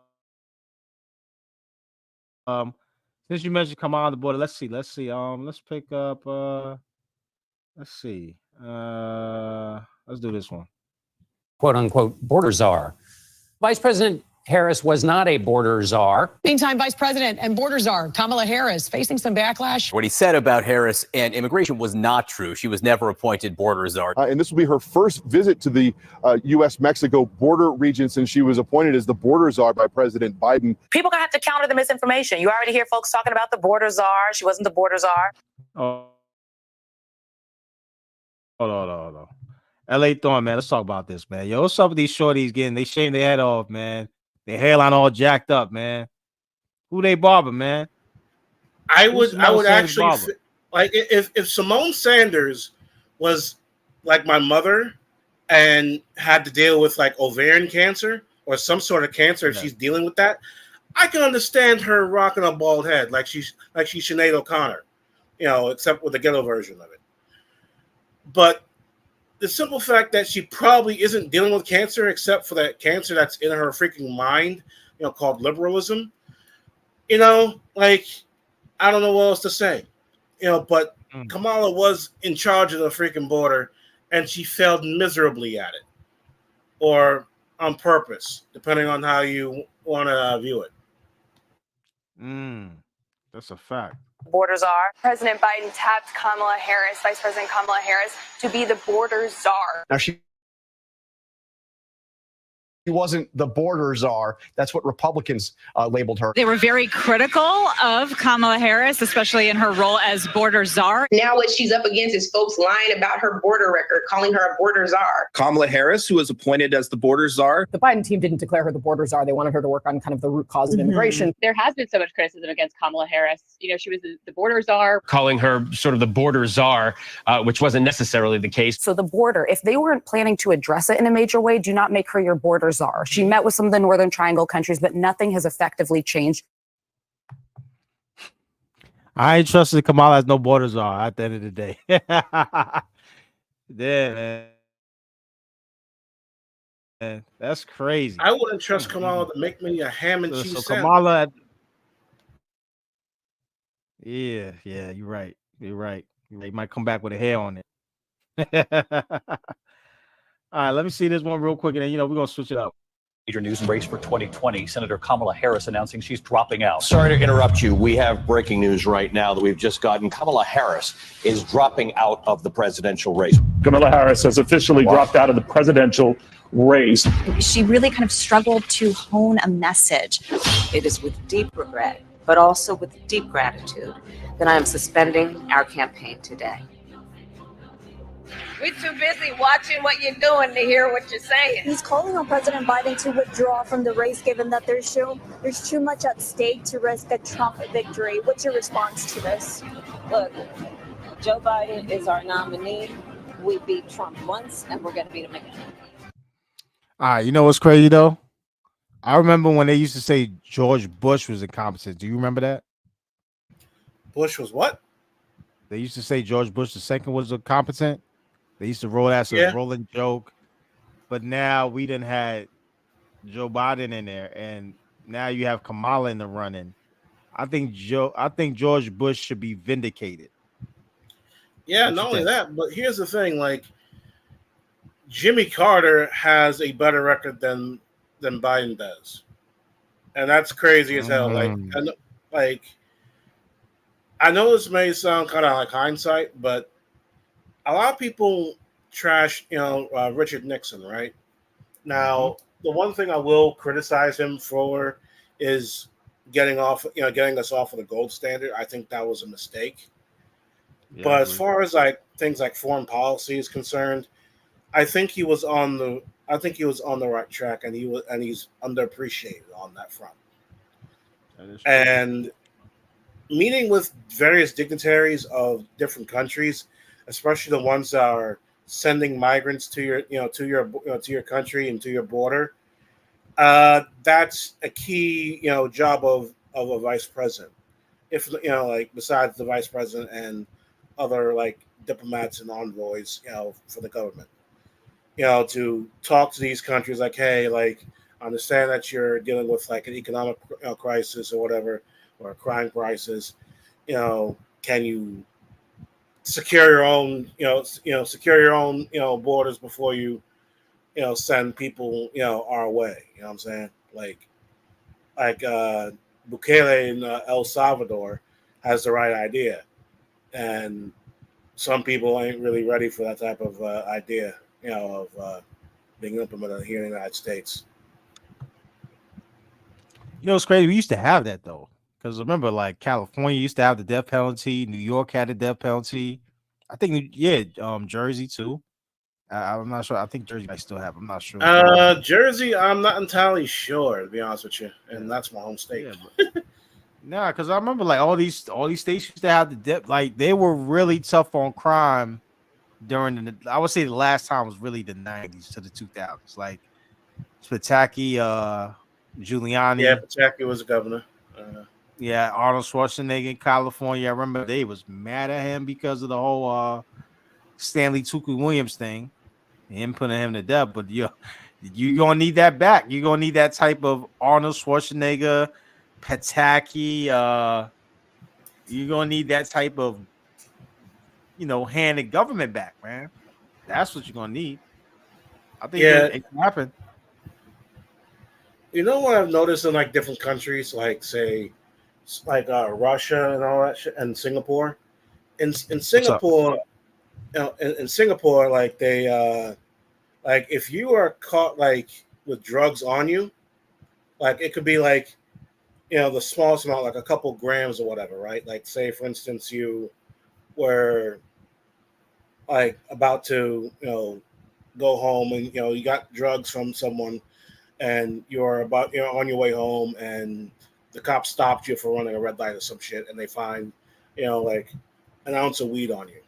since you mentioned Kamala on the border, let's see. Let's pick up. Let's see. Let's do this one. Quote unquote border czar. Vice President Harris was not a border czar. Meantime, Vice President and border czar Kamala Harris facing some backlash. What he said about Harris and immigration was not true. She was never appointed border czar. And this will be her first visit to the U.S.-Mexico border region since she was appointed as the border czar by President Biden. People gonna have to counter the misinformation. You already hear folks talking about the border czar. She wasn't the border czar. Oh, hold on. L.A. Thorn, man. Let's talk about this, man. Yo, what's up with these shorties getting? They shaving their head off, man. Their hairline all jacked up, man. Who they barber, man? I Who's would Simone Sanders' actually barber? like if Simone Sanders was like my mother and had to deal with like ovarian cancer or some sort of cancer, if she's dealing with that, I can understand her rocking a bald head like she's Sinead O'Connor, except with the ghetto version of it. But the simple fact that she probably isn't dealing with cancer except for that cancer that's in her freaking mind, called liberalism, I don't know what else to say, but Kamala was in charge of the freaking border and she failed miserably at it, or on purpose, depending on how you want to view it. That's a fact. Border czar. President Biden tapped Kamala Harris, Vice President Kamala Harris, to be the border czar. Now, she wasn't the border czar. That's what Republicans labeled her. They were very critical of Kamala Harris, especially in her role as border czar. Now what she's up against is folks lying about her border record, calling her a border czar. Kamala Harris, who was appointed as the border czar. The Biden team didn't declare her the border czar. They wanted her to work on kind of the root cause of immigration. There has been so much criticism against Kamala Harris. She was the border czar. Calling her sort of the border czar, which wasn't necessarily the case. So the border, if they weren't planning to address it in a major way, do not make her your border czar. She met with some of the Northern Triangle countries, but nothing has effectively changed. I ain't trusted Kamala as no border czar at the end of the day. Yeah, man. That's crazy. I wouldn't trust Kamala to make me a ham and cheese So sandwich. Kamala, yeah, you're right. They might come back with a hair on it. All right, let me see this one real quick, and then we're gonna switch it up. Major news race for 2020. Senator Kamala Harris announcing she's dropping out. Sorry to interrupt you. We have breaking news right now that we've just gotten. Kamala Harris is dropping out of the presidential race. Kamala Harris has officially dropped out of the presidential race. She really kind of struggled to hone a message. It is with deep regret, but also with deep gratitude, that I am suspending our campaign today. We're too busy watching what you're doing to hear what you're saying. He's calling on President Biden to withdraw from the race, given that there's too much at stake to risk a Trump victory. What's your response to this? Look, Joe Biden is our nominee. We beat Trump once, and we're going to beat him again. All right, you know what's crazy though? I remember when they used to say George Bush was incompetent. Do you remember that? Bush was what? They used to say George Bush II was incompetent. They used to roll that as a rolling joke, but now we done had Joe Biden in there, and now you have Kamala in the running. I think George Bush should be vindicated. Yeah, not only that, but here's the thing: like Jimmy Carter has a better record than Biden does, and that's crazy as hell. I know this may sound kind of like hindsight, but a lot of people trash, Richard Nixon, right? Now, the one thing I will criticize him for is getting us off of the gold standard. I think that was a mistake. Yeah, but as far as things like foreign policy is concerned, I think he was on the right track, and he's underappreciated on that front. And meeting with various dignitaries of different countries, especially the ones that are sending migrants to your country and to your border, that's a key job of a vice president. If besides the vice president and other diplomats and envoys for the government. to talk to these countries like, hey, like, I understand that you're dealing with like an economic crisis or whatever, or a crime crisis. Can you secure your own, secure your own, borders before you, send people, our way. You know what I'm saying? Like Bukele in El Salvador has the right idea, and some people ain't really ready for that type of idea, of being implemented here in the United States. It's crazy. We used to have that though, because remember, like California used to have the death penalty. New York had the death penalty. I think, Jersey too. I'm not sure. I think Jersey might still have. I'm not sure. Jersey, I'm not entirely sure, to be honest with you, and that's my home state. Yeah, but nah, because I remember like all these states used to have the death. Like they were really tough on crime during the. I would say the last time was really the '90s to the 2000s. Like Pataki, Yeah, Giuliani. Pataki was a governor. Yeah, Arnold Schwarzenegger in California. I remember they was mad at him because of the whole Stanley Tucci Williams thing, him putting him to death. But you gonna need that back. You're gonna need that type of Arnold Schwarzenegger, Pataki. You're gonna need that type of hand the government back, man. That's what you're gonna need. I think it can happen. You know what I've noticed in like different countries, like say, like Russia and all that shit, and Singapore. In Singapore, in Singapore, like they like if you are caught like with drugs on you, like it could be like the smallest amount, like a couple grams or whatever, right? Like say for instance you were like about to go home and you got drugs from someone and you're about on your way home and the cops stopped you for running a red light or some shit and they find like an ounce of weed on you.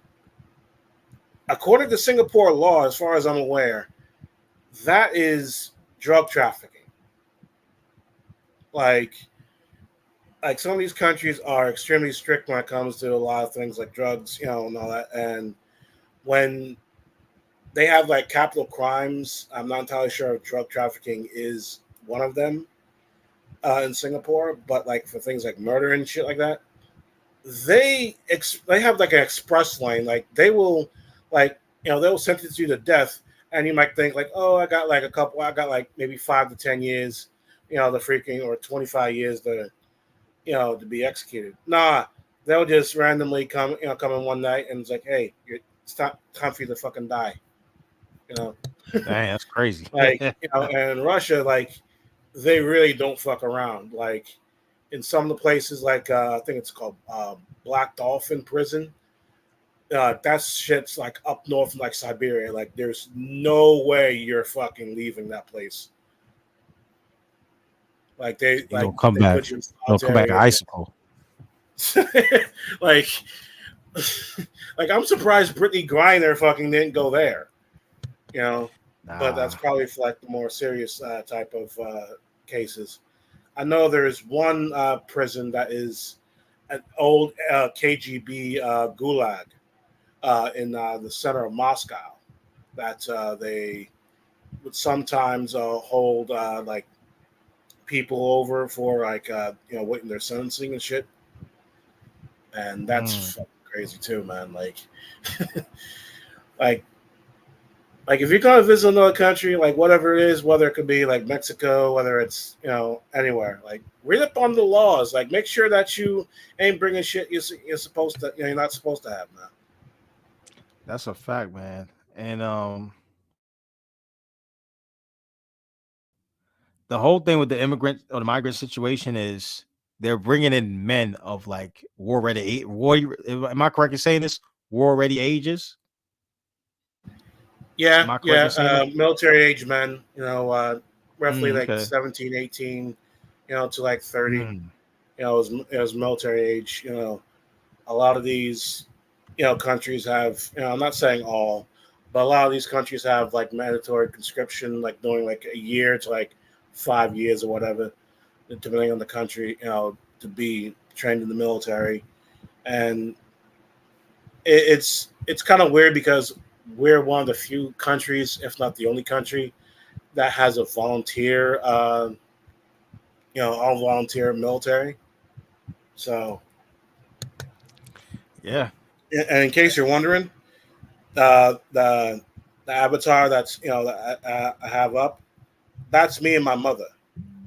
According to Singapore law, as far as I'm aware, that is drug trafficking. Like some of these countries are extremely strict when it comes to a lot of things like drugs, and all that. And when they have like capital crimes, I'm not entirely sure if drug trafficking is one of them in Singapore, but like for things like murder and shit like that, they have like an express lane. Like they will, like they'll sentence you to death, and you might think like, oh, I got like maybe 5 to 10 years, the freaking or 25 years to to be executed. Nah, they'll just randomly come in one night and it's like, hey, it's time for you to fucking die. Dang, that's crazy. Like and Russia, like they really don't fuck around. Like in some of the places, like I think it's called Black Dolphin Prison. That shit's like up north in like Siberia. Like there's no way you're fucking leaving that place. Like they come back. put you in They'll come back to icicle. like I'm surprised Brittany Griner fucking didn't go there. But that's probably for like the more serious type of cases. I know there's one prison that is an old KGB gulag in the center of Moscow that they would sometimes hold like people over for like waiting their sentencing and shit, and that's fucking crazy too, man. Like like if you're gonna visit another country, like whatever it is, whether it could be like Mexico, whether it's anywhere, like read up on the laws. Like make sure that you ain't bringing shit you're supposed to, you're not supposed to have, man. That's a fact, man. And the whole thing with the immigrant or the migrant situation is they're bringing in men of like war ready. Am I correct in saying this? War ready ages. Yeah, military age men, roughly like okay. 17, 18, to like 30. It was military age. A lot of these, countries have, I'm not saying all, but a lot of these countries have like mandatory conscription, like doing like a year to like 5 years or whatever, depending on the country, to be trained in the military. And it's kind of weird because we're one of the few countries, if not the only country, that has a volunteer, all volunteer military. So, Yeah. and in case you're wondering, the avatar that's that I have up, that's me and my mother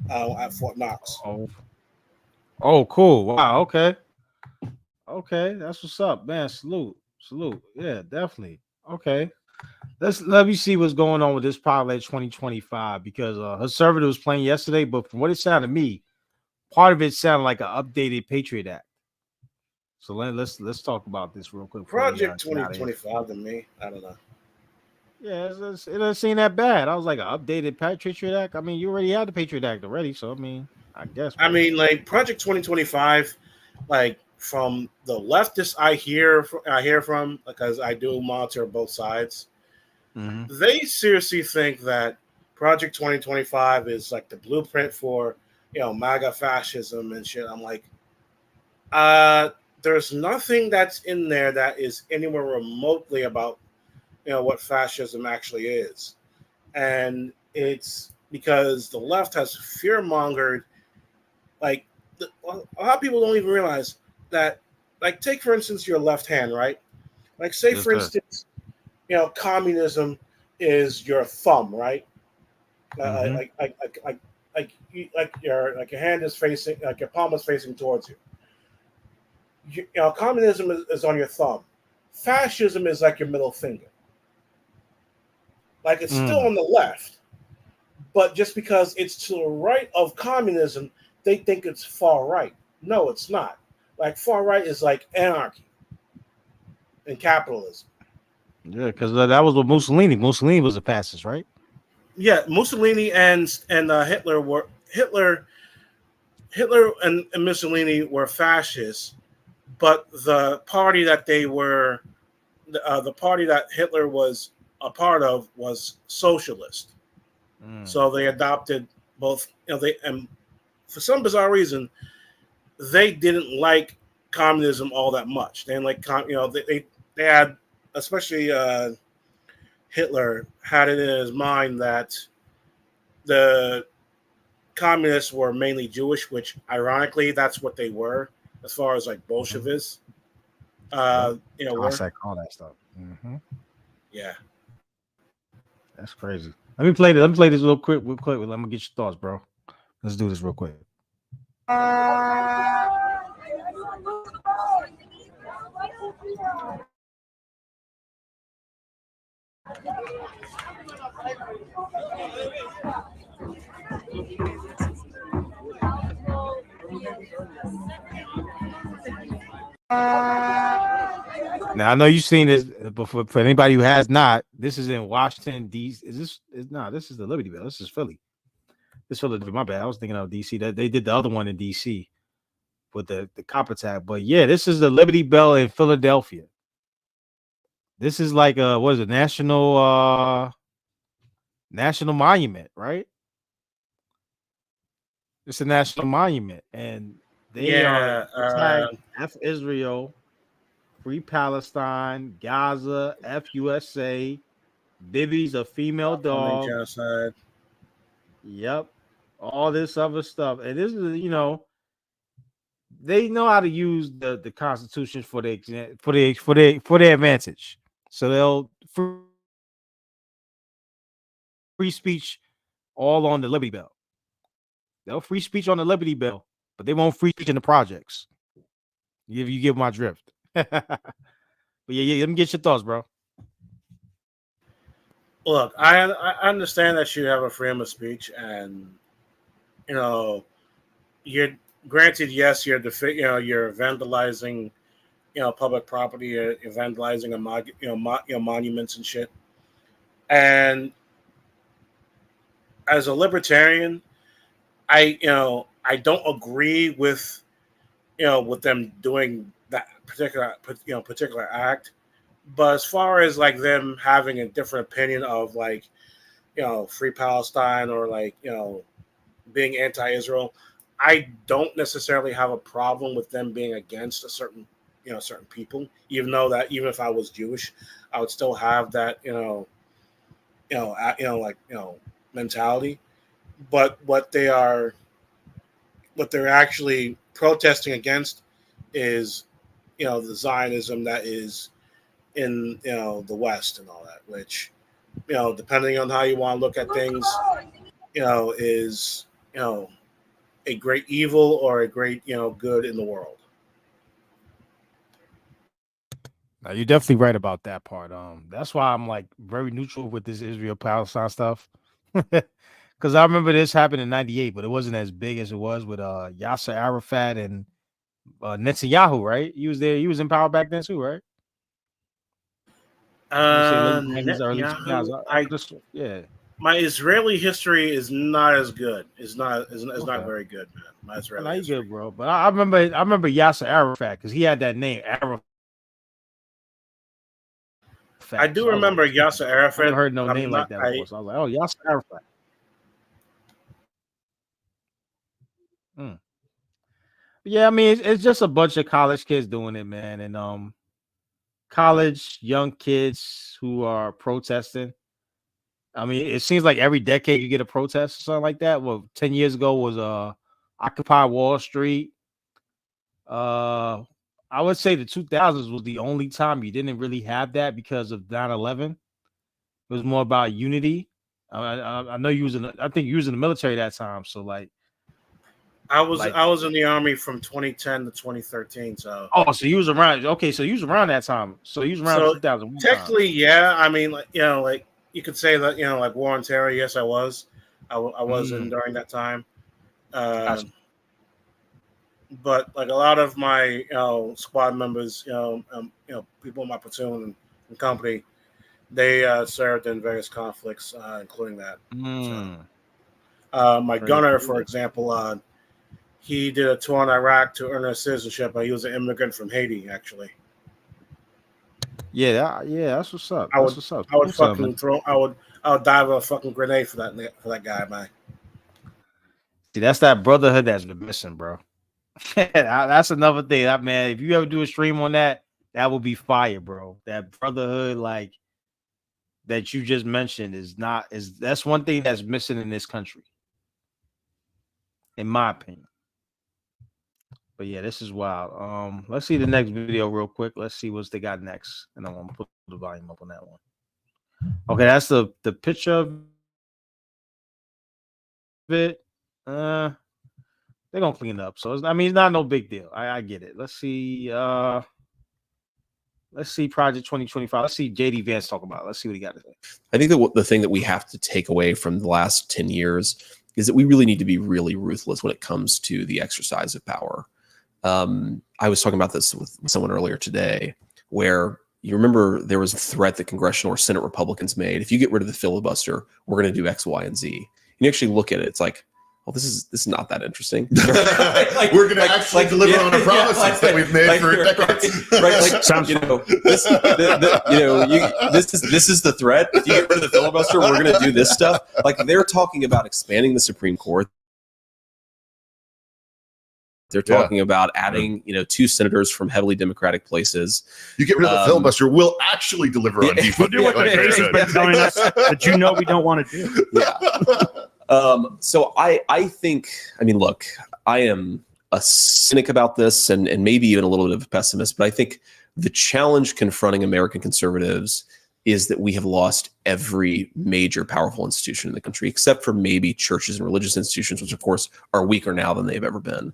at Fort Knox. Oh, cool. Wow. Okay. Okay. That's what's up, man. Salute. Yeah, definitely. Okay. Let me see what's going on with this Pilot 2025 because her server was playing yesterday, but from what it sounded to me, part of it sounded like an updated Patriot Act. So let's talk about this real quick before we Project get out of here. 2025 to me, I don't know. Yeah, it doesn't seem that bad. I was like an updated Patriot Act. I mean, you already had the Patriot Act already, so I mean, I guess. I mean, like Project 2025, like from the leftists I hear from, because I do monitor both sides. They seriously think that Project 2025 is like the blueprint for MAGA fascism and shit. I'm like, there's nothing that's in there that is anywhere remotely about what fascism actually is, and it's because the left has fear mongered. Like a lot of people don't even realize that. Like, take for instance your left hand, right? Like, say for instance, communism is your thumb, right? Like your hand is facing, like your palm is facing towards you. Communism is on your thumb. Fascism is like your middle finger. Like, it's still on the left, but just because it's to the right of communism, they think it's far right. No, it's not. Like, far right is like anarchy and capitalism. Yeah, because that was what Mussolini was a fascist, right? Yeah, Mussolini and Hitler were Hitler and Mussolini were fascists, but the party that they were, the party that Hitler was a part of was socialist. So they adopted both. And for some bizarre reason, they didn't like communism all that much. They didn't like they had, especially Hitler had it in his mind that the communists were mainly Jewish, which ironically that's what they were as far as like Bolsheviks. Cossack, all that stuff. Yeah, that's crazy. Let me play this real quick. Let me get your thoughts, bro. Let's do this real quick. Now I know you've seen this, but for anybody who has not, this is in Washington D.C. This is the Liberty Bell. This is Philly. This Philadelphia. My bad. I was thinking of D.C. That they did the other one in D.C. with the cop attack. But yeah, this is the Liberty Bell in Philadelphia. This is like what is it? National monument, right? It's a national monument, and they are tagged F Israel, Free Palestine, Gaza, F USA, Bibi's a female dog. Genocide. Yep, all this other stuff, and this is they know how to use the Constitution for their advantage. So they'll free speech all on the Liberty Bell. They'll free speech on the Liberty Bell, but they won't free speech in the projects. You give my drift. But yeah, let me get your thoughts, bro. Look, I understand that you have a freedom of speech, and you're granted. Yes, you're you're vandalizing, public property, you're vandalizing monuments and shit. And as a libertarian, I don't agree with with them doing that particular act. But as far as like them having a different opinion of like Free Palestine or like being anti-Israel, I don't necessarily have a problem with them being against a certain certain people. Even if I was Jewish, I would still have that mentality. But what they're actually protesting against is the Zionism that is in the West and all that, which depending on how you want to look at things, is a great evil or a great good in the world. Now, you're definitely right about that part. That's why I'm like very neutral with this Israel Palestine stuff. Because I remember this happened in '98, but it wasn't as big as it was with Yasser Arafat and Netanyahu, right? He was there. He was in power back then too, right? You say late '90s, early 2000s. Yeah. My Israeli history is not as good. It's not very good, man. My Israeli Not history. good, bro. But I remember Yasser Arafat because he had that name Arafat. I do remember Yasser Arafat. I never heard no name like that before. So I was like, oh, Yasser Arafat. Yeah, I mean, it's just a bunch of college kids doing it, man, and college young kids who are protesting. I mean, it seems like every decade you get a protest or something like that. Well, 10 years ago was Occupy Wall Street. I would say the 2000s was the only time you didn't really have that because of 9/11. It was more about unity. I know I think you was in the military that time, so like. I was in the army from 2010 to 2013. So so you was around. Okay, so you was around that time. So you was around 2001. Technically, yeah. I mean, like you could say that like war on terror. Yes, I was. I was in during that time. Gotcha. But like a lot of my squad members, people in my platoon and company, they served in various conflicts, including that. So, my gunner, for example, he did a tour in Iraq to earn his citizenship, but he was an immigrant from Haiti, actually. Yeah, that's what's up. I would dive a fucking grenade for that guy, man. See, that's that brotherhood that's been missing, bro. That's another thing. That man, if you ever do a stream on that, that will be fire, bro. That brotherhood, like that you just mentioned, that's one thing that's missing in this country, in my opinion. But yeah, this is wild. Let's see the next video real quick. Let's see what they got next, and I'm gonna put the volume up on that one. Okay, that's the picture of it. They're gonna clean it up. So it's not no big deal. I get it. Let's see. Let's see Project 2025. Let's see JD Vance talk about it. Let's see what he got to say. I think that the thing that we have to take away from the last 10 years is that we really need to be really ruthless when it comes to the exercise of power. I was talking about this with someone earlier today, where you remember there was a threat that congressional or Senate Republicans made. If you get rid of the filibuster, we're going to do X, Y, and Z. And you actually look at it, it's like, well, this is not that interesting. We're going to actually deliver on the promises that we've made for decades. Right? Like, this is the threat. If you get rid of the filibuster, we're going to do this stuff. Like, they're talking about expanding the Supreme Court. They're talking about adding, 2 senators from heavily Democratic places. You get rid of the filibuster, we'll actually deliver on defund. We'll do what the base has been telling us that we don't want to do. Yeah. So I think, look, I am a cynic about this and maybe even a little bit of a pessimist, but I think the challenge confronting American conservatives is that we have lost every major powerful institution in the country, except for maybe churches and religious institutions, which of course are weaker now than they've ever been.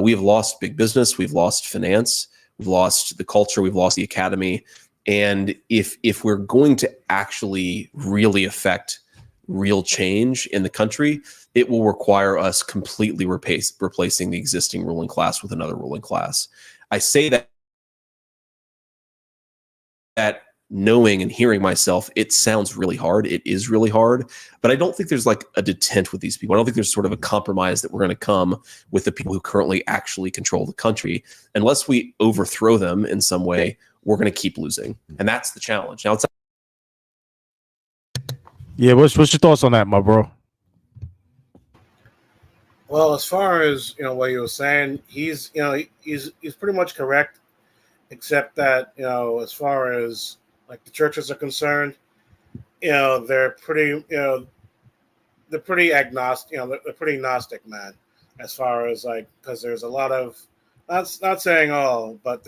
We have lost big business. We've lost finance. We've lost the culture. We've lost the academy. And if we're going to actually really affect real change in the country, it will require us completely replacing the existing ruling class with another ruling class. I say that knowing and hearing myself, it sounds really hard. It is really hard, but I don't think there's like a detent with these people. I don't think there's sort of a compromise that we're going to come with the people who currently actually control the country. Unless we overthrow them in some way, we're going to keep losing. And that's the challenge. Now, what's your thoughts on that, my bro? Well, as far as what you were saying, he's pretty much correct. except that as far as like the churches are concerned, they're pretty they're pretty agnostic. They're pretty gnostic, man. As far as like, because there's a lot of, not saying all, but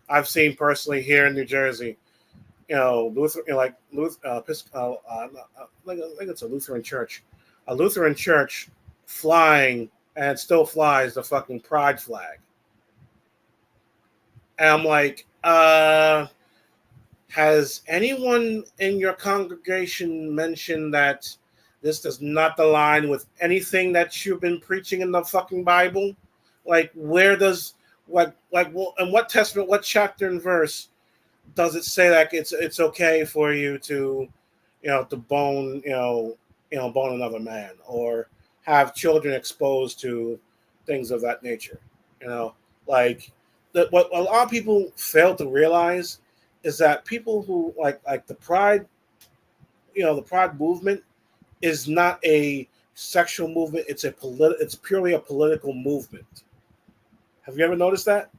I've seen personally here in New Jersey, Luther, like Luther, I think it's a Lutheran church flying and still flies the fucking pride flag. And I'm like, has anyone in your congregation mentioned that this does not align with anything that you've been preaching in the fucking Bible? Like, where does in what testament, what chapter and verse does it say that it's okay for you to, to bone, bone another man or have children exposed to things of that nature? Like what a lot of people fail to realize is that people who like the pride, the pride movement is not a sexual movement. It's purely a political movement. Have you ever noticed that?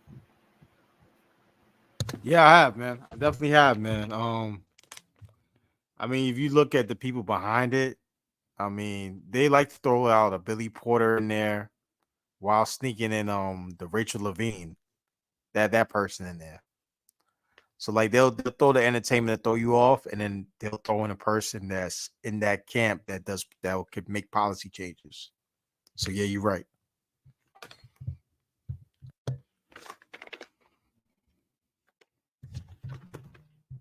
Yeah, I have, man. I definitely have, man. I mean, if you look at the people behind it, I mean, they like to throw out a Billy Porter in there while sneaking in the Rachel Levine, that person in there. So like they'll throw the entertainment to throw you off, and then they'll throw in a person that's in that camp that could make policy changes. So yeah, you're right.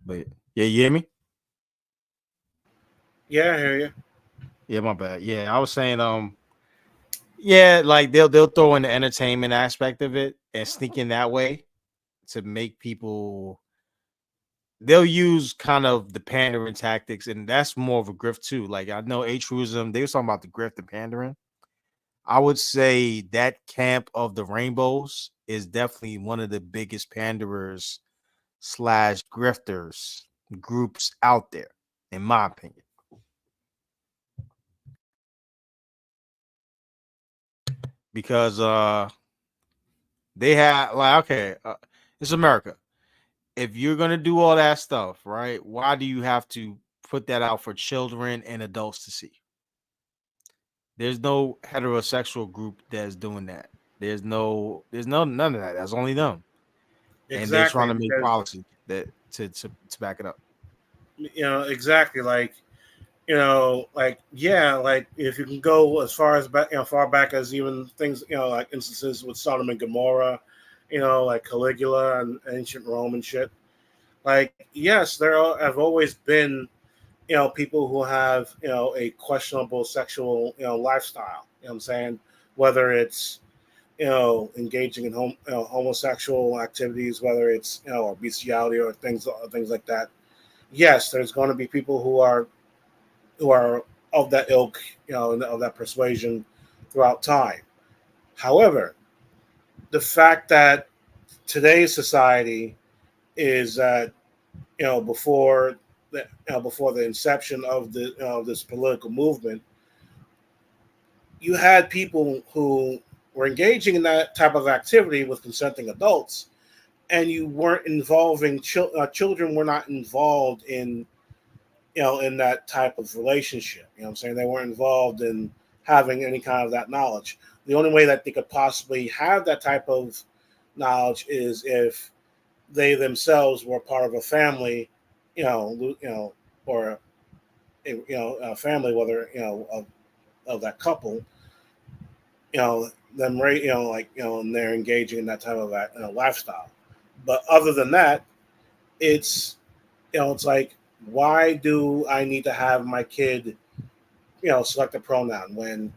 But yeah, you hear me? Yeah, I hear you. Yeah, my bad. Yeah, I was saying yeah, like they'll throw in the entertainment aspect of it and sneak in that way to make people. They'll use kind of the pandering tactics, and that's more of a grift too. Like I know Truism, they were talking about the grift and pandering. I would say that camp of the rainbows is definitely one of the biggest panderers slash grifters groups out there, in my opinion. Because they have like, okay, it's America. If you're gonna do all that stuff, right? Why do you have to put that out for children and adults to see? There's no heterosexual group that's doing that. There's none of that. That's only them. And they're trying Exactly, to make because policy that to back it up. exactly, like like yeah, like if you can go as far as back, far back as even things, like instances with Sodom and Gomorrah, like Caligula and ancient Rome and shit. Like yes, have always been people who have a questionable sexual lifestyle. You know what I'm saying? Whether it's engaging in homosexual activities, whether it's or bestiality or things like that. Yes, there's going to be people who are of that ilk, of that persuasion throughout time. However, the fact that today's society is that before the inception of this political movement, you had people who were engaging in that type of activity with consenting adults, and you weren't involving children were not involved in in that type of relationship. You know what I'm saying? They weren't involved in having any kind of that knowledge. The only way that they could possibly have that type of knowledge is if they themselves were part of a family, or a family, whether of that couple, them like and they're engaging in that type of lifestyle. But other than that, it's it's like, why do I need to have my kid select a pronoun when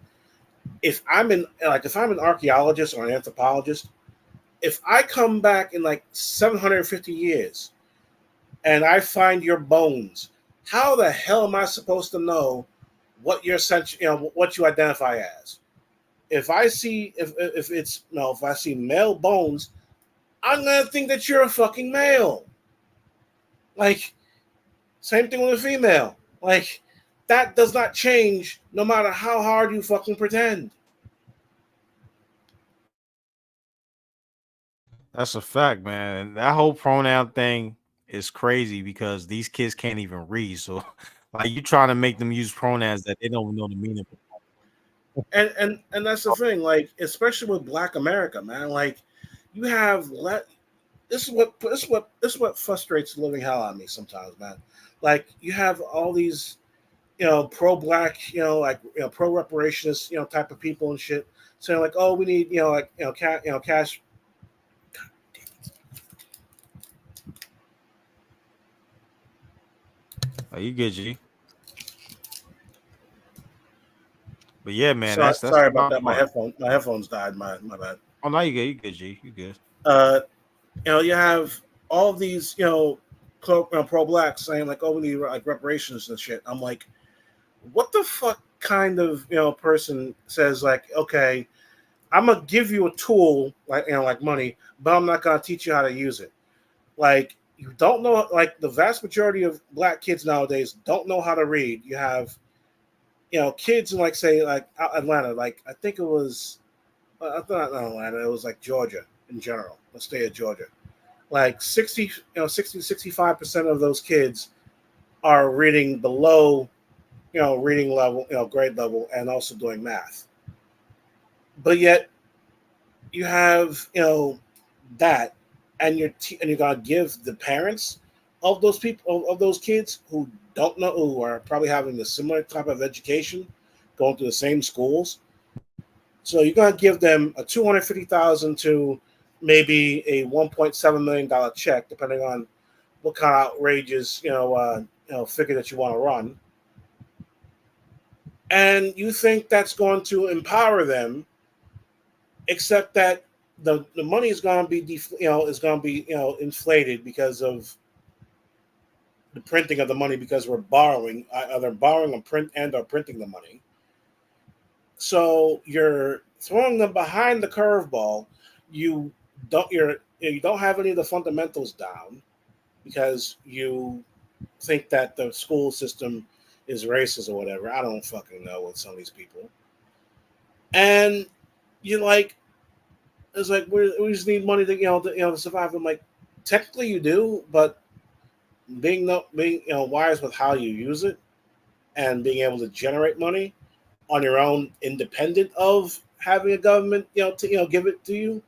if I'm an archaeologist or an anthropologist, if I come back in like 750 years and I find your bones, how the hell am I supposed to know what what you identify as? If I see if I see male bones, I'm gonna think that you're a fucking male. Like, same thing with a female. Like, that does not change no matter how hard you fucking pretend. That's a fact, man. And that whole pronoun thing is crazy because these kids can't even read. So, like, you trying to make them use pronouns that they don't know the meaning of. And that's the thing, like, especially with Black America, man. Like, you have this is what frustrates the living hell out of me sometimes, man. Like, you have all these, pro-black, like, pro-reparationist, type of people and shit saying like, oh, we need, like, cash. Oh, you good, G? But yeah, man, Sorry, that's sorry the about wild that. My part. headphones died. My bad. Oh, no, you good. You good, G? You good? You have all of these, pro-black saying like, oh, we need like reparations and shit. I'm like, what the fuck kind of person says like, okay, I'm gonna give you a tool like like money, but I'm not gonna teach you how to use it. Like, you don't know, like, the vast majority of Black kids nowadays don't know how to read. You have kids in, like, say, like Atlanta, like I think it was, I thought not Atlanta, it was like Georgia in general, the state of Georgia. Like 60 65% of those kids are reading below reading level, grade level, and also doing math. But yet you have that, and you're gonna give the parents of those people, of those kids who don't know, who are probably having a similar type of education, going to the same schools. So you're gonna give them a 250,000 to maybe a $1.7 million check, depending on what kind of outrageous figure that you want to run, and you think that's going to empower them, except that the money is going to be inflated because of the printing of the money, because we're borrowing, either borrowing and printing the money. So you're throwing them behind the curveball. You don't have any of the fundamentals down because you think that the school system is racist or whatever. I don't fucking know with some of these people. And you like, it's like, we just need money to to survive. I'm like, technically you do, but being wise with how you use it and being able to generate money on your own, independent of having a government to give it to you,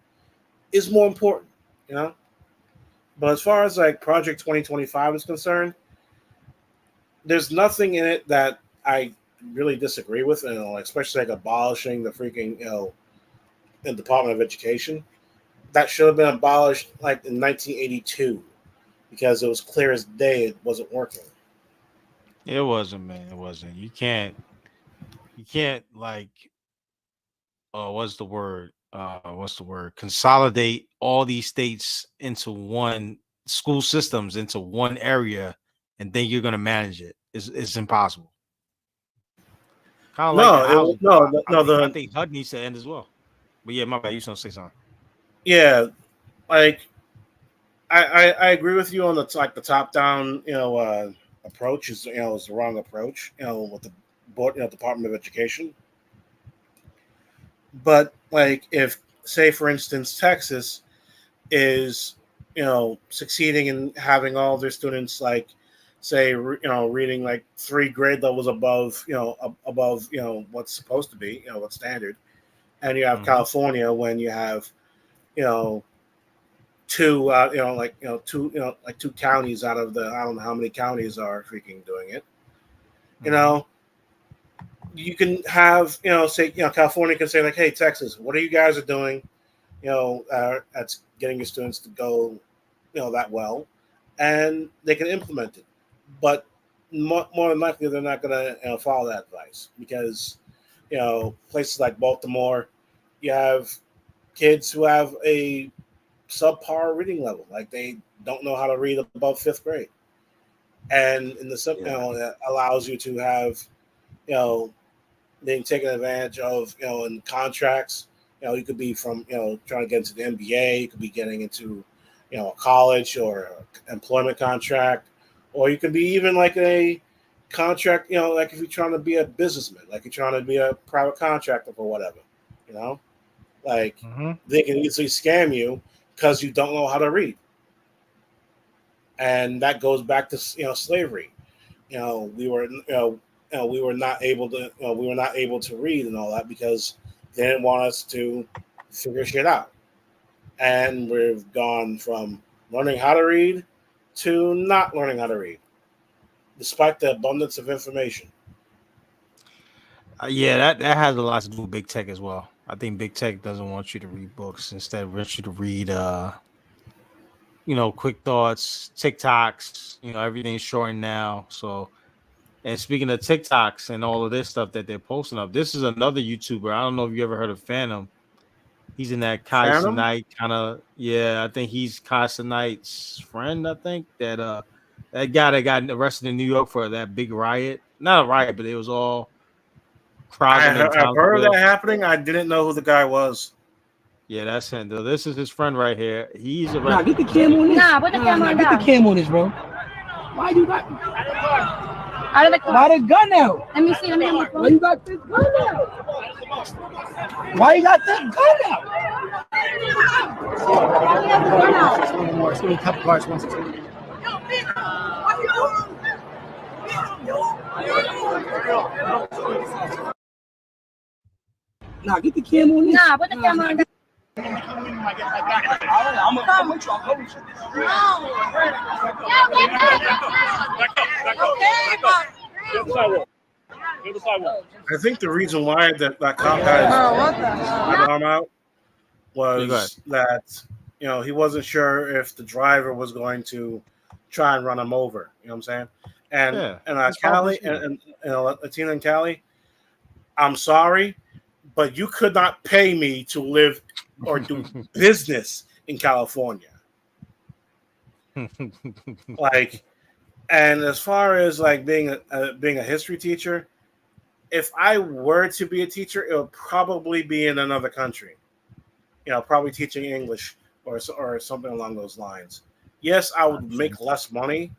is more important. But as far as like Project 2025 is concerned, there's nothing in it that I really disagree with, especially like abolishing the freaking the Department of Education. That should have been abolished like in 1982 because it was clear as day it wasn't working. It wasn't, man. It wasn't. You can't like, what's the word? What's the word? Consolidate all these states into one, school systems into one area, and then you're gonna manage it. It's impossible. Kind of like the housing. I think HUD needs to end as well. But yeah, my bad. You gonna say something? Yeah, like I agree with you on the the top down approach is is the wrong approach with the board Department of Education. But like, if, say for instance, Texas is succeeding in having all their students, like, say reading like 3 grade levels above above what's supposed to be what's standard, and you have California, when you have you know two like 2 counties out of the, I don't know how many counties are freaking doing it. You can have say California can say like, hey, Texas, what are you guys are doing that's getting your students to go that well, and they can implement it. But more than likely they're not going to follow that advice, because places like Baltimore, you have kids who have a subpar reading level, like they don't know how to read above 5th grade, and in the that allows you to have being taken advantage of in contracts. You could be from trying to get into the NBA, you could be getting into a college or employment contract, or you could be even like a contract, like if you're trying to be a businessman, like you're trying to be a private contractor or whatever, like they can easily scam you, because you don't know how to read. And that goes back to slavery. We were we were not able to read and all that because they didn't want us to figure shit out. And we've gone from learning how to read to not learning how to read, despite the abundance of information. Yeah, that has a lot to do with big tech as well. I think big tech doesn't want you to read books. Instead, wants you to read quick thoughts, TikToks, everything's shortened now. So, and speaking of TikToks and all of this stuff that they're posting up, this is another YouTuber. I don't know if you ever heard of Phantom. He's in that Kai Phantom? Cenat kind of, yeah, I think he's Kai Cenat's friend, I think. That guy that got arrested in New York for that big riot. Not a riot, but it was all crowds in I've Times heard of Square. that happening. I didn't know who the guy was. Yeah, that's him. Though. This is his friend right here. He's a Nah, get the camera on this. Nah, put the camera Get down. the camera on this, bro. Why you got Out of the car. Why the gun out? Let me see. Let me see. Why you got this gun out? Why you got that gun out? It's gonna be a couple cars once it's Nah, get the camera on this. Nah, put the camera down. I'm gonna with you. I'll go with you. I think the reason why that cop had his arm out was that he wasn't sure if the driver was going to try and run him over. You know what I'm saying? And Cali and Latina and Cali, I'm sorry, but you could not pay me to live or do business in California. Like, and as far as like being a history teacher, if I were to be a teacher, it would probably be in another country. Probably teaching English or something along those lines. Yes, I would make less money,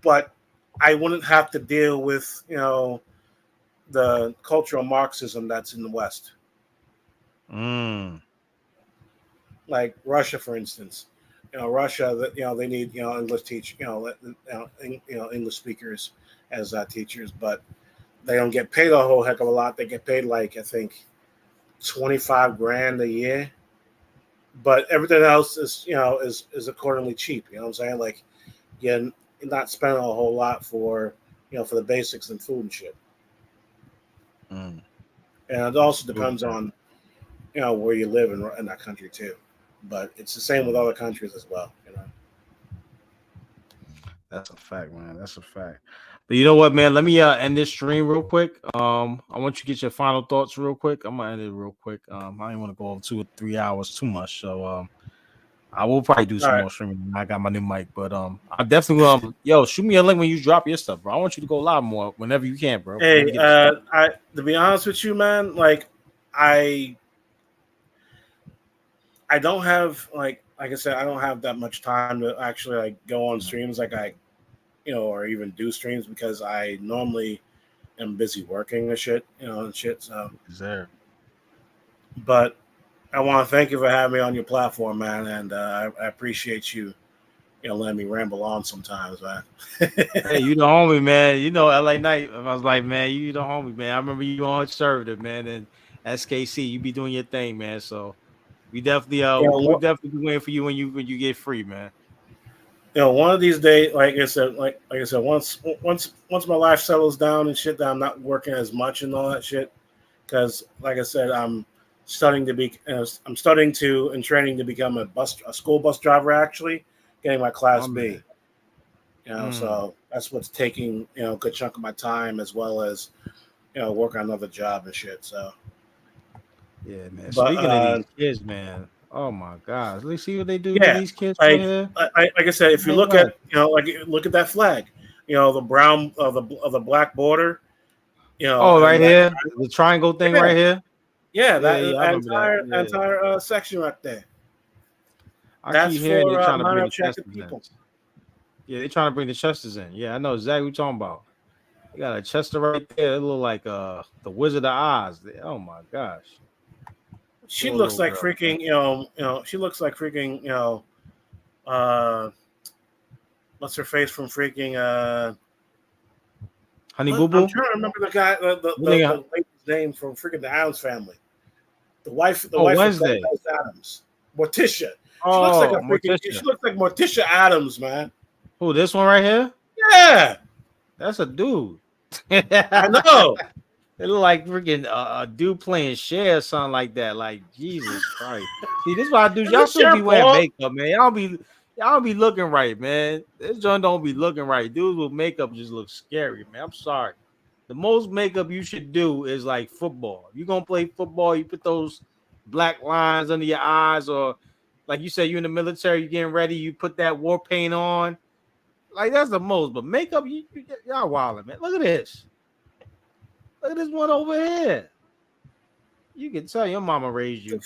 but I wouldn't have to deal with the cultural Marxism that's in the West. Like Russia, for instance. Russia, they need English English speakers as teachers, but they don't get paid a whole heck of a lot. They get paid like I think $25,000 a year, but everything else is is accordingly cheap. You know what I'm saying? Like you're not spending a whole lot for for the basics and food and shit. And it also depends on where you live in that country too. But it's the same with other countries as well. That's a fact, man. That's a fact. But you know what, man? Let me end this stream real quick. I want you to get your final thoughts real quick. I'm gonna end it real quick. I didn't want to go over 2 or 3 hours too much. So I will probably do some more streaming. I got my new mic, but I definitely shoot me a link when you drop your stuff, bro. I want you to go live more whenever you can, bro. Hey, to be honest with you, man, like I don't have like I said, I don't have that much time to actually like go on streams like I or even do streams because I normally am busy working and shit, and shit. So but I want to thank you for having me on your platform, man, and I appreciate you, letting me ramble on sometimes, man. Hey, you the homie, man. LA Knight. I was like, man, you the homie, man. I remember you on conservative, man, and SKC. You be doing your thing, man. So we definitely, we'll definitely be waiting for you when you get free, man. One of these days, like I said, once my life settles down and shit, that I'm not working as much and all that shit, because like I said, I'm studying to and training to become a school bus driver. Actually, getting my Class B. So that's what's taking a good chunk of my time, as well as work on another job and shit. So yeah, man. Speaking of these kids, man. Oh my God! Let's see what they do to these kids. Like I said, if you look at look at that flag, the brown of the black border. Right here, the triangle thing right here. Yeah, that entire section right there. I keep hearing they're trying to bring the Chesters in. Yeah, they're trying to bring the Chesters in. Yeah, I know exactly what you're talking about. You got a Chester right there. It look like the Wizard of Oz. Oh my gosh. She Poor looks little like girl. freaking, she looks like freaking, what's her face from freaking, Honey Boo I'm Boo. trying to remember the guy, the lady's name from freaking the Adams Family. The wife of Wednesday. Douglas Adams. Morticia. She looks like Oh, a freaking, Morticia. she looks like Morticia Adams, man. Who, this one right here? Yeah. That's a dude. I know. It look like freaking a dude playing Cher or something like that. Like, Jesus Christ. See, this is what I do. Is Y'all this shouldn't be your wearing fault? makeup, man. Y'all be looking right, man. This joint don't be looking right. Dudes with makeup just look scary, man. I'm sorry. The most makeup you should do is like football. You're gonna play football, you put those black lines under your eyes, or like you said, you're in the military, you're getting ready, you put that war paint on. Like, that's the most, but makeup, y'all wilding, man. Look at this. Look at this one over here. You can tell your mama raised you.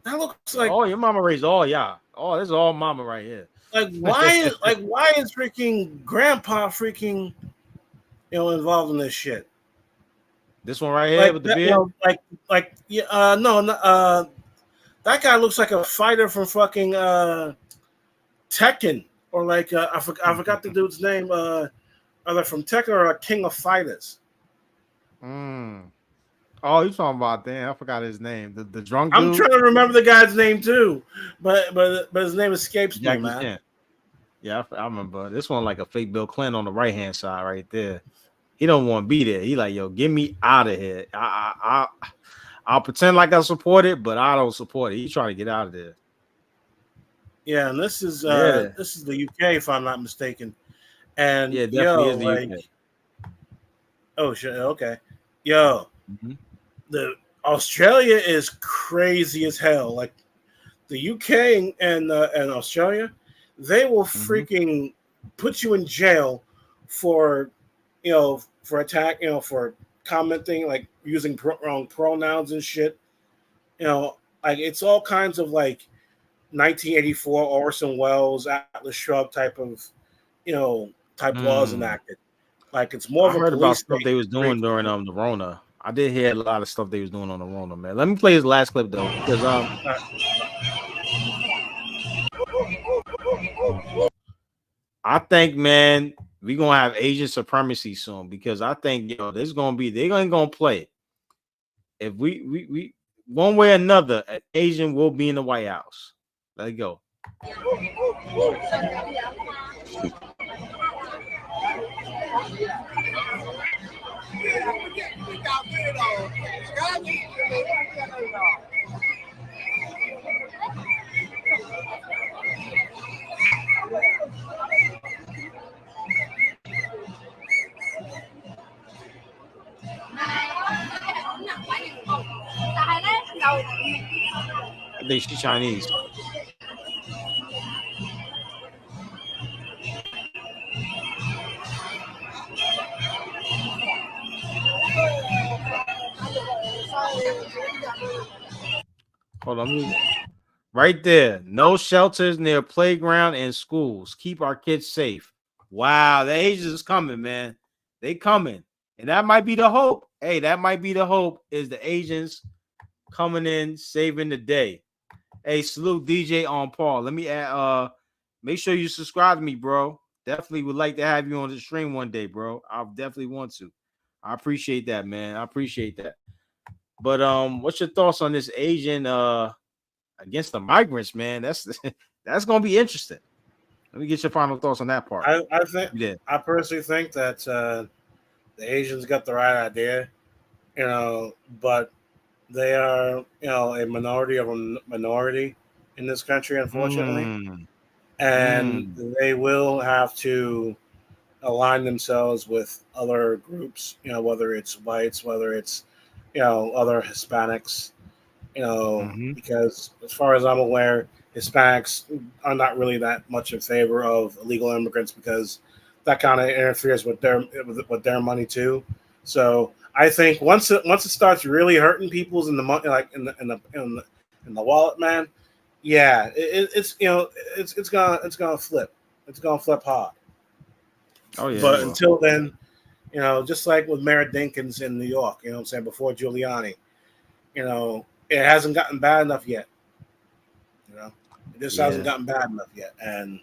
That looks like, oh, your mama raised all y'all. Oh, this is all mama right here. Like why is freaking grandpa freaking involved in this shit? This one right here with the beard? That guy looks like a fighter from fucking Tekken, or like I forgot the dude's name. Either from Tekken or a King of Fighters. Oh, you talking about damn? I forgot his name. The drunk I'm dude. trying to remember the guy's name too, but his name escapes Jackie me, man. Chan. Yeah, I remember this one, like a fake Bill Clinton on the right hand side right there. He don't want to be there. He like, yo, get me out of here. I'll pretend like I support it, but I don't support it. He's trying to get out of there. Yeah, and this is Yeah. this is the UK, if I'm not mistaken. And Yeah, it definitely is the UK. Oh shit, okay. Yo, the Australia is crazy as hell. Like the UK and Australia, they will freaking put you in jail for for attack, for commenting, like using wrong pronouns and shit. Like it's all kinds of like 1984 Orson Welles, Atlas Shrugged type of laws enacted. Like it's more I of a heard about police stuff state. they was doing during the Rona. I did hear a lot of stuff they was doing on the Rona, man. Let me play his last clip though, because I think, man, we're gonna have Asian supremacy soon, because I think there's gonna be they're gonna play it. If we one way or another, an Asian will be in the White House. Let it go. I think she's Chinese. Hold on. Right there. No shelters near playground and schools. Keep our kids safe. Wow, the Asians is coming, man. They coming. And that might be the hope. Hey, that might be the hope, is the Asians coming in, saving the day. Hey, salute DJ on Paul. Let me add, make sure you subscribe to me, bro. Definitely would like to have you on the stream one day, bro. I definitely want to. I appreciate that, man. I appreciate that. But what's your thoughts on this Asian against the migrants, man? That's gonna be interesting. Let me get your final thoughts on that part. I personally think that the Asians got the right idea, but they are a minority of a minority in this country, unfortunately, and they will have to align themselves with other groups, whether it's whites, whether it's other Hispanics, because as far as I'm aware, Hispanics are not really that much in favor of illegal immigrants, because that kind of interferes with their money too. So I think once it starts really hurting people's in the money, like in the wallet, man, yeah, it's gonna flip. It's gonna flip hard. Oh yeah. But until then, just like with Mayor Dinkins in New York, what I'm saying, before Giuliani, it hasn't gotten bad enough yet. You know, it just hasn't Yeah. gotten bad enough yet. And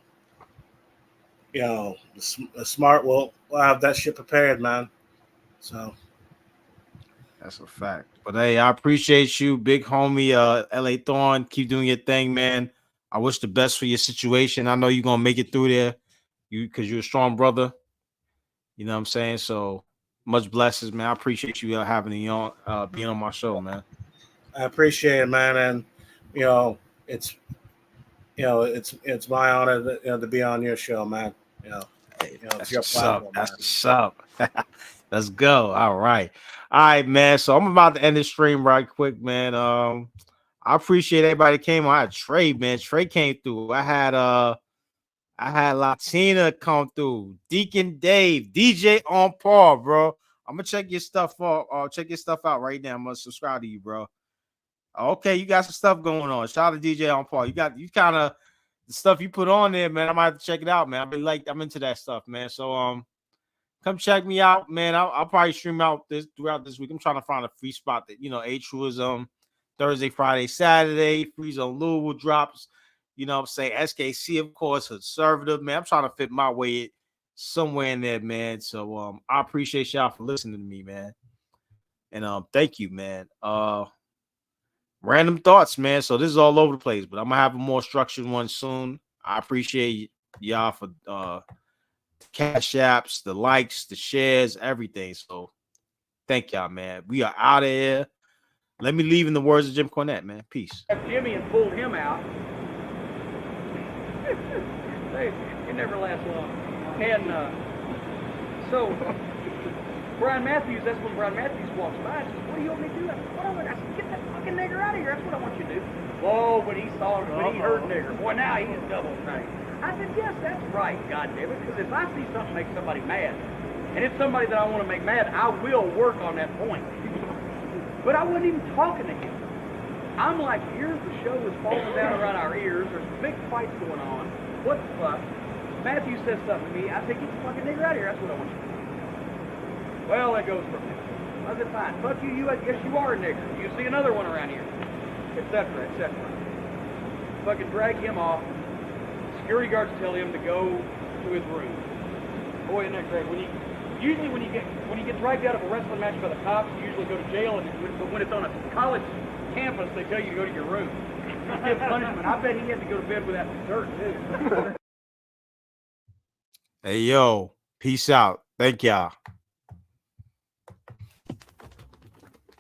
you know, the smart will have that shit prepared, man. So That's a fact. But hey, I appreciate you, big homie, LA Thorn. Keep doing your thing, man. I wish the best for your situation. I know you're gonna make it through there. Because you're a strong brother. You know what I'm saying? So much blessings, man. I appreciate you having me on, being on my show, man. I appreciate it, man. And you know, it's my honor to be on your show, man. It's your platform, That's man. what's up. Let's go. All right, man. So I'm about to end the stream right quick, man. I appreciate everybody that came on. I had Trey, man. Trey came through. I had Latina come through. Deacon Dave, DJ on par, bro. I'm gonna check your stuff out. Check your stuff out right now. I'm gonna subscribe to you, bro. Okay, you got some stuff going on. Shout out to DJ on par. You kind of the stuff you put on there, man. I might have to check it out, man. I'm into that stuff, man. So come check me out, man. I'll probably stream out throughout this week. I'm trying to find a free spot that A-Truism Thursday, Friday, Saturday. Free Zone Louisville drops. You know what I'm saying? SKC, of course, conservative, man. I'm trying to fit my way somewhere in there, man. So I appreciate y'all for listening to me, man. And thank you, man. Random thoughts, man. So this is all over the place, but I'm gonna have a more structured one soon. I appreciate y'all for cash apps, the likes, the shares, everything. So thank y'all, man. We are out of here. Let me leave in the words of Jim Cornette, man. Peace. Jimmy and pulled him out. It never lasts long. And so Brian Matthews, that's when Brian Matthews walks by and says, "What do you want me to do?" I said, "Get that fucking nigger out of here. That's what I want you to do." Whoa, when he heard nigger, boy, now he's double tight. I said, "Yes, that's right, goddammit, because if I see something make somebody mad, and it's somebody that I want to make mad, I will work on that point." But I wasn't even talking to him. I'm like, here's the show is falling down around our ears. There's big fights going on. What the fuck? Matthew says something to me. I say, "Get the fucking nigger out of here. That's what I want you to do." Well, it goes from there. I said, "Fine. Fuck you. I guess you are a nigger. You see another one around here." Etc., etc. Fucking drag him off. Security guards tell him to go to his room. Boy, isn't that great? When you get dragged out of a wrestling match by the cops, you usually go to jail. But when it's on a college campus, they tell you to go to your room. It's punishment. I bet he had to go to bed with that dessert too. Hey, yo, peace out. Thank y'all.